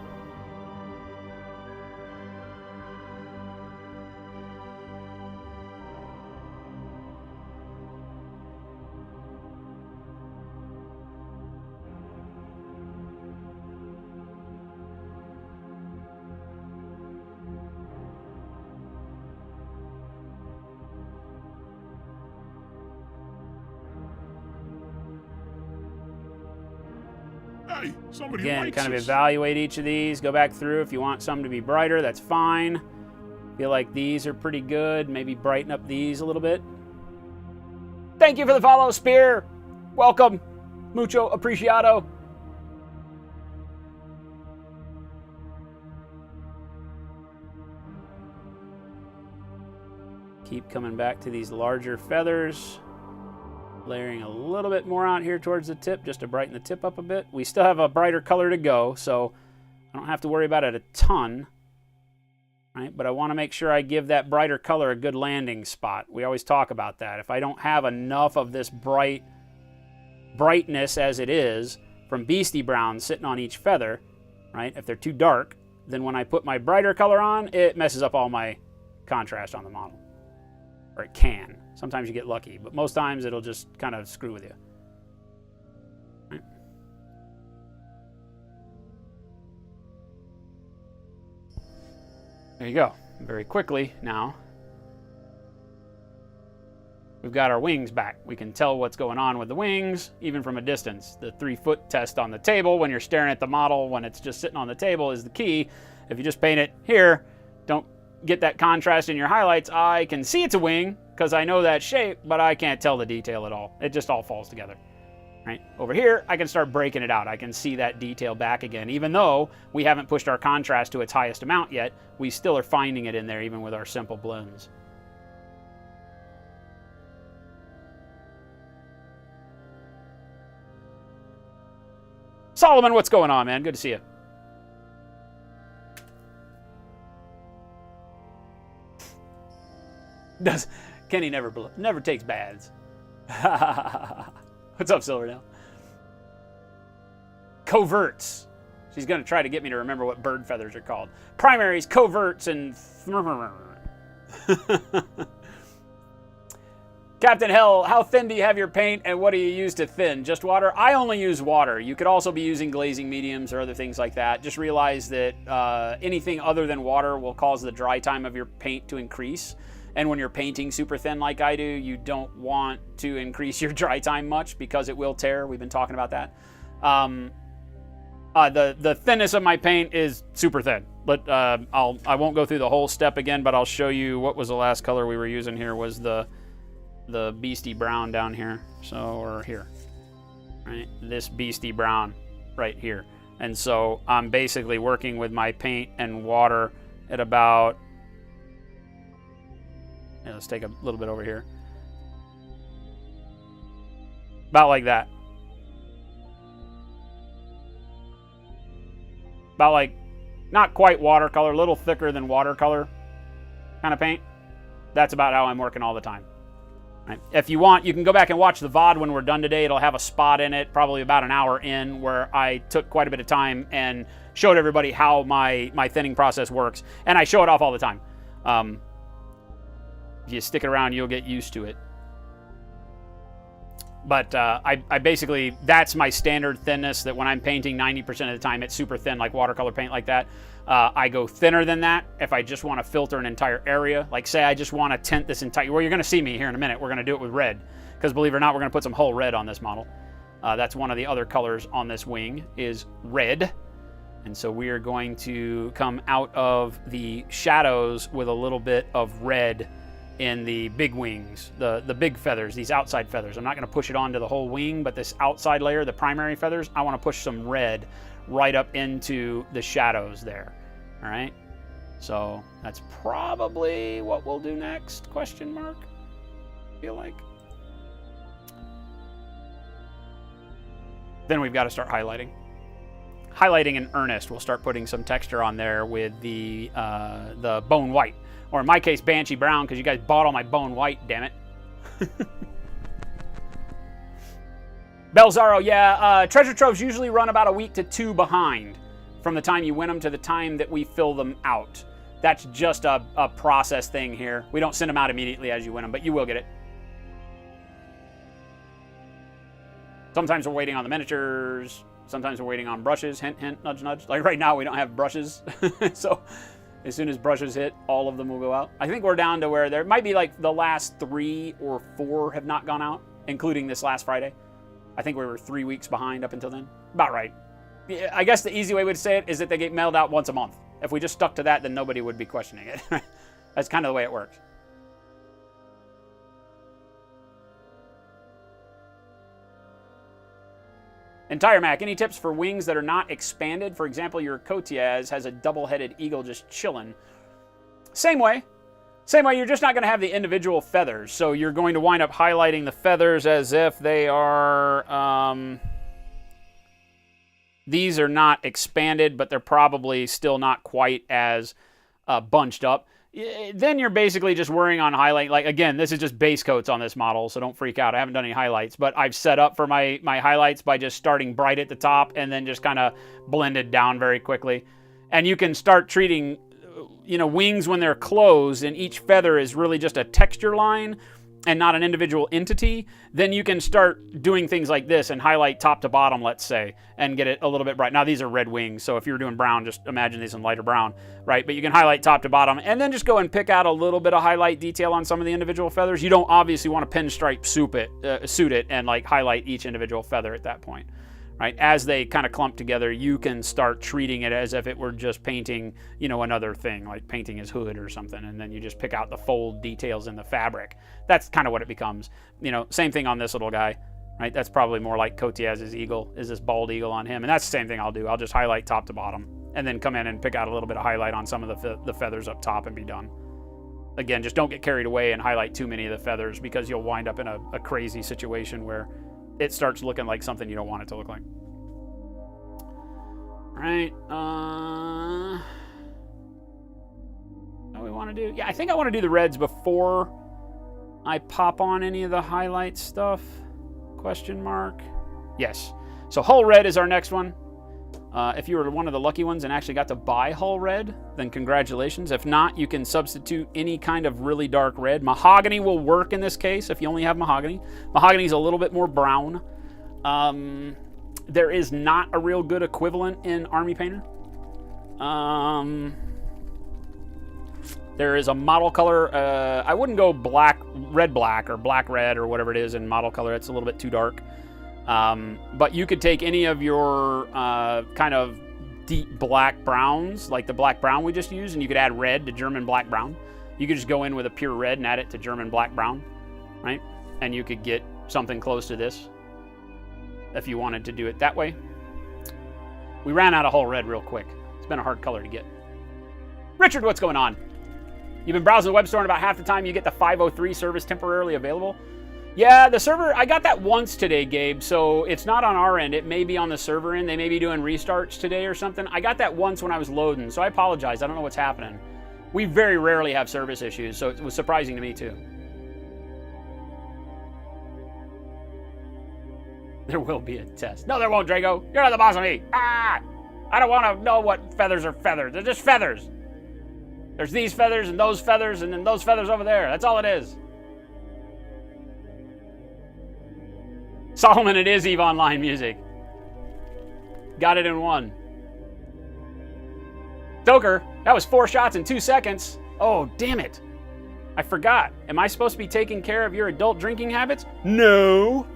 Hey, somebody Again, likes kind of us. evaluate each of these. Go back through. If you want some to be brighter, that's fine. Feel like these are pretty good. Maybe brighten up these a little bit. Thank you for the follow, Spear. Welcome. Mucho apreciado. Keep coming back to these larger feathers. Layering a little bit more out here towards the tip just to brighten the tip up a bit. We still have a brighter color to go, so I don't have to worry about it a ton. Right? But I want to make sure I give that brighter color a good landing spot. We always talk about that. If I don't have enough of this brightness as it is from Beastie Brown sitting on each feather, right? If they're too dark, then when I put my brighter color on, it messes up all my contrast on the model. Or it can. Sometimes you get lucky, but most times it'll just kind of screw with you. Right. There you go. Very quickly now, we've got our wings back. We can tell what's going on with the wings, even from a distance. The 3-foot test on the table when you're staring at the model when it's just sitting on the table is the key. If you just paint it here, don't get that contrast in your highlights. I can see it's a wing because I know that shape, but I can't tell the detail at all. It just all falls together. Right? Over here, I can start breaking it out. I can see that detail back again. Even though we haven't pushed our contrast to its highest amount yet, we still are finding it in there even with our simple blends. Solomon, what's going on, man? Good to see you. Kenny never takes baths. What's up, Silverdale? Coverts. She's going to try to get me to remember what bird feathers are called. Primaries, coverts, and... Captain Hell, how thin do you have your paint and what do you use to thin? Just water? I only use water. You could also be using glazing mediums or other things like that. Just realize that anything other than water will cause the dry time of your paint to increase. And when you're painting super thin like I do, you don't want to increase your dry time much because it will tear. We've been talking about that. The thinness of my paint is super thin. But I won't go through the whole step again, but I'll show you what was the last color we were using here was the Beastie Brown down here. So, or here. Right? This Beastie Brown right here. And so I'm basically working with my paint and water at about... Yeah, let's take a little bit over here. About like that. About like, not quite watercolor, a little thicker than watercolor kind of paint. That's about how I'm working all the time. Right? If you want, you can go back and watch the VOD when we're done today. It'll have a spot in it, probably about an hour in, where I took quite a bit of time and showed everybody how my thinning process works. And I show it off all the time. If you stick it around, you'll get used to it. But I basically, that's my standard thinness, that when I'm painting 90% of the time, it's super thin, like watercolor paint like that. I go thinner than that if I just want to filter an entire area. Like, say I just want to tint this entire, well, you're going to see me here in a minute. We're going to do it with red, because believe it or not, we're going to put some whole red on this model. That's one of the other colors on this wing, is red. And so we are going to come out of the shadows with a little bit of red in the big wings, the big feathers, these outside feathers. I'm not going to push it onto the whole wing, but this outside layer, the primary feathers, I want to push some red right up into the shadows there. All right, so that's probably what we'll do next, question mark, I feel like. Then we've got to start highlighting. Highlighting in earnest. We'll start putting some texture on there with the bone white. Or in my case, Banshee Brown, because you guys bought all my bone white, damn it. Belzaro, yeah, treasure troves usually run about a week to 2 behind from the time you win them to the time that we fill them out. That's just a process thing here. We don't send them out immediately as you win them, but you will get it. Sometimes we're waiting on the miniatures. Sometimes we're waiting on brushes. Hint, hint, nudge, nudge. Like right now, we don't have brushes. So as soon as brushes hit, all of them will go out. I think we're down to where there might be like the last 3 or 4 have not gone out, including this last Friday. I think we were 3 weeks behind up until then. About right. Yeah, I guess the easy way to say it is that they get mailed out once a month. If we just stuck to that, then nobody would be questioning it. That's kind of the way it works. Entire Mac, any tips for wings that are not expanded? For example, your Cotiaz has a double-headed eagle just chilling. Same way. Same way, you're just not going to have the individual feathers. So you're going to wind up highlighting the feathers as if they are... these are not expanded, but they're probably still not quite as bunched up. Then you're basically just worrying on highlighting. Like, again, this is just base coats on this model, so don't freak out. I haven't done any highlights, but I've set up for my highlights by just starting bright at the top and then just kind of blended down very quickly. And you can start treating, wings when they're closed and each feather is really just a texture line and not an individual entity. Then you can start doing things like this and highlight top to bottom, let's say, and get it a little bit bright. Now, these are red wings, so if you're doing brown, just imagine these in lighter brown, right? But you can highlight top to bottom and then just go and pick out a little bit of highlight detail on some of the individual feathers. You don't obviously want to pinstripe suit it and like highlight each individual feather at that point, right? As they kind of clump together, you can start treating it as if it were just painting, another thing, like painting his hood or something, and then you just pick out the fold details in the fabric. That's kind of what it becomes. Same thing on this little guy, right? That's probably more like Cotiaz's eagle, is this bald eagle on him, and that's the same thing I'll do. I'll just highlight top to bottom, and then come in and pick out a little bit of highlight on some of the feathers up top and be done. Again, just don't get carried away and highlight too many of the feathers, because you'll wind up in a crazy situation where it starts looking like something you don't want it to look like. All right. What do we want to do? Yeah, I think I want to do the reds before I pop on any of the highlight stuff. Question mark. Yes. So Hull Red is our next one. If you were one of the lucky ones and actually got to buy Hull Red, then congratulations. If not, you can substitute any kind of really dark red. Mahogany will work in this case if you only have mahogany. Mahogany is a little bit more brown. There is not a real good equivalent in Army Painter. There is a model color. I wouldn't go red black or black red or whatever it is in model color. It's a little bit too dark. But you could take any of your kind of deep black browns, like the black brown we just used, and you could add red to German black brown. You could just go in with a pure red and add it to German black brown, right? And you could get something close to this if you wanted to do it that way. We ran out of Hull Red real quick. It's been a hard color to get. Richard, what's going on? You've been browsing the web store, and about half the time you get the 503 service temporarily available. Yeah, the server, I got that once today, Gabe, so it's not on our end. It may be on the server end. They may be doing restarts today or something. I got that once when I was loading, so I apologize. I don't know what's happening. We very rarely have service issues, so it was surprising to me too. There will be a test. No, there won't, Drago. You're not the boss of me. Ah! I don't want to know what feathers are feathers. They're just feathers. There's these feathers and then those feathers over there. That's all it is. Solomon, it is EVE Online music. Got it in one. Stoker, that was 4 shots in 2 seconds. Oh, damn it. I forgot. Am I supposed to be taking care of your adult drinking habits? No.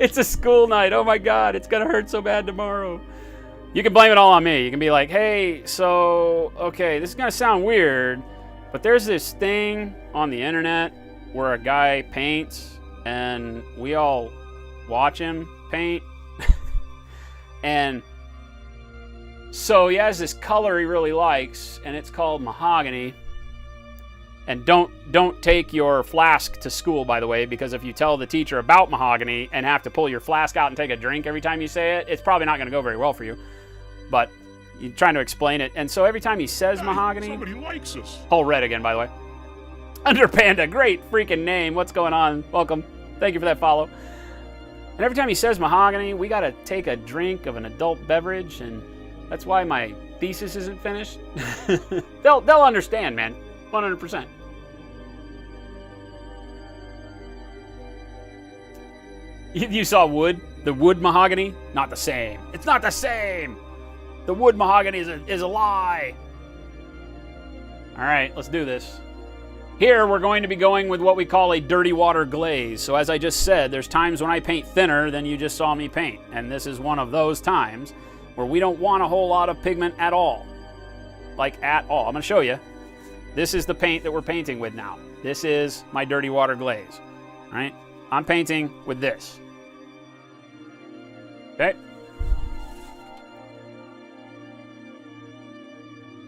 It's a school night. Oh my God, it's gonna hurt so bad tomorrow. You can blame it all on me. You can be like, hey, so, okay, this is gonna sound weird, but there's this thing on the internet where a guy paints and we all watch him paint. And so he has this color he really likes, and it's called mahogany. And don't take your flask to school, by the way, because if you tell the teacher about mahogany and have to pull your flask out and take a drink every time you say it, it's probably not going to go very well for you. But you're trying to explain it. And so every time he says mahogany... Somebody likes us. Whole red again, by the way. Under Panda, great freaking name. What's going on? Welcome. Thank you for that follow. And every time he says mahogany, we got to take a drink of an adult beverage, and that's why my thesis isn't finished. They'll understand, man. 100%. You saw wood? The wood mahogany? Not the same. It's not the same! The wood mahogany is a lie. All right, let's do this. Here, we're going to be going with what we call a dirty water glaze. So as I just said, there's times when I paint thinner than you just saw me paint. And this is one of those times where we don't want a whole lot of pigment at all. Like, at all. I'm going to show you. This is the paint that we're painting with now. This is my dirty water glaze. All right? I'm painting with this. Okay?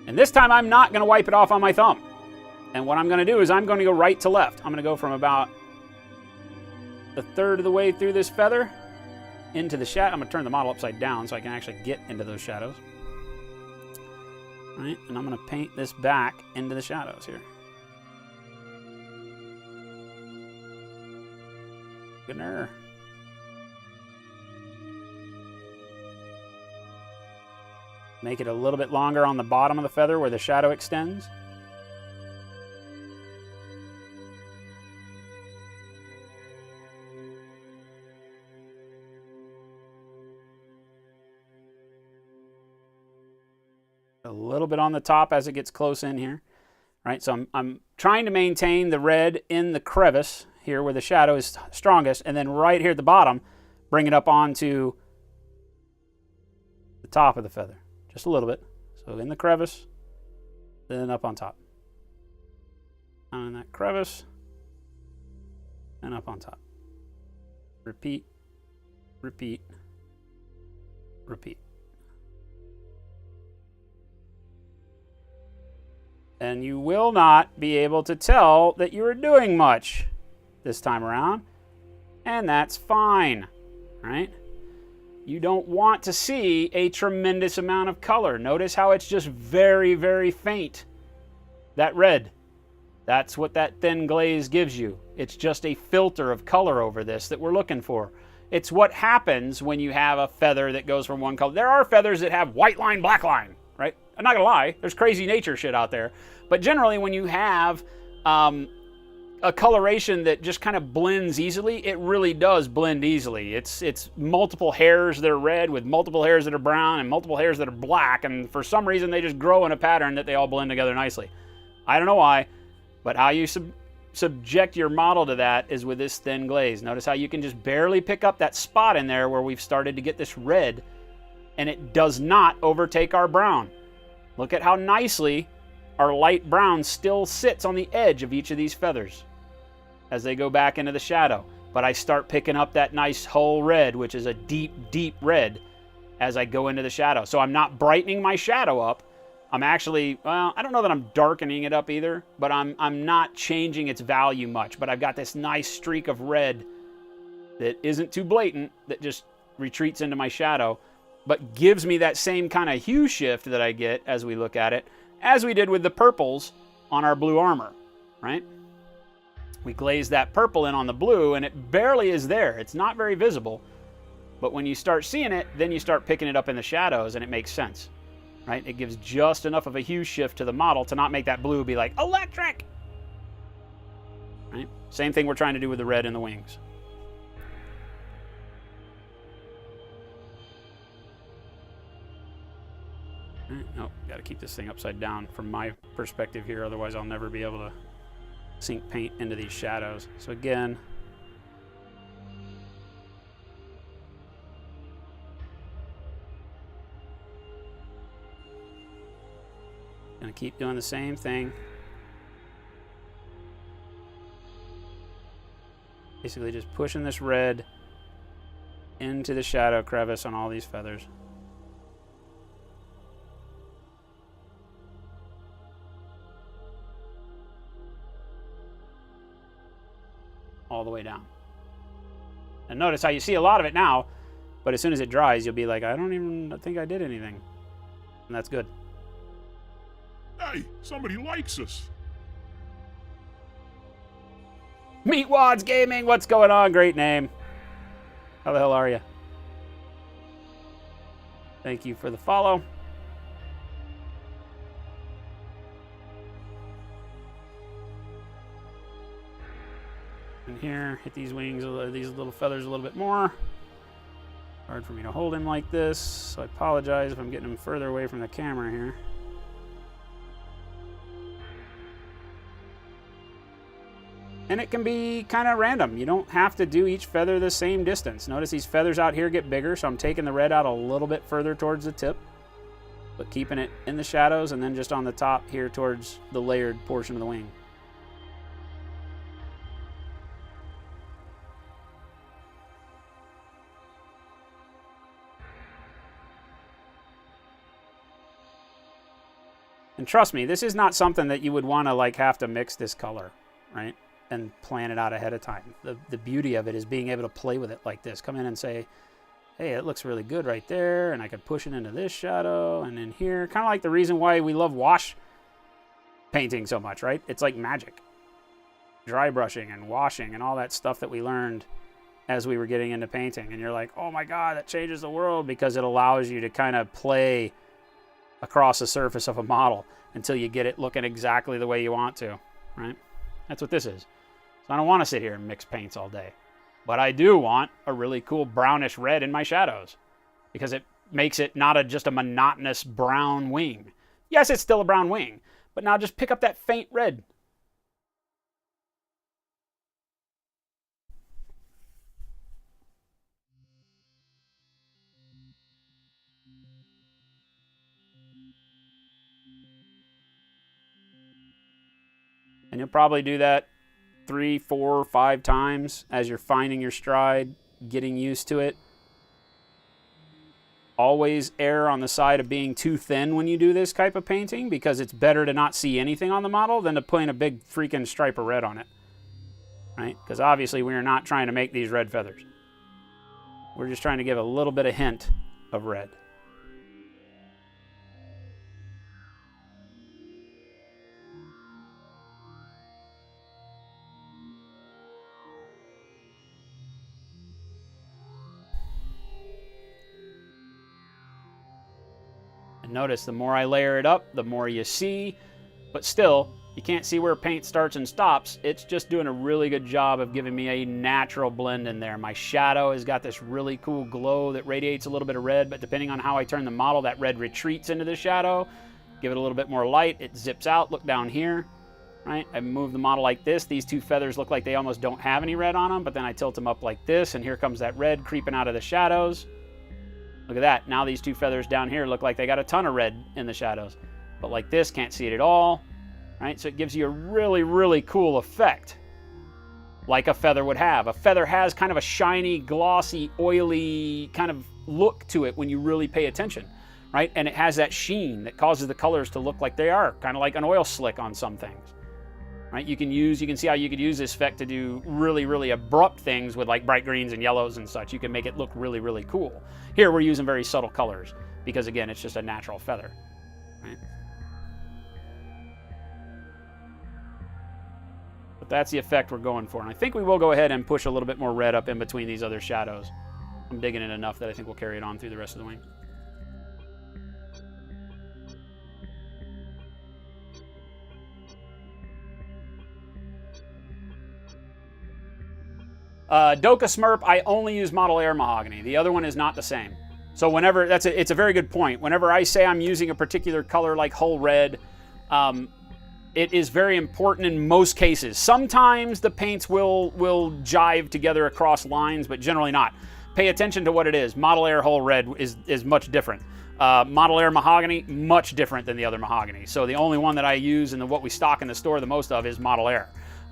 And this time I'm not going to wipe it off on my thumb. And what I'm going to do is I'm going to go right to left. I'm going to go from about a third of the way through this feather into the shadow. I'm going to turn the model upside down so I can actually get into those shadows. All right, and I'm going to paint this back into the shadows here. Good nerve. Make it a little bit longer on the bottom of the feather where the shadow extends. A little bit on the top as it gets close in here. All right, so I'm trying to maintain the red in the crevice here where the shadow is strongest, and then right here at the bottom, bring it up onto the top of the feather. Just a little bit. So in the crevice, then up on top. Down in that crevice, and up on top. Repeat, repeat, repeat. And you will not be able to tell that you are doing much this time around. And that's fine, right? You don't want to see a tremendous amount of color. Notice how it's just very, very faint. That red, that's what that thin glaze gives you. It's just a filter of color over this that we're looking for. It's what happens when you have a feather that goes from one color. There are feathers that have white line, black line, right? I'm not gonna lie, there's crazy nature shit out there. But generally when you have a coloration that just kind of blends easily, it really does blend easily. It's multiple hairs that are red with multiple hairs that are brown and multiple hairs that are black, and for some reason they just grow in a pattern that they all blend together nicely. I don't know why, but how you subject your model to that is with this thin glaze. Notice how you can just barely pick up that spot in there where we've started to get this red, and it does not overtake our brown. Look at how nicely our light brown still sits on the edge of each of these feathers as they go back into the shadow. But I start picking up that nice whole red, which is a deep, deep red, as I go into the shadow. So I'm not brightening my shadow up. I'm actually, well, I don't know that I'm darkening it up either, but I'm not changing its value much. But I've got this nice streak of red that isn't too blatant, that just retreats into my shadow, but gives me that same kind of hue shift that I get as we look at it, as we did with the purples on our blue armor, right? We glaze that purple in on the blue, and it barely is there. It's not very visible. But when you start seeing it, then you start picking it up in the shadows, and it makes sense, right? It gives just enough of a hue shift to the model to not make that blue be like, electric! Right? Same thing we're trying to do with the red in the wings. Oh, got to keep this thing upside down from my perspective here, otherwise I'll never be able to sink paint into these shadows. So again, gonna keep doing the same thing. Basically just pushing this red into the shadow crevice on all these feathers. All the way down. And notice how you see a lot of it now, but as soon as it dries, you'll be like, I don't even think I did anything. And that's good. Hey, somebody likes us. Meatwads Gaming, what's going on? Great name. How the hell are you? Thank you for the follow. And here, hit these wings, these little feathers a little bit more. Hard for me to hold him like this, so I apologize if I'm getting him further away from the camera here. And it can be kind of random. You don't have to do each feather the same distance. Notice these feathers out here get bigger, so I'm taking the red out a little bit further towards the tip, but keeping it in the shadows and then just on the top here towards the layered portion of the wing. And trust me, this is not something that you would want to like have to mix this color, right? And plan it out ahead of time. The beauty of it is being able to play with it like this. Come in and say, hey, it looks really good right there, and I could push it into this shadow and in here. Kind of like the reason why we love wash painting so much, right? It's like magic. Dry brushing and washing and all that stuff that we learned as we were getting into painting. And you're like, oh my God, that changes the world, because it allows you to kind of play across the surface of a model until you get it looking exactly the way you want to, right? That's what this is. So I don't want to sit here and mix paints all day, but I do want a really cool brownish red in my shadows, because it makes it not just a monotonous brown wing. Yes, it's still a brown wing, but now just pick up that faint red. And you'll probably do that 3, 4, 5 times as you're finding your stride, getting used to it. Always err on the side of being too thin when you do this type of painting, because it's better to not see anything on the model than to paint a big freaking stripe of red on it, right? Because obviously we are not trying to make these red feathers. We're just trying to give a little bit of hint of red. Notice the more I layer it up, the more you see, but still, you can't see where paint starts and stops. It's just doing a really good job of giving me a natural blend in there. My shadow has got this really cool glow that radiates a little bit of red, but depending on how I turn the model, that red retreats into the shadow. Give it a little bit more light, it zips out. Look down here, right? I move the model like this. These two feathers look like they almost don't have any red on them, but then I tilt them up like this, and here comes that red creeping out of the shadows. Look at that. Now these two feathers down here look like they got a ton of red in the shadows. But like this, can't see it at all. Right? So it gives you a really, really cool effect. Like a feather would have. A feather has kind of a shiny, glossy, oily kind of look to it when you really pay attention. Right? And it has that sheen that causes the colors to look like they are. Kind of like an oil slick on some things. Right? You can see how you could use this effect to do really, really abrupt things with like bright greens and yellows and such. You can make it look really, really cool. Here we're using very subtle colors because, again, it's just a natural feather. Right? But that's the effect we're going for. And I think we will go ahead and push a little bit more red up in between these other shadows. I'm digging it enough that I think we'll carry it on through the rest of the wing. Doka Smurp, I only use Model Air Mahogany. The other one is not the same. So whenever, it's a very good point. Whenever I say I'm using a particular color like Hull Red, it is very important in most cases. Sometimes the paints will jive together across lines, but generally not. Pay attention to what it is. Model Air Hull Red is much different. Model Air Mahogany, much different than the other mahogany. So the only one that I use and what we stock in the store the most of is Model Air.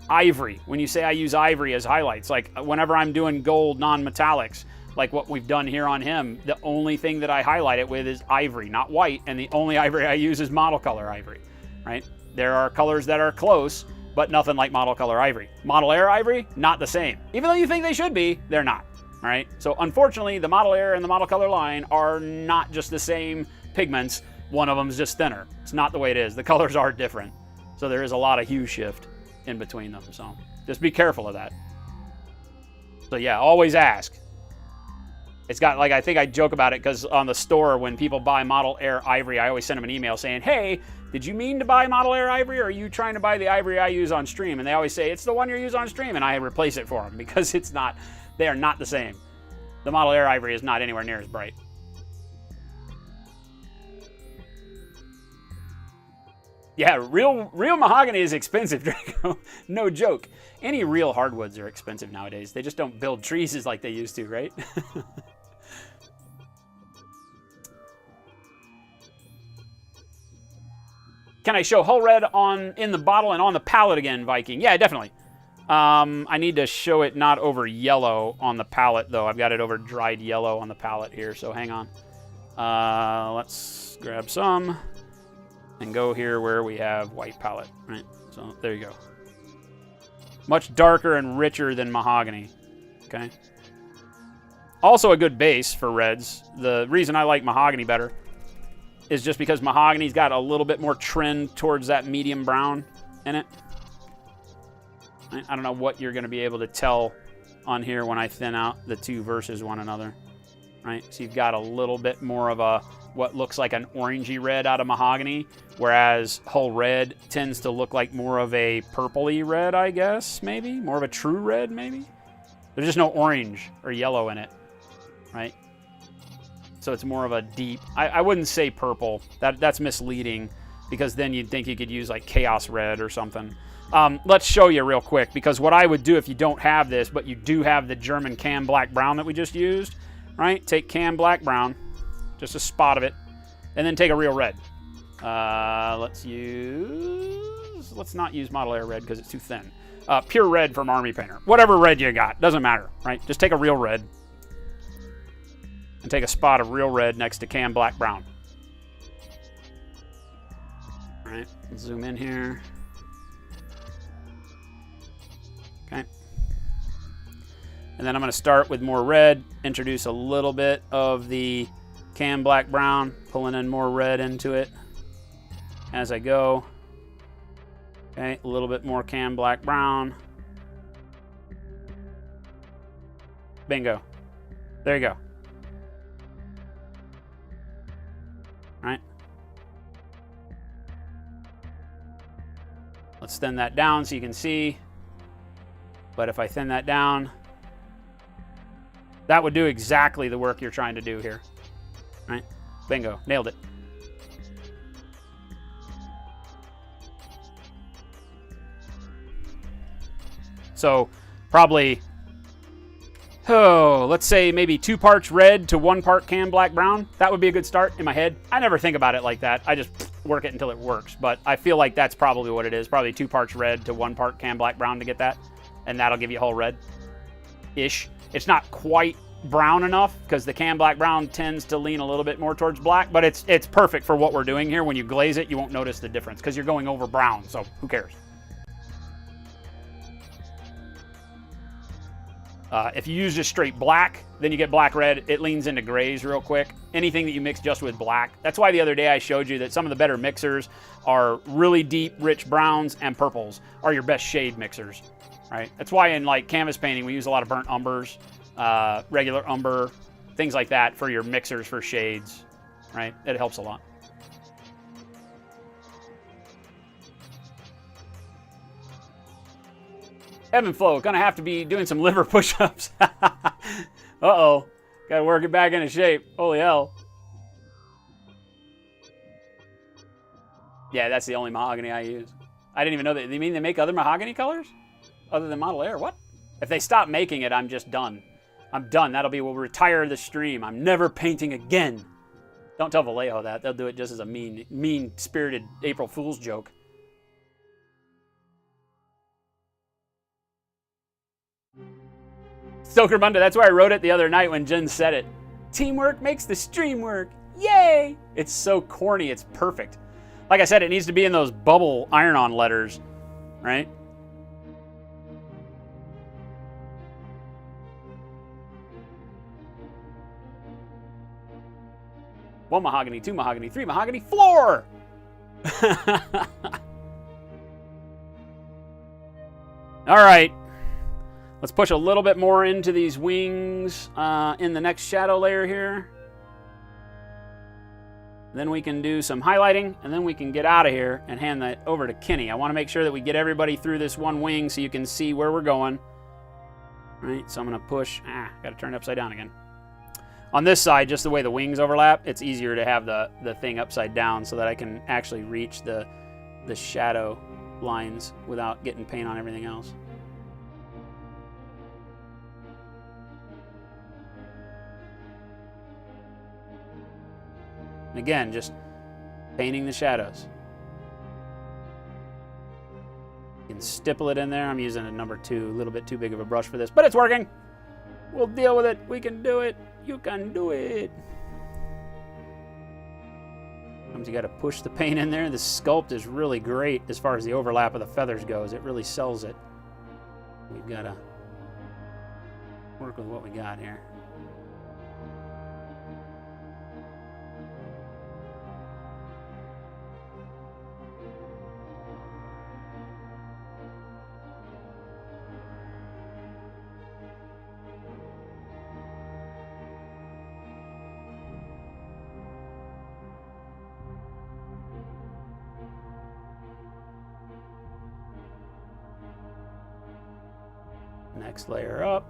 Ivory, when you say I use ivory as highlights, like whenever I'm doing gold non-metallics, like what we've done here on him, the only thing that I highlight it with is ivory, not white, and the only ivory I use is model color ivory, right? There are colors that are close, but nothing like model color ivory. Model Air ivory, not the same. Even though you think they should be, they're not, all right? So unfortunately, the Model Air and the model color line are not just the same pigments. One of them is just thinner. It's not the way it is. The colors are different. So there is a lot of hue shift in between them, so just be careful of that. So yeah, always ask. It's got, like, I think I joke about it because on the store when people buy Model Air Ivory, I always send them an email saying, hey, did you mean to buy Model Air Ivory, or are you trying to buy the ivory I use on stream? And they always say, it's the one you use on stream, and I replace it for them because it's not, they are not the same. The Model Air Ivory is not anywhere near as bright. Yeah, real mahogany is expensive, Draco. No joke. Any real hardwoods are expensive nowadays. They just don't build trees like they used to, right? Can I show Hull Red in the bottle and on the palette again, Viking? Yeah, definitely. I need to show it not over yellow on the palette, though. I've got it over dried yellow on the palette here, so hang on. Let's grab some and go here where we have white palette, right? So there you go. Much darker and richer than mahogany, okay? Also a good base for reds. The reason I like mahogany better is just because mahogany's got a little bit more trend towards that medium brown in it. I don't know what you're going to be able to tell on here when I thin out the two versus one another, right? So you've got a little bit more of a what looks like an orangey red out of mahogany, whereas Hull Red tends to look like more of a purpley red, I guess, maybe? More of a true red, maybe? There's just no orange or yellow in it, right? So it's more of a deep, I wouldn't say purple. That's misleading, because then you'd think you could use like Chaos Red or something. Let's show you real quick, because what I would do if you don't have this, but you do have the German Cam Black Brown that we just used, right? Take Cam Black Brown, just a spot of it, and then take a real red. Let's not use Model Air Red because it's too thin. Pure red from Army Painter. Whatever red you got, doesn't matter, right? Just take a real red and take a spot of real red next to Cam Black Brown. All right, let's zoom in here. Okay. And then I'm going to start with more red, introduce a little bit of the Cam Black Brown, pulling in more red into it as I go. Okay, a little bit more Cam Black Brown. Bingo. There you go. All right. Let's thin that down so you can see. But if I thin that down, that would do exactly the work you're trying to do here. Right? Bingo. Nailed it. So probably, let's say maybe 2 parts red to 1 part Cam Black Brown. That would be a good start in my head. I never think about it like that. I just work it until it works. But I feel like that's probably what it is. Probably 2 parts red to 1 part Cam Black Brown to get that. And that'll give you Hull Red-ish. It's not quite brown enough because the Cam Black Brown tends to lean a little bit more towards black, but it's perfect for what we're doing here. When you glaze it, you won't notice the difference because you're going over brown, so who cares? If you use just straight black, then you get black red. It leans into grays real quick. Anything that you mix just with black. That's why the other day I showed you that some of the better mixers are really deep, rich browns, and purples are your best shade mixers, right? That's why in like canvas painting we use a lot of burnt umbers, regular umber, things like that for your mixers for shades, right? It helps a lot. Ebb and flow, gonna have to be doing some liver push-ups. Uh-oh, gotta work it back into shape. Holy hell. Yeah, that's the only mahogany I use. I didn't even know that. You mean they make other mahogany colors? Other than Model Air? What? If they stop making it, I'm just done. I'm done. We'll retire the stream. I'm never painting again. Don't tell Vallejo that. They'll do it just as a mean-spirited April Fool's joke. Stoker Monday, that's why I wrote it the other night when Jen said it. Teamwork makes the stream work. Yay! It's so corny, it's perfect. Like I said, it needs to be in those bubble iron-on letters, right? One mahogany, two mahogany, three mahogany, floor! All right. Let's push a little bit more into these wings in the next shadow layer here. Then we can do some highlighting, and then we can get out of here and hand that over to Kenny. I want to make sure that we get everybody through this one wing so you can see where we're going. All right, so I'm going to push. Got to turn it upside down again. On this side, just the way the wings overlap, it's easier to have the thing upside down so that I can actually reach the shadow lines without getting paint on everything else. And again, just painting the shadows. You can stipple it in there. I'm using a number 2, a little bit too big of a brush for this, but it's working. We'll deal with it. We can do it. You can do it. Sometimes you got to push the paint in there. The sculpt is really great as far as the overlap of the feathers goes. It really sells it. We've got to work with what we got here. Next layer up.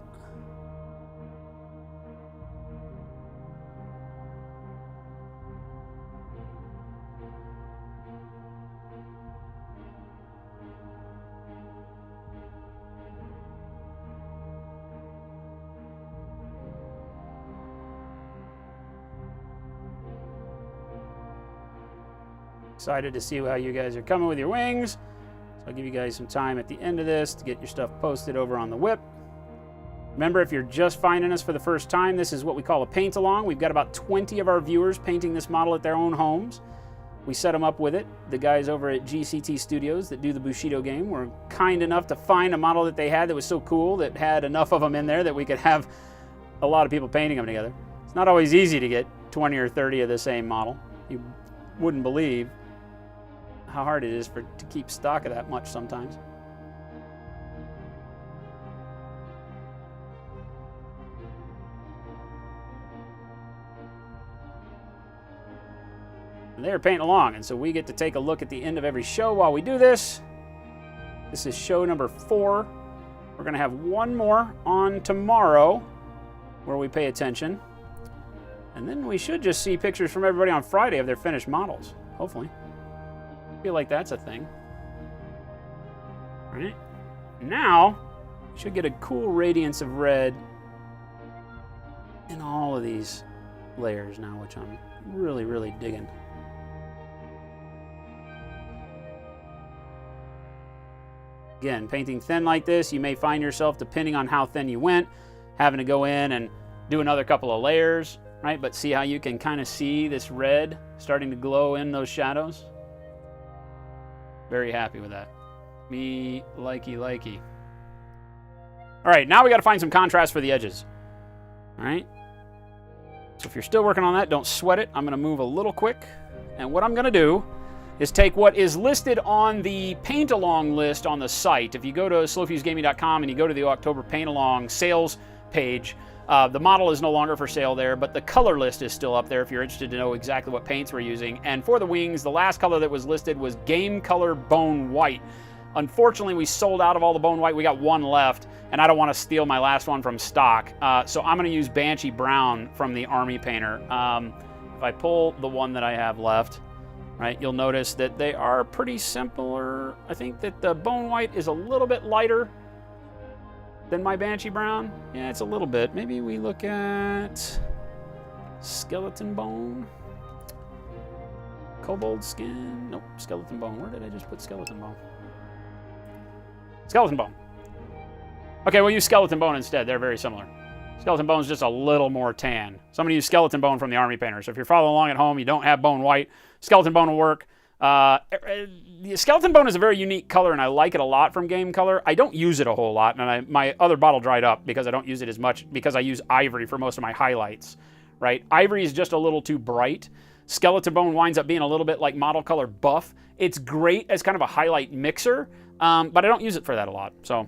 Excited to see how you guys are coming with your wings. So I'll give you guys some time at the end of this to get your stuff posted over on the whip. Remember, if you're just finding us for the first time, this is what we call a paint-along. We've got about 20 of our viewers painting this model at their own homes. We set them up with it. The guys over at GCT Studios that do the Bushido game were kind enough to find a model that they had that was so cool that had enough of them in there that we could have a lot of people painting them together. It's not always easy to get 20 or 30 of the same model. You wouldn't believe how hard it is to keep stock of that much sometimes. And they're painting along, and so we get to take a look at the end of every show while we do this. This is show number 4. We're going to have one more on tomorrow where we pay attention. And then we should just see pictures from everybody on Friday of their finished models, hopefully. I feel like that's a thing. All right. Now, you should get a cool radiance of red in all of these layers now, which I'm really, really digging. Again, painting thin like this, you may find yourself, depending on how thin you went, having to go in and do another couple of layers, right? But see how you can kind of see this red starting to glow in those shadows? Very happy with that. Me likey. All right, now we got to find some contrast for the edges. All right. So if you're still working on that, don't sweat it. I'm going to move a little quick. And what I'm going to do is take what is listed on the Paint-Along list on the site. If you go to slowfusegaming.com and you go to the October Paint-Along sales page, the model is no longer for sale there, but the color list is still up there if you're interested to know exactly what paints we're using. And for the wings, the last color that was listed was Game Color Bone White. Unfortunately, we sold out of all the bone white. We got one left, and I don't want to steal my last one from stock. So I'm going to use Banshee Brown from the Army Painter. If I pull the one that I have left, right, you'll notice that they are pretty similar. I think that the bone white is a little bit lighter than my Banshee Brown. Yeah, it's a little bit. Maybe we look at skeleton bone. Kobold skin. Nope, skeleton bone. Where did I just put skeleton bone? Skeleton bone. Okay, we'll use skeleton bone instead. They're very similar. Skeleton bone is just a little more tan. So I'm going to use skeleton bone from the Army Painter. So if you're following along at home, you don't have bone white, skeleton bone will work. Skeleton bone is a very unique color, and I like it a lot from Game Color. I don't use it a whole lot, and my other bottle dried up because I don't use it as much because I use ivory for most of my highlights, right? Ivory is just a little too bright. Skeleton bone winds up being a little bit like model color buff. It's great as kind of a highlight mixer, but I don't use it for that a lot. So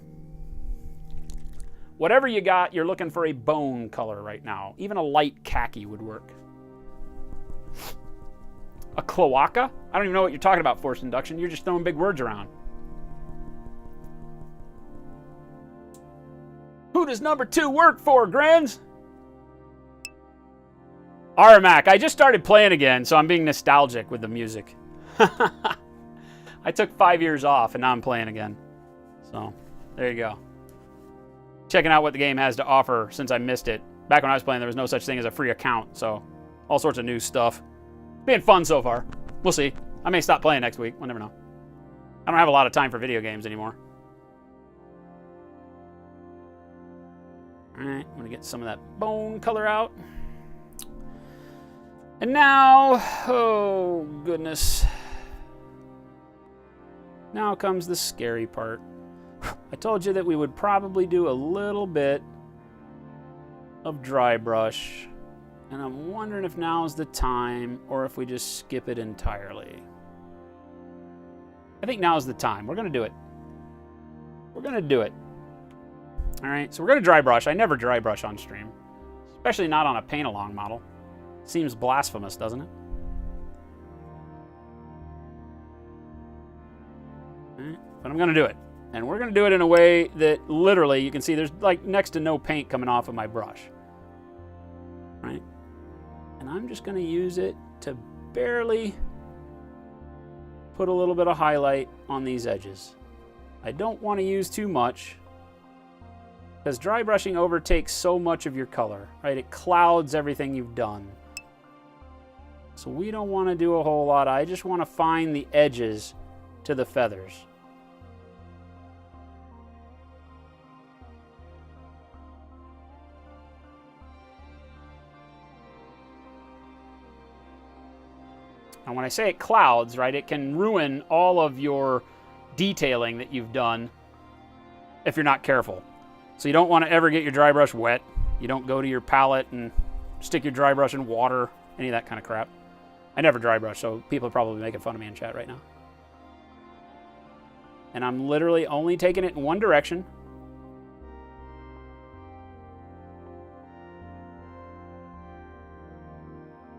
whatever you got, you're looking for a bone color right now. Even a light khaki would work. A cloaca? I don't even know what you're talking about, Forced Induction. You're just throwing big words around. Who does number 2 work for, Grins? Aramac. I just started playing again, so I'm being nostalgic with the music. I took 5 years off, and now I'm playing again. So, there you go. Checking out what the game has to offer since I missed it. Back when I was playing, there was no such thing as a free account, so all sorts of new stuff. Been fun so far. We'll see. I may stop playing next week. We'll never know. I don't have a lot of time for video games anymore. All right, I'm going to get some of that bone color out. And now, oh goodness. Now comes the scary part. I told you that we would probably do a little bit of dry brush. And I'm wondering if now's the time or if we just skip it entirely. I think now's the time. We're going to do it. We're going to do it. All right, so we're going to dry brush. I never dry brush on stream, especially not on a Paint-Along model. Seems blasphemous, doesn't it? All right, but I'm going to do it. And we're going to do it in a way that literally you can see there's like next to no paint coming off of my brush. Right? And I'm just going to use it to barely put a little bit of highlight on these edges. I don't want to use too much because dry brushing overtakes so much of your color, right? It clouds everything you've done. So we don't want to do a whole lot. I just want to find the edges to the feathers. And when I say it clouds, right, it can ruin all of your detailing that you've done if you're not careful. So you don't want to ever get your dry brush wet. You don't go to your palette and stick your dry brush in water, any of that kind of crap. I never dry brush, so people are probably making fun of me in chat right now. And I'm literally only taking it in one direction.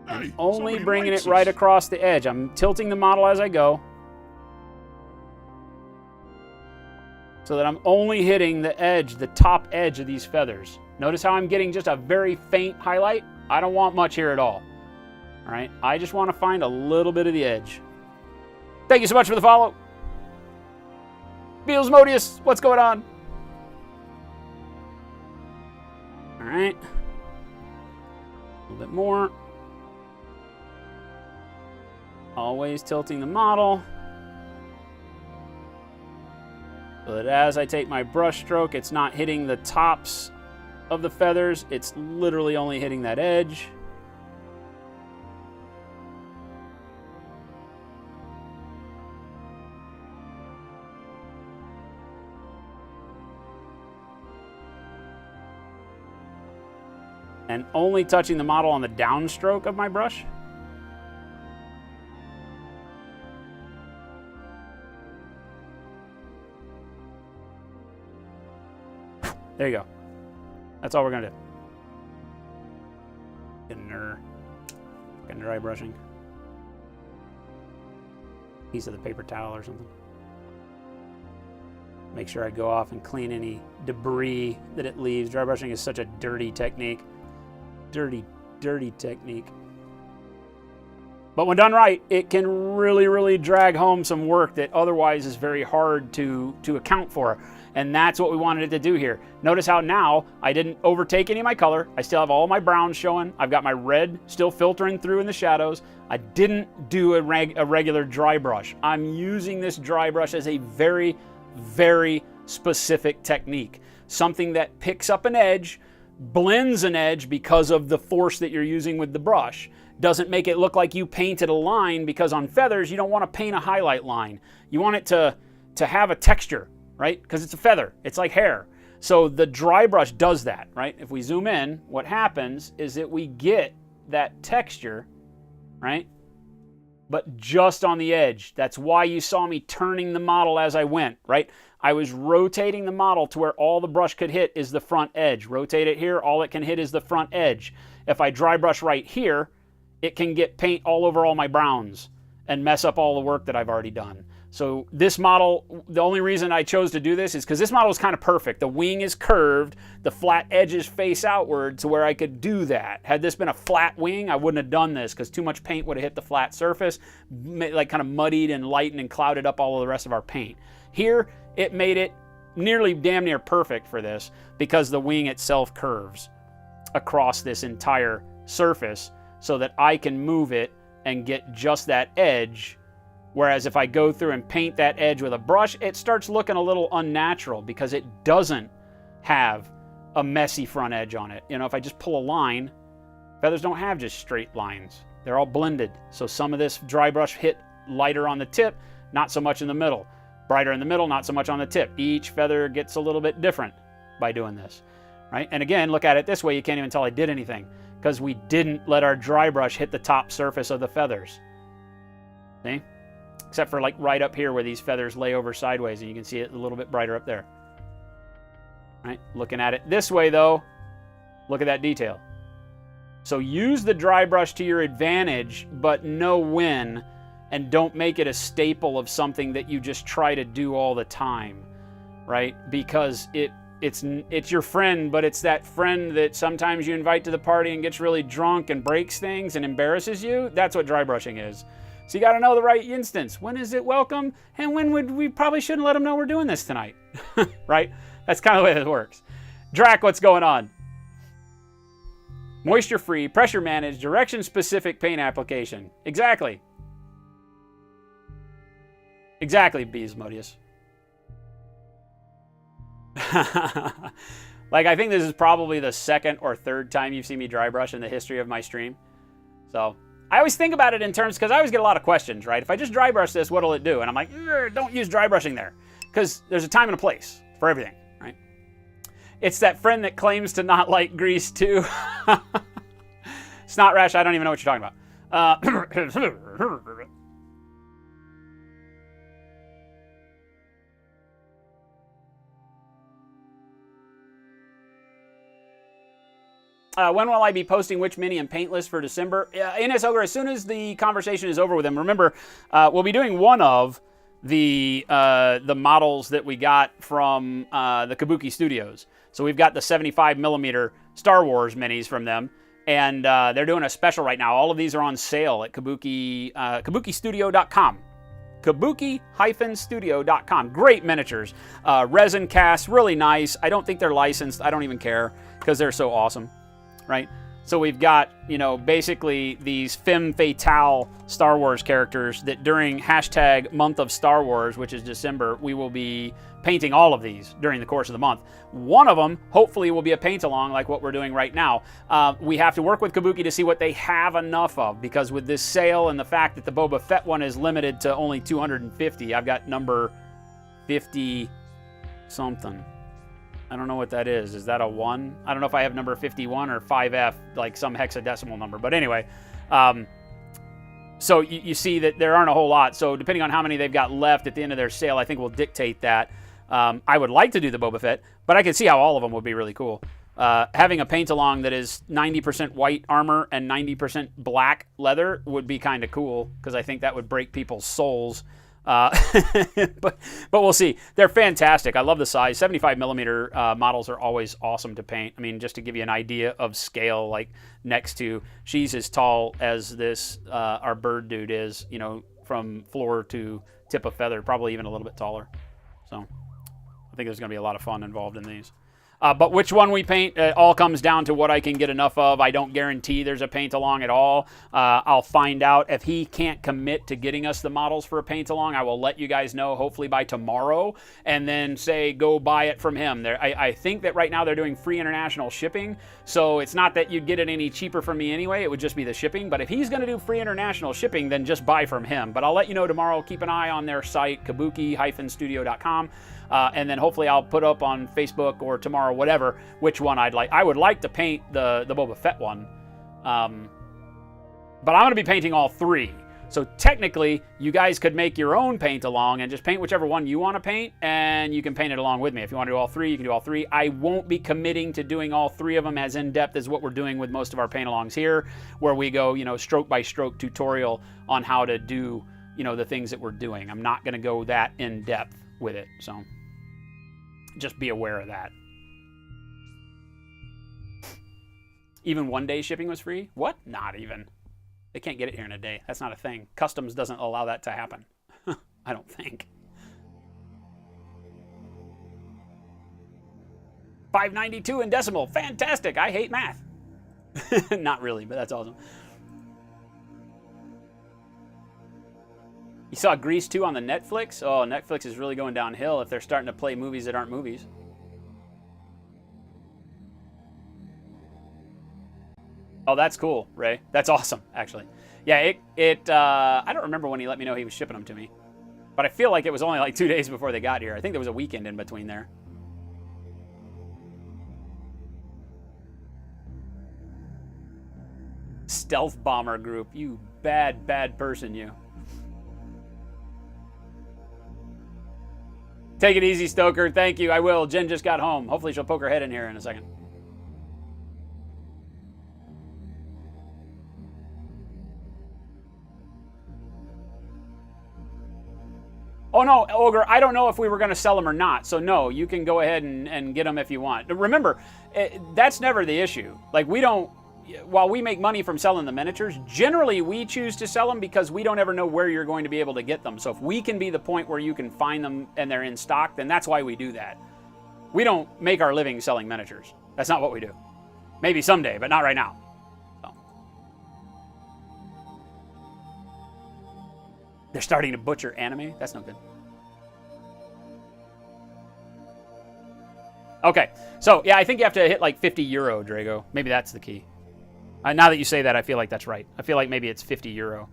Hey, Only somebody bringing likes it right us. across the edge. I'm tilting the model as I go, so that I'm only hitting the edge, the top edge of these feathers. Notice how I'm getting just a very faint highlight? I don't want much here at all. All right, I just want to find a little bit of the edge. Thank you so much for the follow. Beals Modius, what's going on? All right, a little bit more. Always tilting the model so that as I take my brush stroke, it's not hitting the tops of the feathers. It's literally only hitting that edge. and only touching the model on the downstroke of my brush. There you go. That's all we're gonna do. Getting dry brushing. Piece of the paper towel or something. Make sure I go off and clean any debris that it leaves. Dry brushing is such a dirty technique. Dirty, dirty technique. But when done right, it can really, really drag home some work that otherwise is very hard to account for. And that's what we wanted it to do here. Notice how now I didn't overtake any of my color. I still have all my browns showing. I've got my red still filtering through in the shadows. I didn't do a regular dry brush. I'm using this dry brush as a very, very specific technique. Something that picks up an edge, blends an edge because of the force that you're using with the brush. Doesn't make it look like you painted a line, because on feathers, you don't want to paint a highlight line. You want it to have a texture, right? Because it's a feather. It's like hair. So the dry brush does that, right? If we zoom in, what happens is that we get that texture, right? But just on the edge. That's why you saw me turning the model as I went, right? I was rotating the model to where all the brush could hit is the front edge. Rotate it here, all it can hit is the front edge. If I dry brush right here, it can get paint all over all my browns and mess up all the work that I've already done. So this model, the only reason I chose to do this is because this model is kind of perfect. The wing is curved, the flat edges face outward to where I could do that. Had this been a flat wing, I wouldn't have done this because too much paint would have hit the flat surface, like kind of muddied and lightened and clouded up all of the rest of our paint. Here, it made it nearly damn near perfect for this because the wing itself curves across this entire surface so that I can move it and get just that edge. Whereas if I go through and paint that edge with a brush, it starts looking a little unnatural because it doesn't have a messy front edge on it. You know, if I just pull a line, feathers don't have just straight lines. They're all blended. So some of this dry brush hit lighter on the tip, not so much in the middle. Brighter in the middle, not so much on the tip. Each feather gets a little bit different by doing this, right? And again, look at it this way, you can't even tell I did anything because we didn't let our dry brush hit the top surface of the feathers. See? Except for like right up here where these feathers lay over sideways, and you can see it a little bit brighter up there. Right? Looking at it this way though, look at that detail. So use the dry brush to your advantage, but know when, and don't make it a staple of something that you just try to do all the time, right? Because it's your friend, but it's that friend that sometimes you invite to the party and gets really drunk and breaks things and embarrasses you. That's what dry brushing is. So you got to know the right instance. When is it welcome? And when would we probably shouldn't let them know we're doing this tonight, right? That's kind of the way it works. Drac, what's going on? Moisture-free, pressure-managed, direction-specific paint application. Exactly. Exactly, Beesmodius. Like, I think this is probably the second or third time you've seen me dry brush in the history of my stream. So I always think about it in terms, because I always get a lot of questions, right? If I just dry brush this, what'll it do? And I'm like, don't use dry brushing there. Because there's a time and a place for everything, right? It's that friend that claims to not like grease too. Snot rash, I don't even know what you're talking about. When will I be posting which mini and paint list for December? Ines Ogre, as soon as the conversation is over with him. Remember, we'll be doing one of the models that we got from the Kabuki Studios. So we've got the 75mm Star Wars minis from them, and they're doing a special right now. All of these are on sale at kabukistudio.com. Kabuki-studio.com. Great miniatures. Resin cast, really nice. I don't think they're licensed. I don't even care because they're so awesome. Right? So we've got, you know, basically these femme fatale Star Wars characters that during hashtag month of Star Wars, which is December, we will be painting all of these during the course of the month. One of them, hopefully, will be a paint-along like what we're doing right now. We have to work with Kabuki to see what they have enough of, because with this sale and the fact that the Boba Fett one is limited to only 250, I've got number 50-something. I don't know what that is. Is that a 1? I don't know if I have number 51 or 5F, like some hexadecimal number. But anyway, so you see that there aren't a whole lot. So depending on how many they've got left at the end of their sale, I think will dictate that. I would like to do the Boba Fett, but I can see how all of them would be really cool. Having a paint-along that is 90% white armor and 90% black leather would be kind of cool, because I think that would break people's souls. But we'll see. They're fantastic. I love the size. 75 millimeter models are always awesome to paint. I mean, just to give you an idea of scale, like next to, she's as tall as this, our bird dude is, you know, from floor to tip of feather, probably even a little bit taller. So I think there's going to be a lot of fun involved in these. But which one we paint, it all comes down to what I can get enough of. I don't guarantee there's a paint-along at all. I'll find out. If he can't commit to getting us the models for a paint-along, I will let you guys know, hopefully by tomorrow, and then say go buy it from him. I think that right now they're doing free international shipping, so it's not that you'd get it any cheaper from me anyway. It would just be the shipping. But if he's going to do free international shipping, then just buy from him. But I'll let you know tomorrow. Keep an eye on their site, kabuki-studio.com. And then hopefully I'll put up on Facebook or tomorrow, whatever, which one I'd like. I would like to paint the Boba Fett one. But I'm going to be painting all 3. So technically, you guys could make your own paint along and just paint whichever one you want to paint, and you can paint it along with me. If you want to do all 3, you can do all 3. I won't be committing to doing all 3 of them as in-depth as what we're doing with most of our paint-alongs here, where we go, you know, stroke-by-stroke tutorial on how to do, you know, the things that we're doing. I'm not going to go that in-depth with it, so just be aware of that. Even 1-day shipping was free? What? Not even. They can't get it here in a day. That's not a thing. Customs doesn't allow that to happen. I don't think. 592 in decimal. Fantastic. I hate math. Not really, but that's awesome. You saw Grease 2 on the Netflix? Oh, Netflix is really going downhill if they're starting to play movies that aren't movies. Oh, that's cool, Ray. That's awesome, actually. Yeah, I don't remember when he let me know he was shipping them to me. But I feel like it was only like 2 days before they got here. I think there was a weekend in between there. Stealth bomber group. You bad, bad person, you. Take it easy, Stoker. Thank you. I will. Jen just got home. Hopefully she'll poke her head in here in a second. Oh, no, Ogre, I don't know if we were going to sell them or not. So, no, you can go ahead and get them if you want. Remember, that's never the issue. Like, we don't, while we make money from selling the miniatures, generally we choose to sell them because we don't ever know where you're going to be able to get them. So if we can be the point where you can find them and they're in stock, then that's why we do that. We don't make our living selling miniatures. That's not what we do. Maybe someday, but not right now. So. They're starting to butcher anime? That's no good. Okay, so yeah, I think you have to hit like 50 euro, Drago. Maybe that's the key. Now that you say that, I feel like that's right. I feel like maybe it's 50 euro,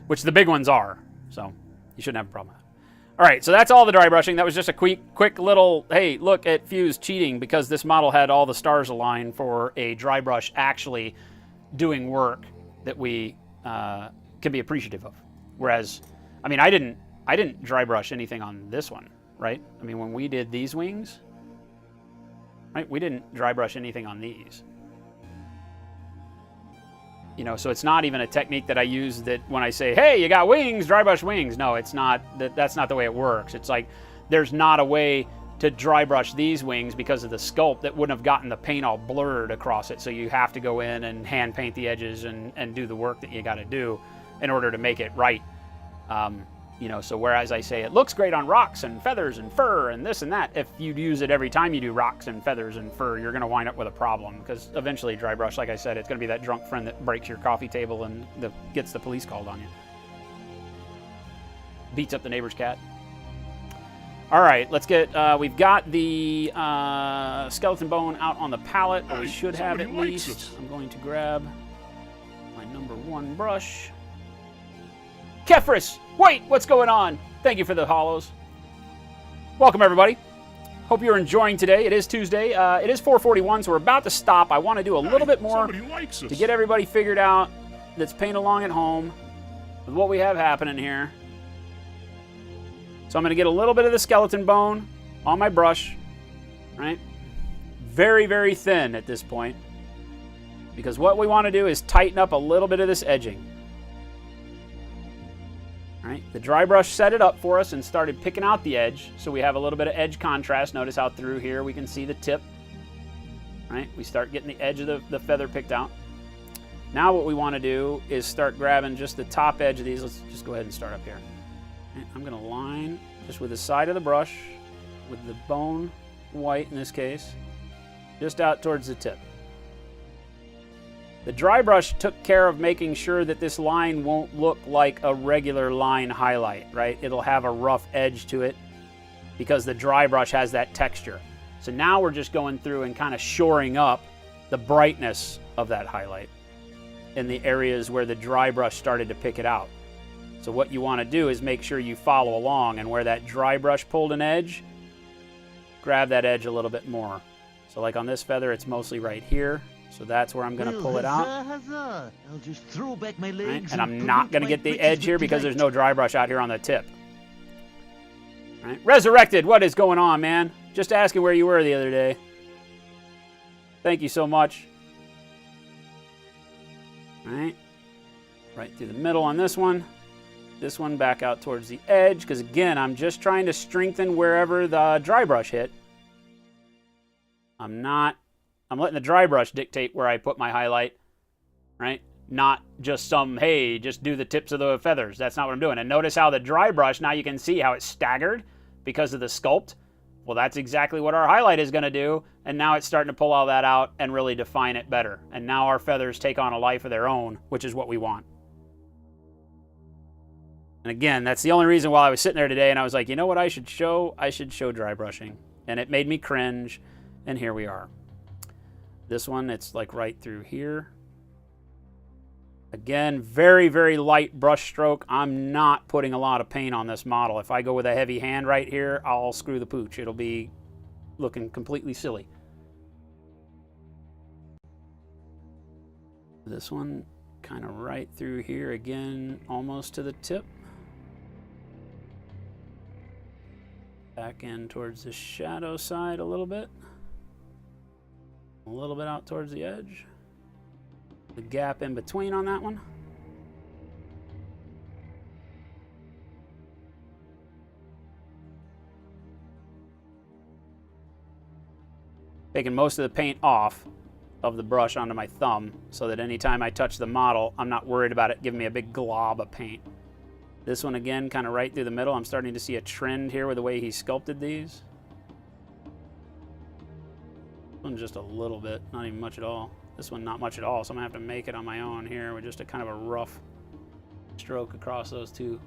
which the big ones are. So you shouldn't have a problem with that. All right, so that's all the dry brushing. That was just a quick little, hey, look at Fuse cheating because this model had all the stars aligned for a dry brush actually doing work that we can be appreciative of. Whereas, I mean, I didn't dry brush anything on this one, right? I mean, when we did these wings, right, we didn't dry brush anything on these. You know, so it's not even a technique that I use that when I say, hey, you got wings, dry brush wings. No, it's not. That's not the way it works. It's like there's not a way to dry brush these wings because of the sculpt that wouldn't have gotten the paint all blurred across it. So you have to go in and hand paint the edges and do the work that you got to do in order to make it right. You know, so whereas I say it looks great on rocks and feathers and fur and this and that, if you use it every time you do rocks and feathers and fur, you're going to wind up with a problem because eventually dry brush, like I said, it's going to be that drunk friend that breaks your coffee table and gets the police called on you. Beats up the neighbor's cat. All right, let's get, we've got the skeleton bone out on the pallet, or we should have at least. I'm going to grab my number 1 brush. Kefris, wait, what's going on? Thank you for the hollows. Welcome, everybody. Hope you're enjoying today. It is Tuesday. It is 4:41, so we're about to stop. I want to do a little bit more Somebody likes us. to get everybody figured out that's Paint-Along at home with what we have happening here. So I'm going to get a little bit of the skeleton bone on my brush, right? Very, very thin at this point, because what we want to do is tighten up a little bit of this edging. All right, the dry brush set it up for us and started picking out the edge, so we have a little bit of edge contrast. Notice how through here we can see the tip. All right, we start getting the edge of the feather picked out. Now what we want to do is start grabbing just the top edge of these. Let's just go ahead and start up here. All right, I'm going to line just with the side of the brush, with the bone white in this case, just out towards the tip. The dry brush took care of making sure that this line won't look like a regular line highlight, right? It'll have a rough edge to it because the dry brush has that texture. So now we're just going through and kind of shoring up the brightness of that highlight in the areas where the dry brush started to pick it out. So what you want to do is make sure you follow along, and where that dry brush pulled an edge, grab that edge a little bit more. So like on this feather, it's mostly right here. So that's where I'm going to pull it out. I'll just throw back my Right? legs And I'm not going to get the edge here because there's no dry brush out here on the tip. Right? Resurrected, what is going on, man? Just asking where you were the other day. Thank you so much. All right. Right through the middle on this one. This one back out towards the edge, because again, I'm just trying to strengthen wherever the dry brush hit. I'm letting the dry brush dictate where I put my highlight, right? Not just some, hey, just do the tips of the feathers. That's not what I'm doing. And notice how the dry brush, now you can see how it's staggered because of the sculpt. Well, that's exactly what our highlight is going to do. And now it's starting to pull all that out and really define it better. And now our feathers take on a life of their own, which is what we want. And again, that's the only reason why I was sitting there today and I was like, you know what I should show? I should show dry brushing. And it made me cringe. And here we are. This one, it's like right through here. Again, very, very light brush stroke. I'm not putting a lot of paint on this model. If I go with a heavy hand right here, I'll screw the pooch. It'll be looking completely silly. This one, kind of right through here again, almost to the tip. Back in towards the shadow side a little bit. A little bit out towards the edge. The gap in between on that one. Taking most of the paint off of the brush onto my thumb so that anytime I touch the model, I'm not worried about it giving me a big glob of paint. This one again, kind of right through the middle. I'm starting to see a trend here with the way he sculpted these. This one just a little bit, not even much at all. This one not much at all, so I'm gonna have to make it on my own here with just a kind of a rough stroke across those two.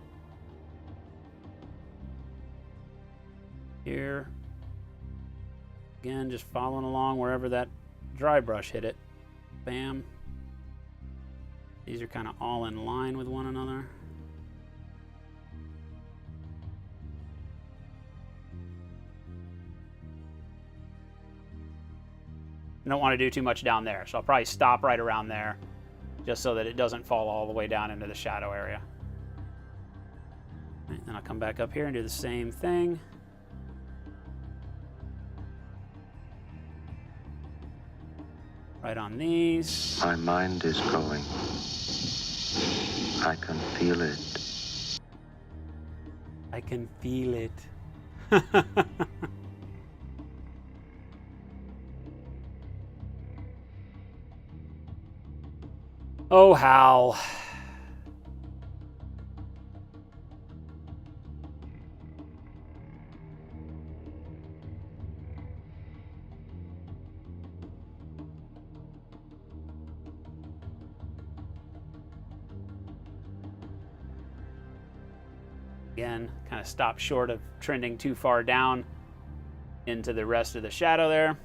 Here. Again, just following along wherever that dry brush hit it. Bam. These are kind of all in line with one another. I don't want to do too much down there, so I'll probably stop right around there just so that it doesn't fall all the way down into the shadow area. Right, then I'll come back up here and do the same thing. Right on these. My mind is going. I can feel it. I can feel it. Oh, Hal. Again, kind of stop short of trending too far down into the rest of the shadow there.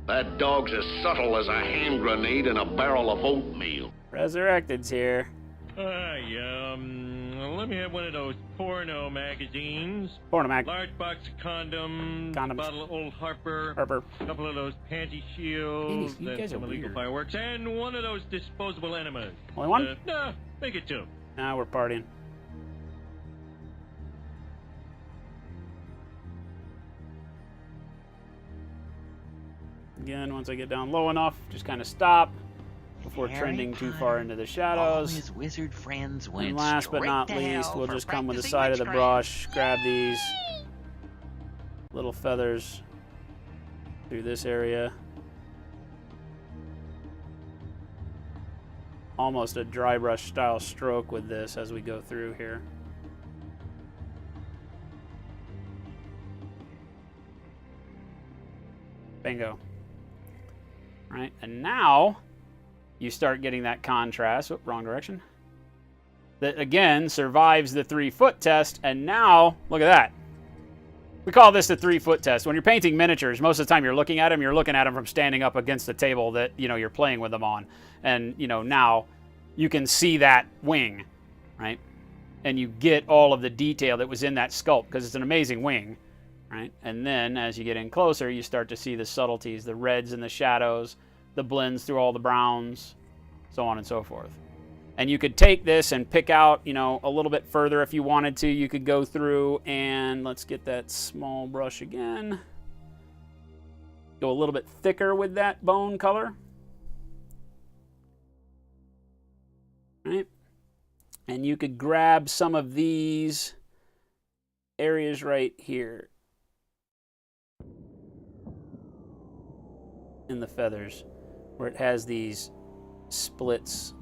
That dog's as subtle as a hand grenade in a barrel of oatmeal. Resurrected's here. Let me have one of those porno magazines. Porno mag. Large box of condoms. Condoms. Bottle of Old Harper. Harper. A couple of those panty shields. Panties, you then guys are some illegal weird. fireworks. And one of those disposable enemas. Only one? No, make it 2. Now we're partying. Again, once I get down low enough, just kind of stop before Harry trending too Potter, far into the All shadows. his wizard friends went And last but straight not to least, hell we'll for just come with the practicing side of the witchcraft. brush, grab these little feathers through this area. Almost a dry brush style stroke with this as we go through here. Bingo. Right, and now you start getting that contrast. Oh, wrong direction. That again survives the 3-foot test, and now look at that. We call this the 3-foot test. When you're painting miniatures, most of the time you're looking at them from standing up against the table that you're playing with them on, and now you can see that wing, right? And you get all of the detail that was in that sculpt because it's an amazing wing. Right? And then as you get in closer, you start to see the subtleties, the reds and the shadows, the blends through all the browns, so on and so forth. And you could take this and pick out, a little bit further if you wanted to. You could go through and let's get that small brush again. Go a little bit thicker with that bone color. Right? And you could grab some of these areas right here in the feathers where it has these splits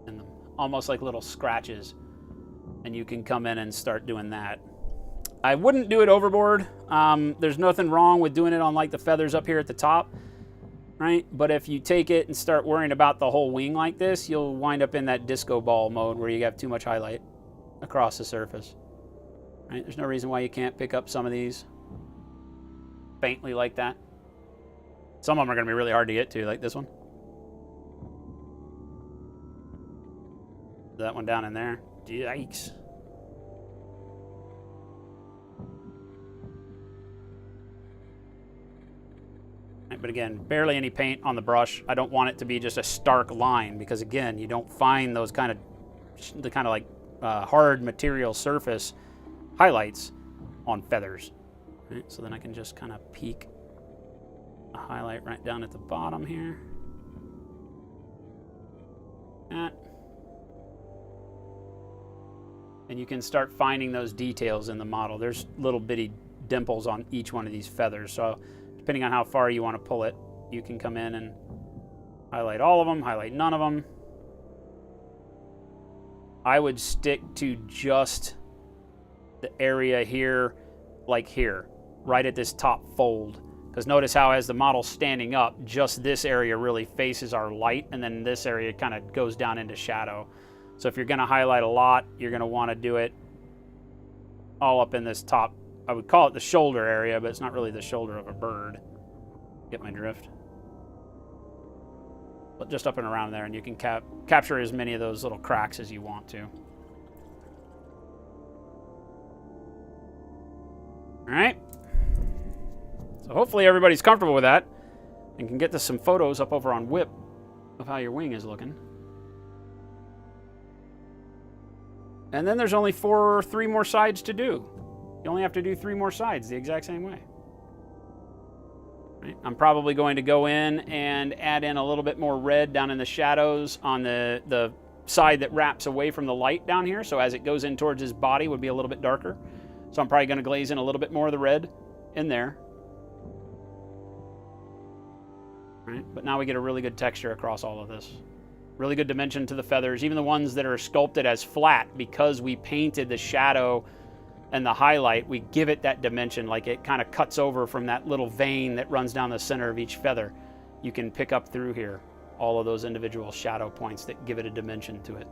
in them, almost like little scratches, and you can come in and start doing that. I wouldn't do it overboard. There's nothing wrong with doing it on like the feathers up here at the top, right? But if you take it and start worrying about the whole wing like this, you'll wind up in that disco ball mode where you have too much highlight across the surface. Right? There's no reason why you can't pick up some of these faintly like that. Some of them are going to be really hard to get to, like this one. That one down in there. Yikes. Right, but again, barely any paint on the brush. I don't want it to be just a stark line because again, you don't find those kind of like hard material surface highlights on feathers. Right, so then I can just kind of peek a highlight right down at the bottom here. And you can start finding those details in the model. There's little bitty dimples on each one of these feathers. So depending on how far you want to pull it, you can come in and highlight all of them, highlight none of them. I would stick to just the area here, like here, right at this top fold. Because notice how as the model's standing up, just this area really faces our light, and then this area kind of goes down into shadow. So if you're going to highlight a lot, you're going to want to do it all up in this top. I would call it the shoulder area, but it's not really the shoulder of a bird. Get my drift? But just up and around there, and you can capture as many of those little cracks as you want to. All right. So hopefully everybody's comfortable with that and can get to some photos up over on Whip of how your wing is looking. And then there's only 3 more sides to do. You only have to do 3 more sides the exact same way. Right? I'm probably going to go in and add in a little bit more red down in the shadows on the side that wraps away from the light down here. So as it goes in towards his body, would be a little bit darker. So I'm probably going to glaze in a little bit more of the red in there. Right? But now we get a really good texture across all of this. Really good dimension to the feathers, even the ones that are sculpted as flat, because we painted the shadow and the highlight, we give it that dimension, like it kind of cuts over from that little vein that runs down the center of each feather. You can pick up through here all of those individual shadow points that give it a dimension to it,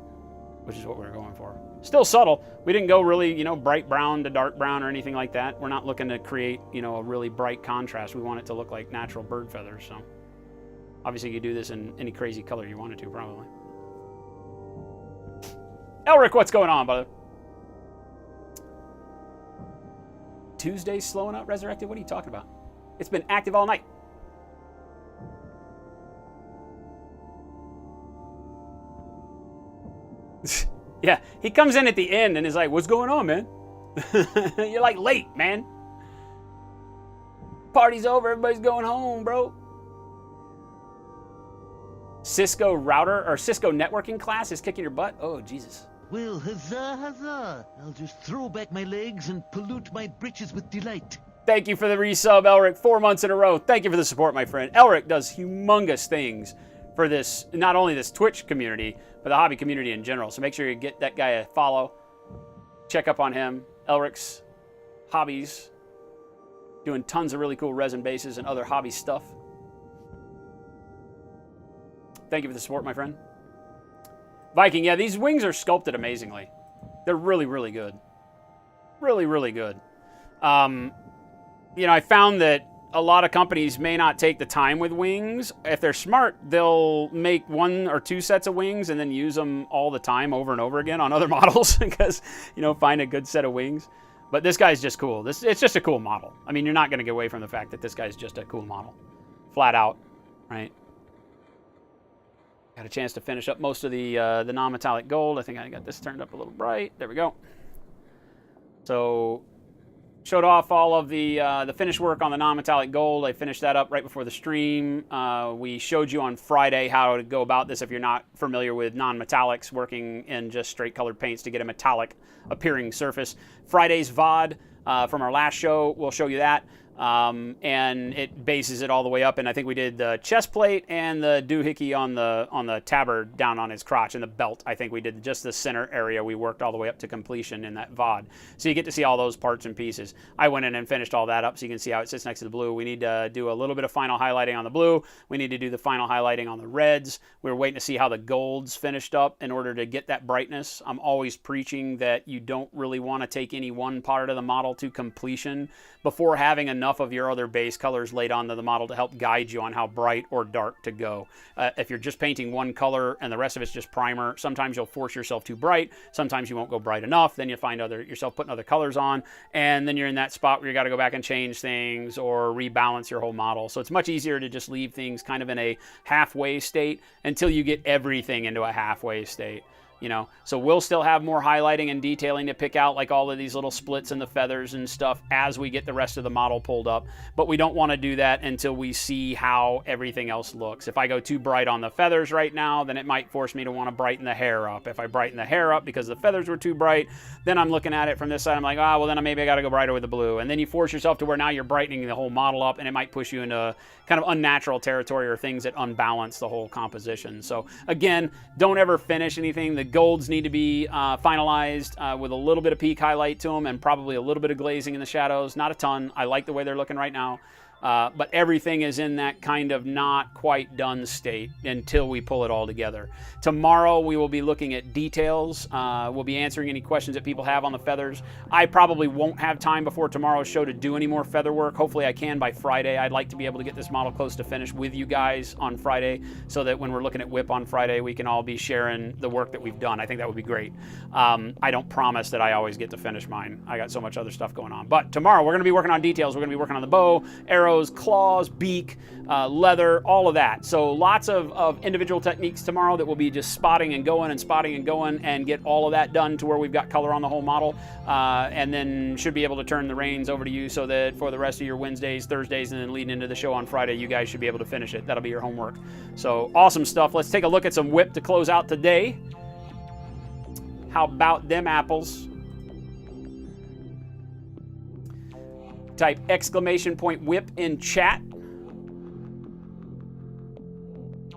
which is what we're going for. Still subtle. We didn't go really, bright brown to dark brown or anything like that. We're not looking to create, a really bright contrast. We want it to look like natural bird feathers, so. Obviously, you could do this in any crazy color you wanted to, probably. Elric, what's going on, brother? Tuesday's slowing up, Resurrected? What are you talking about? It's been active all night. Yeah, he comes in at the end and is like, what's going on, man? You're like late, man. Party's over, everybody's going home, bro. Cisco router or Cisco networking class is kicking your butt? Oh, Jesus. Well, huzzah, huzzah. I'll just throw back my legs and pollute my britches with delight. Thank you for the resub, Elric. 4 months in a row. Thank you for the support, my friend. Elric does humongous things for this, not only this Twitch community, but the hobby community in general. So make sure you get that guy a follow. Check up on him. Elric's hobbies. Doing tons of really cool resin bases and other hobby stuff. Thank you for the support, my friend. Viking, yeah, these wings are sculpted amazingly. They're really, really good. Really, really good. You know, I found that a lot of companies may not take the time with wings. If they're smart, they'll make 1 or 2 sets of wings and then use them all the time over and over again on other models because, you know, find a good set of wings. But this guy's just cool. It's just a cool model. I mean, you're not going to get away from the fact that this guy's just a cool model. Flat out, right? Got a chance to finish up most of the non-metallic gold. I think I got this turned up a little bright. There we go. So, showed off all of the finish work on the non-metallic gold. I finished that up right before the stream. We showed you on Friday how to go about this if you're not familiar with non-metallics, working in just straight colored paints to get a metallic appearing surface. Friday's VOD from our last show will show you that. And it bases it all the way up, and I think we did the chest plate and the doohickey on the tabard down on his crotch and the belt. I think we did just the center area. We worked all the way up to completion in that VOD. So you get to see all those parts and pieces. I went in and finished all that up so you can see how it sits next to the blue. We need to do a little bit of final highlighting on the blue. We need to do the final highlighting on the reds. We're waiting to see how the golds finished up in order to get that brightness. I'm always preaching that you don't really want to take any one part of the model to completion before having enough of your other base colors laid onto the model to help guide you on how bright or dark to go. If you're just painting one color and the rest of it's just primer, sometimes you'll force yourself too bright. Sometimes you won't go bright enough. Then you find yourself putting other colors on, and then you're in that spot where you got to go back and change things or rebalance your whole model. So it's much easier to just leave things kind of in a halfway state until you get everything into a halfway state. You know, so we'll still have more highlighting and detailing to pick out, like all of these little splits and the feathers and stuff as we get the rest of the model pulled up. But we don't want to do that until we see how everything else looks. If I go too bright on the feathers right now, then it might force me to want to brighten the hair up. If I brighten the hair up because the feathers were too bright, then I'm looking at it from this side. I'm like, well, then maybe I got to go brighter with the blue. And then you force yourself to where now you're brightening the whole model up, and it might push you into kind of unnatural territory or things that unbalance the whole composition. So again, don't ever finish anything. The golds need to be finalized with a little bit of peak highlight to them and probably a little bit of glazing in the shadows. Not a ton. I like the way they're looking right now. But everything is in that kind of not quite done state until we pull it all together. Tomorrow we will be looking at details. We'll be answering any questions that people have on the feathers. I probably won't have time before tomorrow's show to do any more feather work. Hopefully I can by Friday. I'd like to be able to get this model close to finish with you guys on Friday so that when we're looking at WIP on Friday, we can all be sharing the work that we've done. I think that would be great. I don't promise that I always get to finish mine. I got so much other stuff going on. But tomorrow we're going to be working on details. We're going to be working on the bow, arrows, claws, beak, leather, all of that. So lots of individual techniques tomorrow that will be just spotting and going and get all of that done to where we've got color on the whole model, and then should be able to turn the reins over to you so that for the rest of your Wednesdays, Thursdays, and then leading into the show on Friday, you guys should be able to finish it. That'll be your homework. So awesome stuff. Let's take a look at some WIP to close out today. How about them apples? Type !WIP in chat.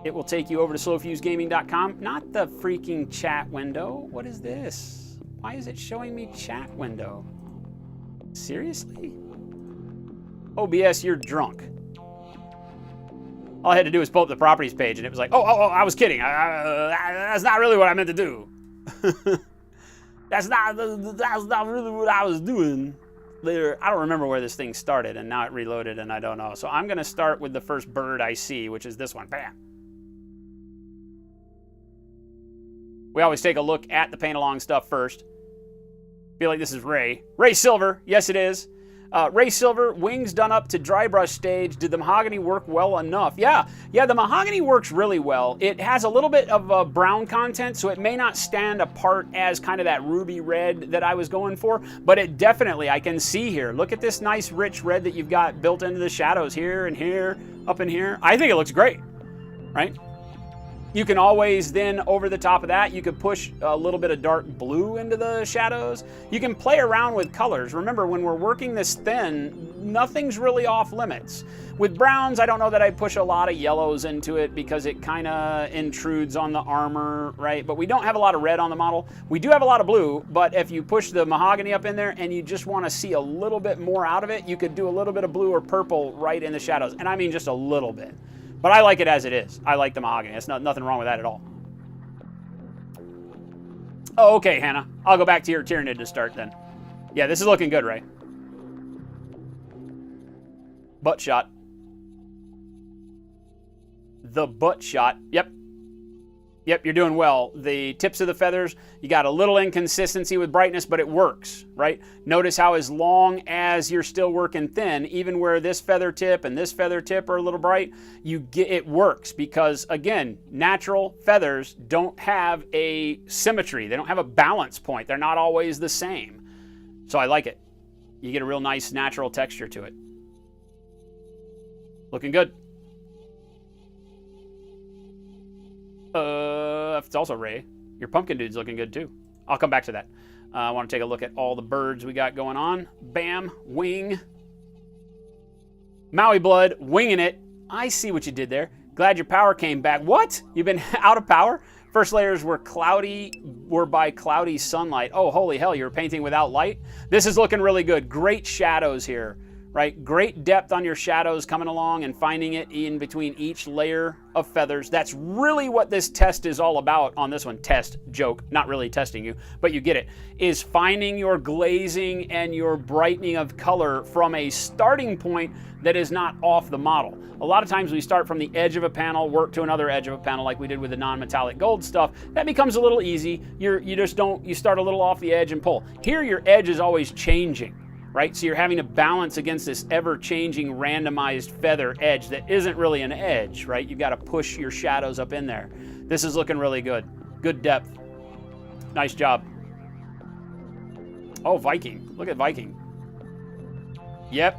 It will take you over to slowfusegaming.com. Not the freaking chat window. What is this? Why is it showing me chat window? Seriously? OBS, you're drunk. All I had to do was pull up the properties page, and it was like, oh, I was kidding. That's not really what I meant to do. That's not really what I was doing. I don't remember where this thing started, and now it reloaded, and I don't know. So I'm going to start with the first bird I see, which is this one. Bam! We always take a look at the paint-along stuff first. Feel like this is Ray. Ray Silver. Yes, it is. Ray Silver, wings done up to dry brush stage. Did the mahogany work well enough? Yeah, the mahogany works really well. It has a little bit of a brown content, so it may not stand apart as kind of that ruby red that I was going for, but it definitely, I can see here. Look at this nice rich red that you've got built into the shadows here and here, up in here. I think it looks great, right? You can always then, over the top of that, you could push a little bit of dark blue into the shadows. You can play around with colors. Remember, when we're working this thin, nothing's really off limits. With browns, I don't know that I push a lot of yellows into it because it kind of intrudes on the armor, right? But we don't have a lot of red on the model. We do have a lot of blue, but if you push the mahogany up in there and you just want to see a little bit more out of it, you could do a little bit of blue or purple right in the shadows. And I mean just a little bit. But I like it as it is. I like the mahogany. There's nothing wrong with that at all. Oh, okay, Hannah. I'll go back to your Tyranid to start then. Yeah, this is looking good, Ray. Butt shot. The butt shot. Yep. Yep, you're doing well. The tips of the feathers, you got a little inconsistency with brightness, but it works, right? Notice how as long as you're still working thin, even where this feather tip and this feather tip are a little bright, it works because, again, natural feathers don't have a symmetry. They don't have a balance point. They're not always the same. So I like it. You get a real nice natural texture to it. Looking good. It's also Ray. Your pumpkin dude's looking good too. I'll come back to that. I want to take a look at all the birds we got going on. Bam, wing. Maui blood, winging it. I see what you did there. Glad your power came back. What? You've been out of power? First layers were by cloudy sunlight. Oh, holy hell, you were painting without light? This is looking really good. Great shadows here, right? Great depth on your shadows coming along and finding it in between each layer of feathers. That's really what this test is all about on this one. Test, joke, not really testing you, but you get it. Is finding your glazing and your brightening of color from a starting point that is not off the model. A lot of times we start from the edge of a panel, work to another edge of a panel like we did with the non-metallic gold stuff. That becomes a little easy. You start a little off the edge and pull. Here your edge is always changing. Right? So you're having to balance against this ever-changing randomized feather edge that isn't really an edge, right? You've got to push your shadows up in there. This is looking really good. Good depth. Nice job. Oh, Viking. Look at Viking. Yep.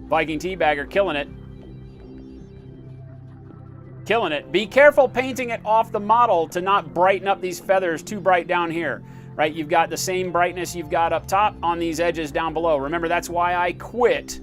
Viking Teabagger killing it. Killing it. Be careful painting it off the model to not brighten up these feathers too bright down here. Right, you've got the same brightness you've got up top on these edges down below. Remember, that's why I quit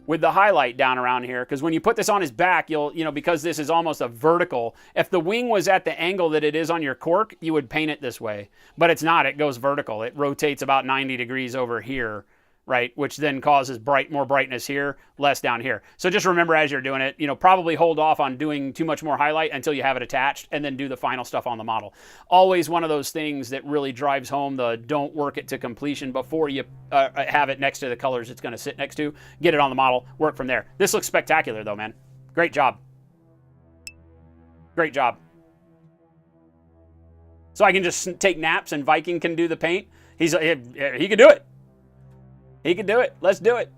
with the highlight down around here, because when you put this on his back, because this is almost a vertical, if the wing was at the angle that it is on your cork, you would paint it this way. But it's not, it goes vertical. It rotates about 90 degrees over here, right, which then causes more brightness here, less down here. So just remember as you're doing it, probably hold off on doing too much more highlight until you have it attached and then do the final stuff on the model. Always one of those things that really drives home the don't work it to completion before you have it next to the colors it's going to sit next to. Get it on the model, work from there. This looks spectacular though, man. Great job. Great job. So I can just take naps and Viking can do the paint. He can do it. He can do it. Let's do it.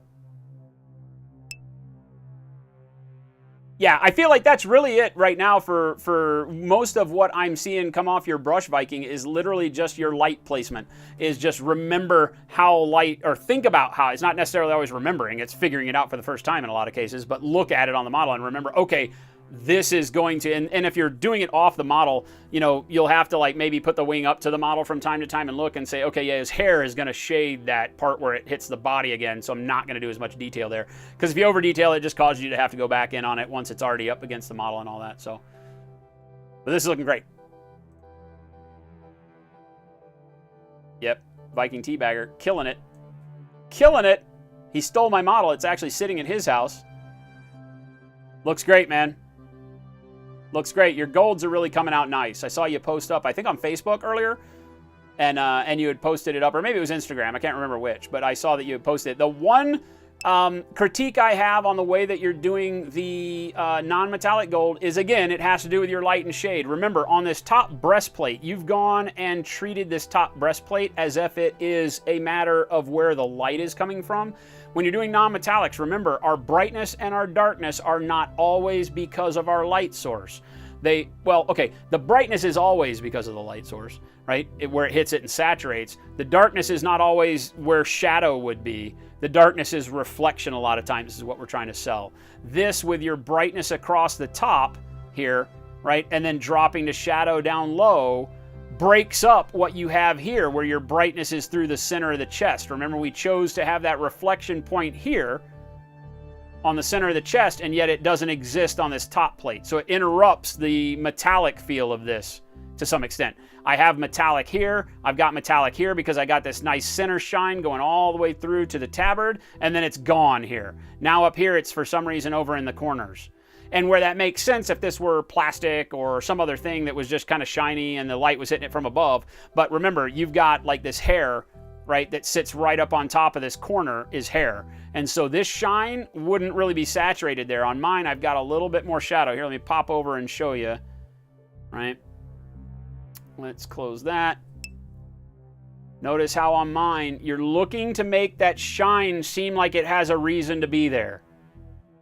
Yeah, I feel like that's really it right now for most of what I'm seeing come off your brush, Viking, is literally just your light placement. Is just remember how light, or think about how, it's not necessarily always remembering, it's figuring it out for the first time in a lot of cases, but look at it on the model and remember, okay, this is going to, and if you're doing it off the model, you'll have to like maybe put the wing up to the model from time to time and look and say, okay, yeah, his hair is going to shade that part where it hits the body again, so I'm not going to do as much detail there. Because if you over detail, it just causes you to have to go back in on it once it's already up against the model and all that. So, but this is looking great. Yep, Viking Teabagger, killing it. Killing it! He stole my model. It's actually sitting at his house. Looks great, man. Looks great. Your golds are really coming out nice. I saw you post up, I think on Facebook earlier, and you had posted it up, or maybe it was Instagram. I can't remember which, but I saw that you had posted it. The one critique I have on the way that you're doing the non-metallic gold is, again, it has to do with your light and shade. Remember, on this top breastplate, you've gone and treated this top breastplate as if it is a matter of where the light is coming from. When you're doing non-metallics, remember, our brightness and our darkness are not always because of our light source. The brightness is always because of the light source, right? Where it hits it and saturates. The darkness is not always where shadow would be. The darkness is reflection a lot of times. This is what we're trying to sell. This, with your brightness across the top here, right, and then dropping to shadow down low, breaks up what you have here, where your brightness is through the center of the chest. Remember, we chose to have that reflection point here on the center of the chest, and yet it doesn't exist on this top plate. So it interrupts the metallic feel of this to some extent. I have metallic here. I've got metallic here because I got this nice center shine going all the way through to the tabard, and then it's gone here. Now up here, it's for some reason over in the corners. And where that makes sense if this were plastic or some other thing that was just kind of shiny and the light was hitting it from above. But remember, you've got like this hair, right, that sits right up on top of this corner is hair. And so this shine wouldn't really be saturated there. On mine, I've got a little bit more shadow. Here, let me pop over and show you, right? Let's close that. Notice how on mine, you're looking to make that shine seem like it has a reason to be there,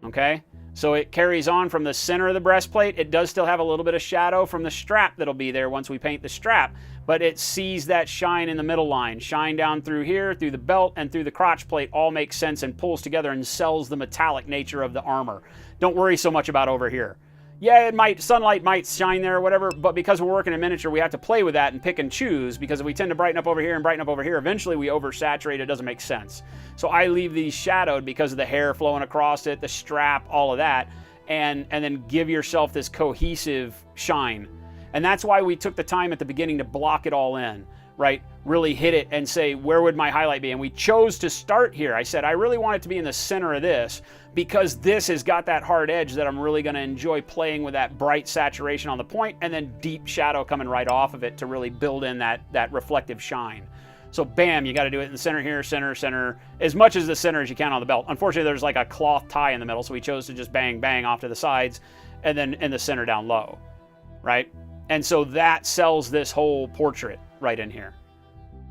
okay? So it carries on from the center of the breastplate. It does still have a little bit of shadow from the strap that'll be there once we paint the strap, but it sees that shine in the middle line. Shine down through here, through the belt, and through the crotch plate all makes sense and pulls together and sells the metallic nature of the armor. Don't worry so much about over here. Yeah, sunlight might shine there or whatever, but because we're working in miniature, we have to play with that and pick and choose, because if we tend to brighten up over here and brighten up over here, eventually we oversaturate. It doesn't make sense. So I leave these shadowed because of the hair flowing across it, the strap, all of that, and then give yourself this cohesive shine. And that's why we took the time at the beginning to block it all in, right? Really hit it and say, where would my highlight be? And we chose to start here. I said, I really want it to be in the center of this, because this has got that hard edge that I'm really going to enjoy playing with, that bright saturation on the point and then deep shadow coming right off of it to really build in that reflective shine. So bam, you got to do it in the center here, center, as much as the center as you can on the belt. Unfortunately, there's like a cloth tie in the middle, so we chose to just bang, bang off to the sides and then in the center down low, right? And so that sells this whole portrait right in here.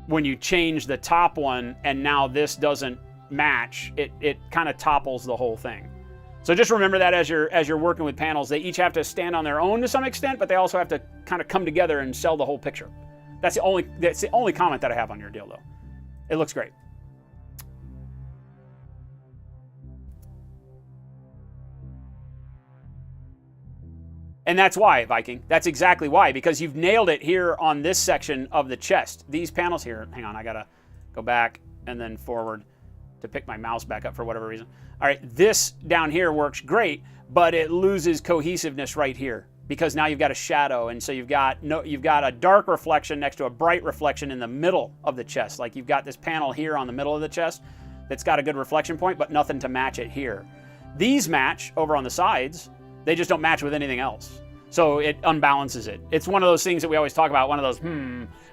When you change the top one and now this doesn't match, it kind of topples the whole thing. So just remember that as you're working with panels, they each have to stand on their own to some extent, but they also have to kind of come together and sell the whole picture. That's the only comment that I have on your deal, though. It looks great. And that's why, Viking. That's exactly why, because you've nailed it here on this section of the chest. These panels here, hang on, I gotta go back and then forward to pick my mouse back up for whatever reason. All right, this down here works great, but it loses cohesiveness right here because now you've got a shadow, and so you've got a dark reflection next to a bright reflection in the middle of the chest. Like you've got this panel here on the middle of the chest that's got a good reflection point, but nothing to match it here. These match over on the sides. They just don't match with anything else. So it unbalances it. It's one of those things that we always talk about, one of those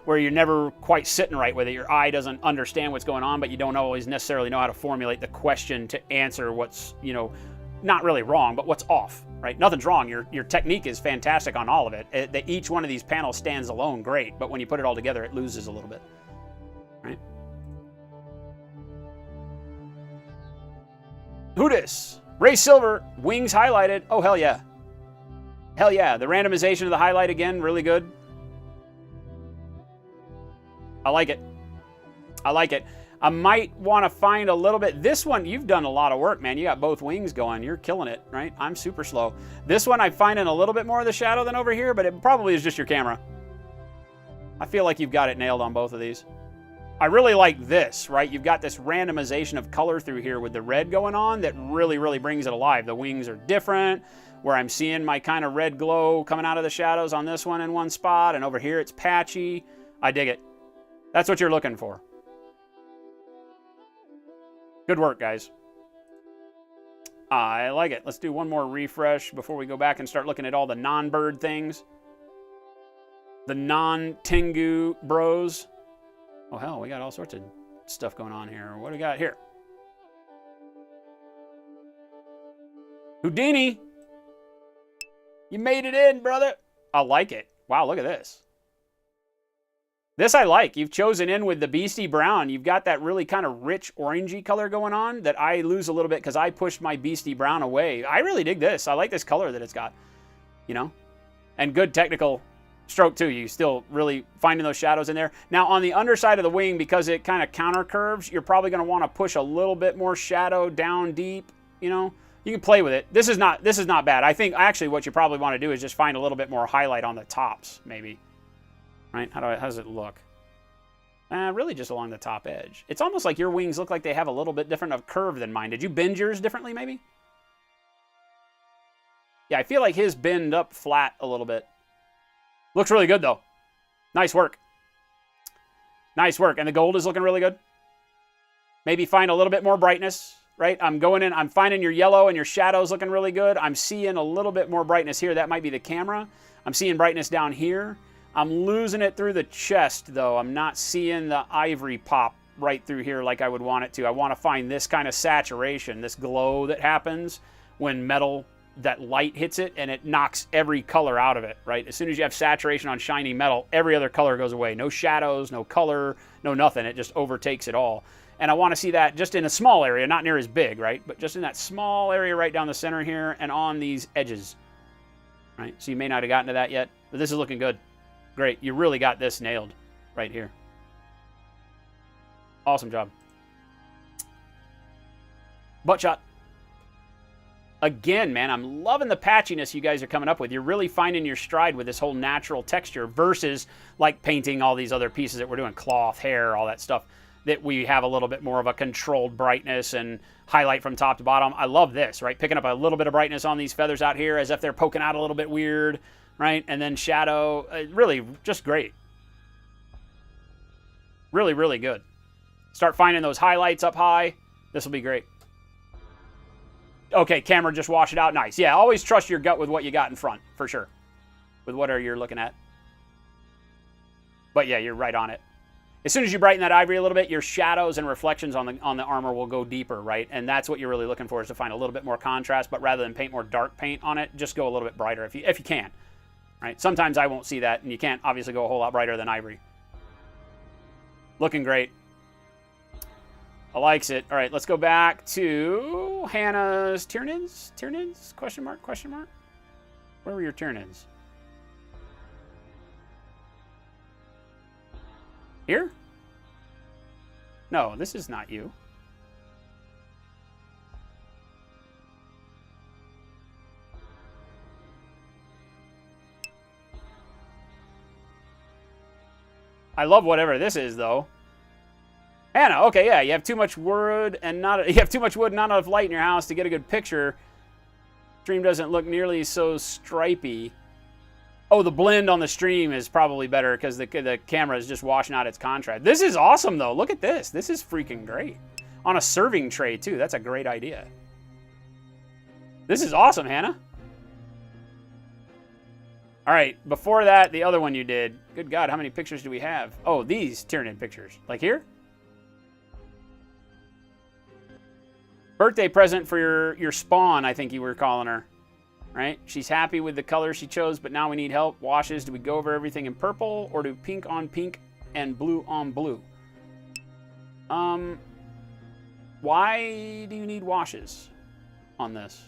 where you're never quite sitting right with it. Your eye doesn't understand what's going on, but you don't always necessarily know how to formulate the question to answer what's, not really wrong, but what's off, right? Nothing's wrong. Your technique is fantastic on all of it. Each one of these panels stands alone great, but when you put it all together, it loses a little bit, right? Who dis? Ray Silver, wings highlighted. Oh, hell yeah. Hell yeah. The randomization of the highlight again, really good. I like it. I like it. I might want to find a little bit. This one, you've done a lot of work, man. You got both wings going. You're killing it, right? I'm super slow. This one, I'm finding a little bit more of the shadow than over here, but it probably is just your camera. I feel like you've got it nailed on both of these. I really like this, right? You've got this randomization of color through here with the red going on that really, really brings it alive. The wings are different, where I'm seeing my kind of red glow coming out of the shadows on this one in one spot, and over here it's patchy. I dig it. That's what you're looking for. Good work, guys. I like it. Let's do one more refresh before we go back and start looking at all the non-bird things. The non-Tengu bros. Oh, hell, we got all sorts of stuff going on here. What do we got here? Houdini! You made it in, brother! I like it. Wow, look at this. This I like. You've chosen in with the Beastie Brown. You've got that really kind of rich orangey color going on that I lose a little bit because I pushed my Beastie Brown away. I really dig this. I like this color that it's got, you know? And good technical stroke too. You still really finding those shadows in there. Now on the underside of the wing, because it kind of counter curves, you're probably going to want to push a little bit more shadow down deep, you know? You can play with it. This is not bad. I think actually what you probably want to do is just find a little bit more highlight on the tops, maybe. Right? How does it look? Really just along the top edge. It's almost like your wings look like they have a little bit different of curve than mine. Did you bend yours differently, maybe? Yeah, I feel like his bend up flat a little bit. Looks really good, though. Nice work. Nice work. And the gold is looking really good. Maybe find a little bit more brightness, right? I'm going in. I'm finding your yellow and your shadows looking really good. I'm seeing a little bit more brightness here. That might be the camera. I'm seeing brightness down here. I'm losing it through the chest, though. I'm not seeing the ivory pop right through here like I would want it to. I want to find this kind of saturation, this glow that happens when metal, that light hits it, and it knocks every color out of it, right? As soon as you have saturation on shiny metal, every other color goes away. No shadows, no color, no nothing. It just overtakes it all. And I want to see that just in a small area, not near as big, right? But just in that small area right down the center here and on these edges, right? So you may not have gotten to that yet, but this is looking good. Great. You really got this nailed right here. Awesome job. Butt shot. Again, man, I'm loving the patchiness you guys are coming up with. You're really finding your stride with this whole natural texture versus like painting all these other pieces that we're doing, cloth, hair, all that stuff, that we have a little bit more of a controlled brightness and highlight from top to bottom. I love this, right? Picking up a little bit of brightness on these feathers out here as if they're poking out a little bit weird. Right? And then shadow, really just great. Really, really good. Start finding those highlights up high. This will be great. Okay, camera, just wash it out. Nice. Yeah, always trust your gut with what you got in front, for sure. With whatever you're looking at. But yeah, you're right on it. As soon as you brighten that ivory a little bit, your shadows and reflections on the armor will go deeper, right? And that's what you're really looking for, is to find a little bit more contrast, but rather than paint more dark paint on it, just go a little bit brighter if you can. Right? Sometimes I won't see that, and you can't obviously go a whole lot brighter than ivory. Looking great. I likes it. All right, let's go back to Hannah's Tyranids? Tyranids? Question mark, question mark? Where were your Tyranids? Here? No, this is not you. I love whatever this is, though. Hannah, okay, yeah, you have too much wood and not enough light in your house to get a good picture. Stream doesn't look nearly so stripy. Oh, the blend on the stream is probably better because the camera is just washing out its contrast. This is awesome, though. Look at this. This is freaking great. On a serving tray, too. That's a great idea. This is awesome, Hannah. All right, before that, the other one you did. Good God, how many pictures do we have? Oh, these Tyranid pictures. Like here? Birthday present for your spawn, I think you were calling her. Right? She's happy with the color she chose, but now we need help. Washes, do we go over everything in purple, or do pink on pink and blue on blue? Why do you need washes on this?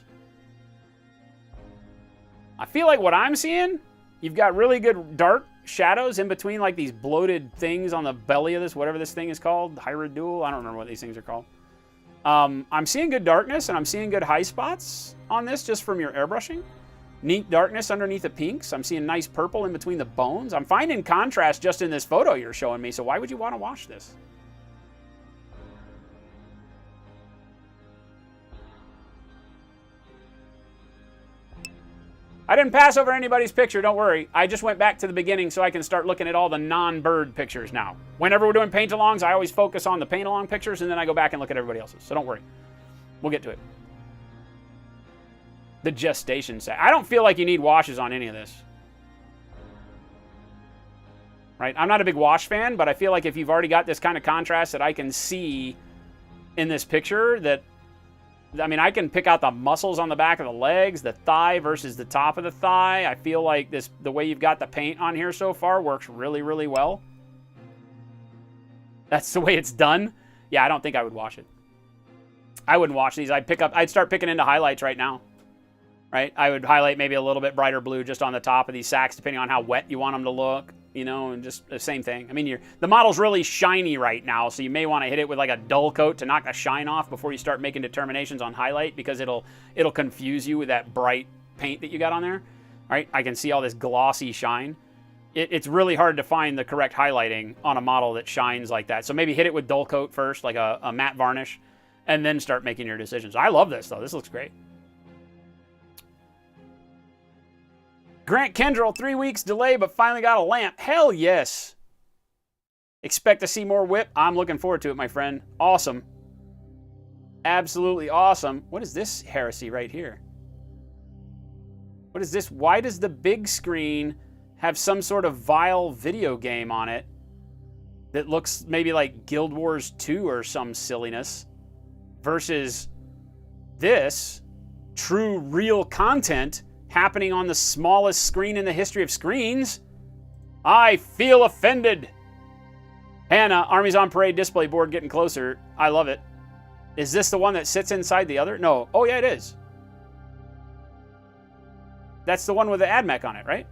I feel like what I'm seeing, you've got really good dark shadows in between like these bloated things on the belly of this, whatever this thing is called, Hierodule. I don't remember what these things are called. I'm seeing good darkness, and I'm seeing good high spots on this just from your airbrushing. Neat darkness underneath the pinks. I'm seeing nice purple in between the bones. I'm finding contrast just in this photo you're showing me, so why would you want to wash this? I didn't pass over anybody's picture, don't worry. I just went back to the beginning so I can start looking at all the non-bird pictures now. Whenever we're doing paint-alongs, I always focus on the paint-along pictures, and then I go back and look at everybody else's. So don't worry. We'll get to it. The gestation set. I don't feel like you need washes on any of this. right? I'm not a big wash fan, but I feel like if you've already got this kind of contrast that I can see in this picture, that, I mean, I can pick out the muscles on the back of the legs, the thigh versus the top of the thigh. I feel like the way you've got the paint on here so far works really, really well. That's the way it's done. Yeah, I don't think I would wash it. I wouldn't wash these. I'd start picking into highlights right now. Right? I would highlight maybe a little bit brighter blue just on the top of these sacks, depending on how wet you want them to look, you know, and just the same thing. I mean, the model's really shiny right now, so you may want to hit it with like a dull coat to knock the shine off before you start making determinations on highlight, because it'll confuse you with that bright paint that you got on there. Right? I can see all this glossy shine. It's really hard to find the correct highlighting on a model that shines like that. So maybe hit it with dull coat first, like a matte varnish, and then start making your decisions. I love this, though. This looks great. Grant Kendrill, 3 weeks delay, but finally got a lamp. Hell yes. Expect to see more whip. I'm looking forward to it, my friend. Awesome. Absolutely awesome. What is this heresy right here? What is this? Why does the big screen have some sort of vile video game on it that looks maybe like Guild Wars 2 or some silliness, versus this true, real content happening on the smallest screen in the history of screens? I feel offended. Hannah, Armies on Parade display board getting closer. I love it. Is this the one that sits inside the other? No. Oh, yeah, it is. That's the one with the AdMech on it, right?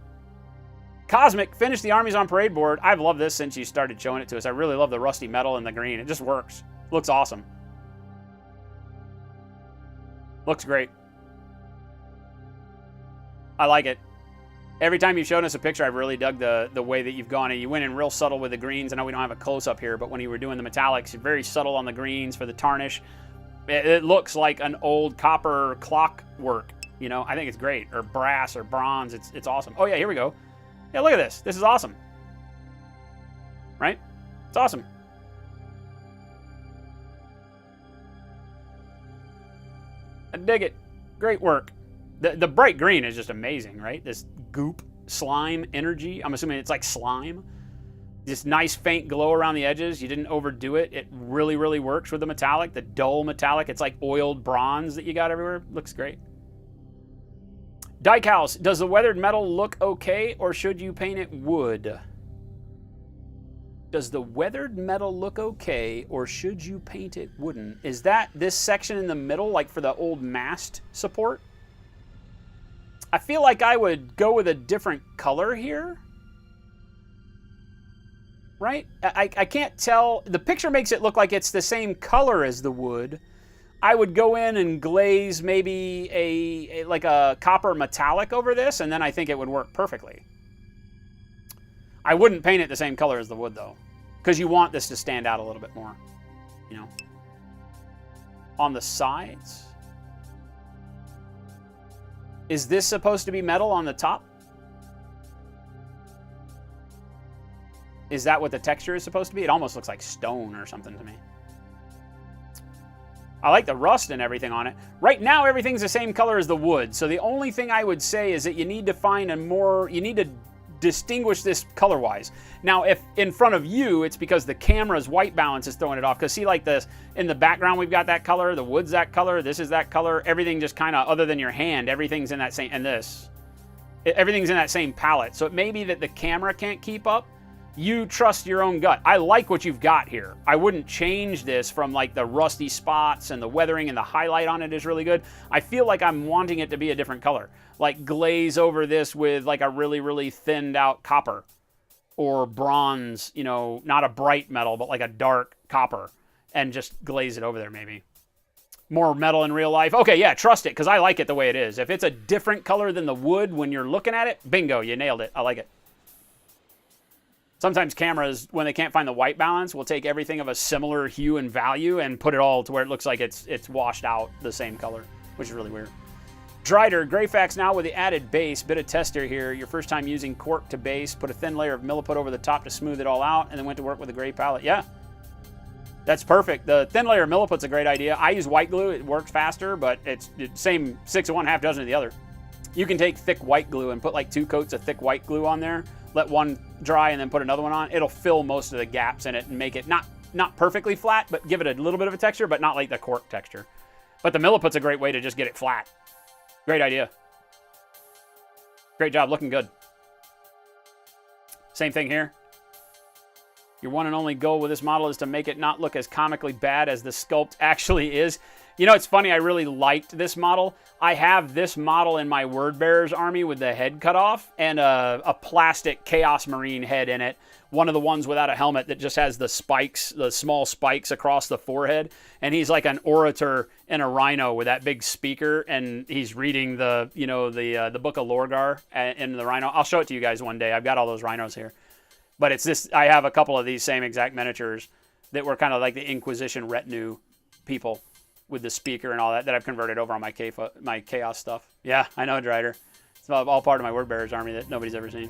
Cosmic, finished the Armies on Parade board. I've loved this since you started showing it to us. I really love the rusty metal and the green. It just works. Looks awesome. Looks great. I like it. Every time you've shown us a picture, I've really dug the way that you've gone. And you went in real subtle with the greens. I know we don't have a close-up here, but when you were doing the metallics, you're very subtle on the greens for the tarnish. It looks like an old copper clockwork. You know, I think it's great. Or brass or bronze. It's awesome. Oh, yeah, here we go. Yeah, look at this. This is awesome. Right? It's awesome. I dig it. Great work. The bright green is just amazing, right? This goop, slime energy. I'm assuming it's like slime. This nice faint glow around the edges. You didn't overdo it. It really, really works with the metallic, the dull metallic. It's like oiled bronze that you got everywhere. Looks great. Dyke House, does the weathered metal look okay, or should you paint it wood? Does the weathered metal look okay, or should you paint it wooden? Is that this section in the middle, like for the old mast support? I feel like I would go with a different color here. Right? I can't tell. The picture makes it look like it's the same color as the wood. I would go in and glaze maybe like a copper metallic over this, and then I think it would work perfectly. I wouldn't paint it the same color as the wood, though, because you want this to stand out a little bit more, you know. On the sides. Is this supposed to be metal on the top? Is that what the texture is supposed to be? It almost looks like stone or something to me. I like the rust and everything on it. Right now, everything's the same color as the wood. So the only thing I would say is that you need to find you need to distinguish this color-wise. Now, if in front of you, it's because the camera's white balance is throwing it off. Because see, like this, in the background, we've got that color, the wood's that color, this is that color, everything just kind of, other than your hand, everything's in that same, and this. Everything's in that same palette. So it may be that the camera can't keep up. You trust your own gut. I like what you've got here. I wouldn't change this from like the rusty spots, and the weathering and the highlight on it is really good. I feel like I'm wanting it to be a different color. Like glaze over this with like a really, really thinned out copper or bronze, you know, not a bright metal, but like a dark copper, and just glaze it over there maybe. More metal in real life. Okay, yeah, trust it, because I like it the way it is. If it's a different color than the wood when you're looking at it, bingo, you nailed it. I like it. Sometimes cameras, when they can't find the white balance, will take everything of a similar hue and value and put it all to where it looks like it's washed out the same color, which is really weird. Drider, Greyfax now with the added base. Bit of tester here. Your first time using cork to base. Put a thin layer of milliput over the top to smooth it all out, and then went to work with a gray palette. Yeah, that's perfect. The thin layer of milliput's a great idea. I use white glue. It works faster, but it's the same 6 of one, half dozen of the other. You can take thick white glue and put like 2 coats of thick white glue on there. let one dry and then put another one on, it'll fill most of the gaps in it and make it not perfectly flat, but give it a little bit of a texture, but not like the cork texture. But the Milliput's a great way to just get it flat. Great idea. Great job, looking good. Same thing here. Your one and only goal with this model is to make it not look as comically bad as the sculpt actually is. You know, it's funny, I really liked this model. I have this model in my Word Bearers army with the head cut off and a plastic Chaos Marine head in it. One of the ones without a helmet that just has the spikes, the small spikes across the forehead. And he's like an orator in a rhino with that big speaker, and he's reading the, you know, the Book of Lorgar in the rhino. I'll show it to you guys one day. I've got all those rhinos here. But it's this, I have a couple of these same exact miniatures that were kind of like the Inquisition retinue people with the speaker and all that I've converted over on my Chaos stuff. Yeah, I know, Drider. It's all part of my Word Bearers army that nobody's ever seen.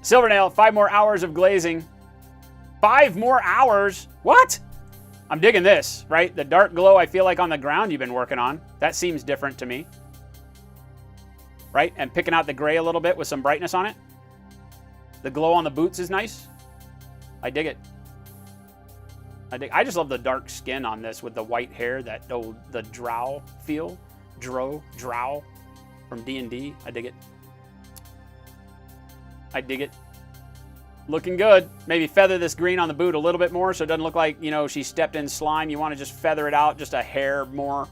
Silvernail, 5 more hours of glazing. 5 more hours? What? I'm digging this, right? The dark glow I feel like on the ground you've been working on. That seems different to me. Right? And picking out the gray a little bit with some brightness on it. The glow on the boots is nice. I dig it. I just love the dark skin on this with the white hair, the drow feel. Drow from D&D. I dig it. I dig it. Looking good. Maybe feather this green on the boot a little bit more so it doesn't look like, you know, she stepped in slime. You want to just feather it out just a hair more.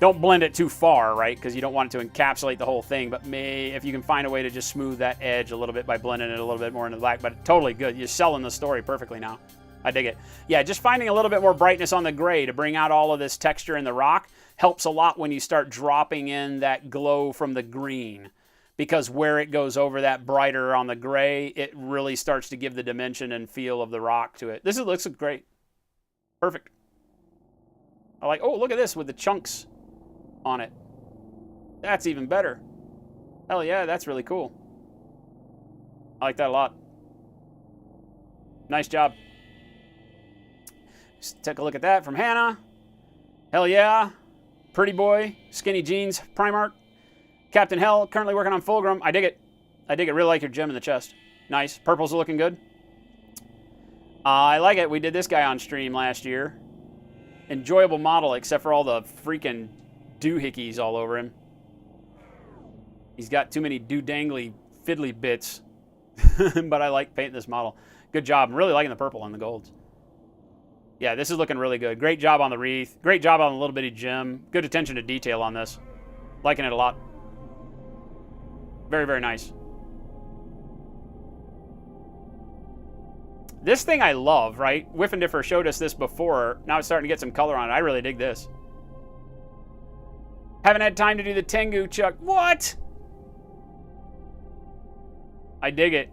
Don't blend it too far, right? Because you don't want it to encapsulate the whole thing. But if you can find a way to just smooth that edge a little bit by blending it a little bit more into the black. But totally good. You're selling the story perfectly now. I dig it. Yeah, just finding a little bit more brightness on the gray to bring out all of this texture in the rock helps a lot when you start dropping in that glow from the green. Because where it goes over that brighter on the gray, it really starts to give the dimension and feel of the rock to it. This looks great. Perfect. I like, oh, look at this with the chunks on it. That's even better. Hell yeah, that's really cool. I like that a lot. Nice job. Just take a look at that from Hannah. Hell yeah. Pretty boy. Skinny jeans. Primark. Captain Hell. Currently working on Fulgrim. I dig it. I dig it. Really like your gem in the chest. Nice. Purple's looking good. I like it. We did this guy on stream last year. Enjoyable model except for all the freaking doohickeys all over him. He's got too many dangly fiddly bits. But I like painting this model. Good job. I'm really liking the purple and the golds. Yeah, this is looking really good. Great job on the wreath. Great job on the little bitty gem. Good attention to detail on this. Liking it a lot. Very, very nice. This thing I love, right? Whiffendiffer showed us this before. Now it's starting to get some color on it. I really dig this. Haven't had time to do the Tengu, Chuck. What? I dig it.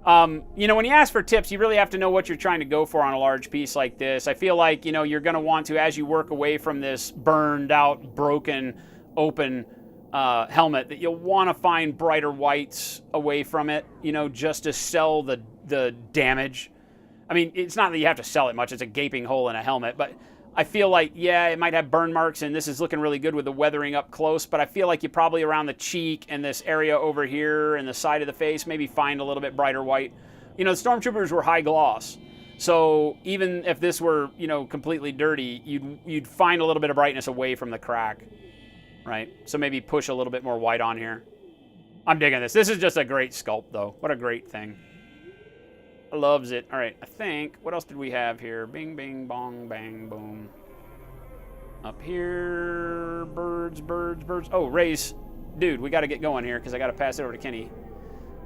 You know, when you ask for tips, you really have to know what you're trying to go for on a large piece like this. I feel like, you know, you're going to want to, as you work away from this burned out, broken, open helmet, that you'll want to find brighter whites away from it, you know, just to sell the damage. I mean, it's not that you have to sell it much. It's a gaping hole in a helmet, but I feel like, yeah, it might have burn marks, and this is looking really good with the weathering up close, but I feel like you probably around the cheek and this area over here and the side of the face, maybe find a little bit brighter white. You know, the Stormtroopers were high gloss, so even if this were, you know, completely dirty, you'd find a little bit of brightness away from the crack, right? So maybe push a little bit more white on here. I'm digging this. This is just a great sculpt, though. What a great thing. I loves it. All right, I think, what else did we have here? Bing, bing, bong, bang, boom. Up here, birds. Oh, Ray's. Dude, we got to get going here because I got to pass it over to Kenny.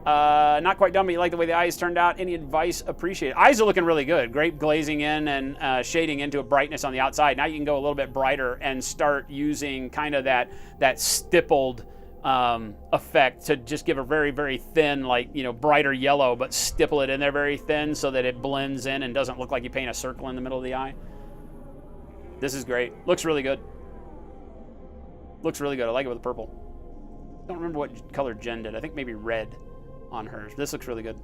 Not quite done, but you like the way the eyes turned out. Any advice? Appreciate it. Eyes are looking really good. Great glazing in and shading into a brightness on the outside. Now you can go a little bit brighter and start using kind of that stippled effect to just give a very, very thin, like, you know, brighter yellow, but stipple it in there very thin so that it blends in and doesn't look like you paint a circle in the middle of the eye. This is great. Looks really good. Looks really good. I like it with the purple. Don't remember what color Jen did. I think maybe red on hers. This looks really good.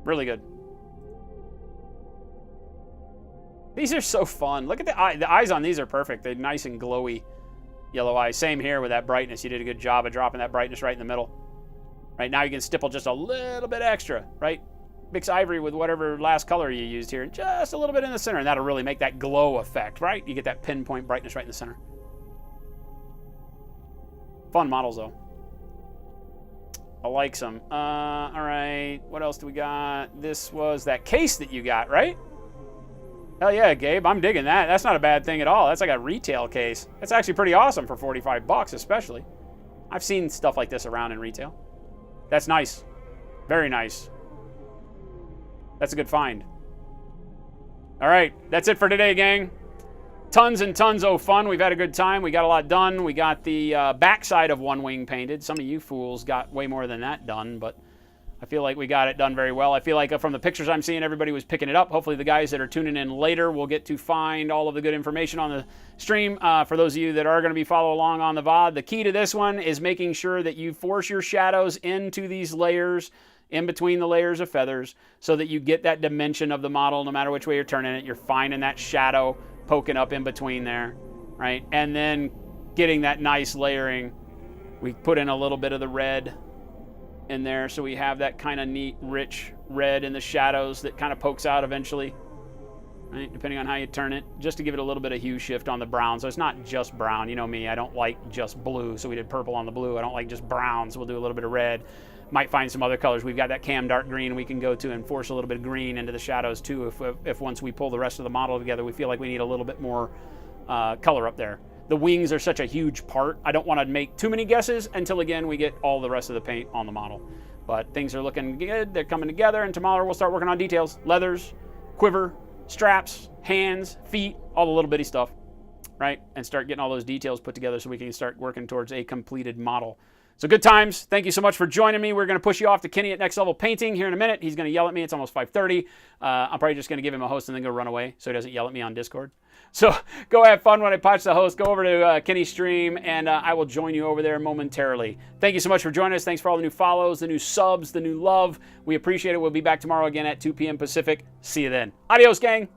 Really good. These are so fun. Look at the eye. The eyes on these are perfect. They're nice and glowy. Yellow eyes. Same here with that brightness. You did a good job of dropping that brightness right in the middle. Right now you can stipple just a little bit extra, right? Mix ivory with whatever last color you used here, just a little bit in the center, and that'll really make that glow effect, right? You get that pinpoint brightness right in the center. Fun models, though. I like some. All right, what else do we got? This was that case that you got, right? Hell yeah, Gabe, I'm digging that. That's not a bad thing at all. That's like a retail case. That's actually pretty awesome for 45 bucks, especially. I've seen stuff like this around in retail. That's nice. Very nice. That's a good find. All right, that's it for today, gang. Tons and tons of fun. We've had a good time. We got a lot done. We got the backside of one wing painted. Some of you fools got way more than that done, but I feel like we got it done very well. I feel like from the pictures I'm seeing, everybody was picking it up. Hopefully the guys that are tuning in later will get to find all of the good information on the stream. For those of you that are going to be following along on the VOD, the key to this one is making sure that you force your shadows into these layers, in between the layers of feathers, so that you get that dimension of the model no matter which way you're turning it. You're finding that shadow poking up in between there, right? And then getting that nice layering. We put in a little bit of the red in there, so we have that kind of neat, rich red in the shadows that kind of pokes out eventually, right? Depending on how you turn it, just to give it a little bit of hue shift on the brown. So it's not just brown. You know me, I don't like just blue, so we did purple on the blue. I don't like just brown, so we'll do a little bit of red. Might find some other colors. We've got that cam dark green we can go to and force a little bit of green into the shadows too, if once we pull the rest of the model together, we feel like we need a little bit more color up there. The wings are such a huge part. I don't want to make too many guesses until, again, we get all the rest of the paint on the model. But things are looking good. They're coming together, and tomorrow we'll start working on details. Leathers, quiver, straps, hands, feet, all the little bitty stuff, right? And start getting all those details put together so we can start working towards a completed model. So good times. Thank you so much for joining me. We're going to push you off to Kenny at Next Level Painting here in a minute. He's going to yell at me. It's almost 5:30. I'm probably just going to give him a host and then go run away so he doesn't yell at me on Discord. So go have fun when I patch the host. Go over to Kenny's stream, and I will join you over there momentarily. Thank you so much for joining us. Thanks for all the new follows, the new subs, the new love. We appreciate it. We'll be back tomorrow again at 2 p.m. Pacific. See you then. Adios, gang.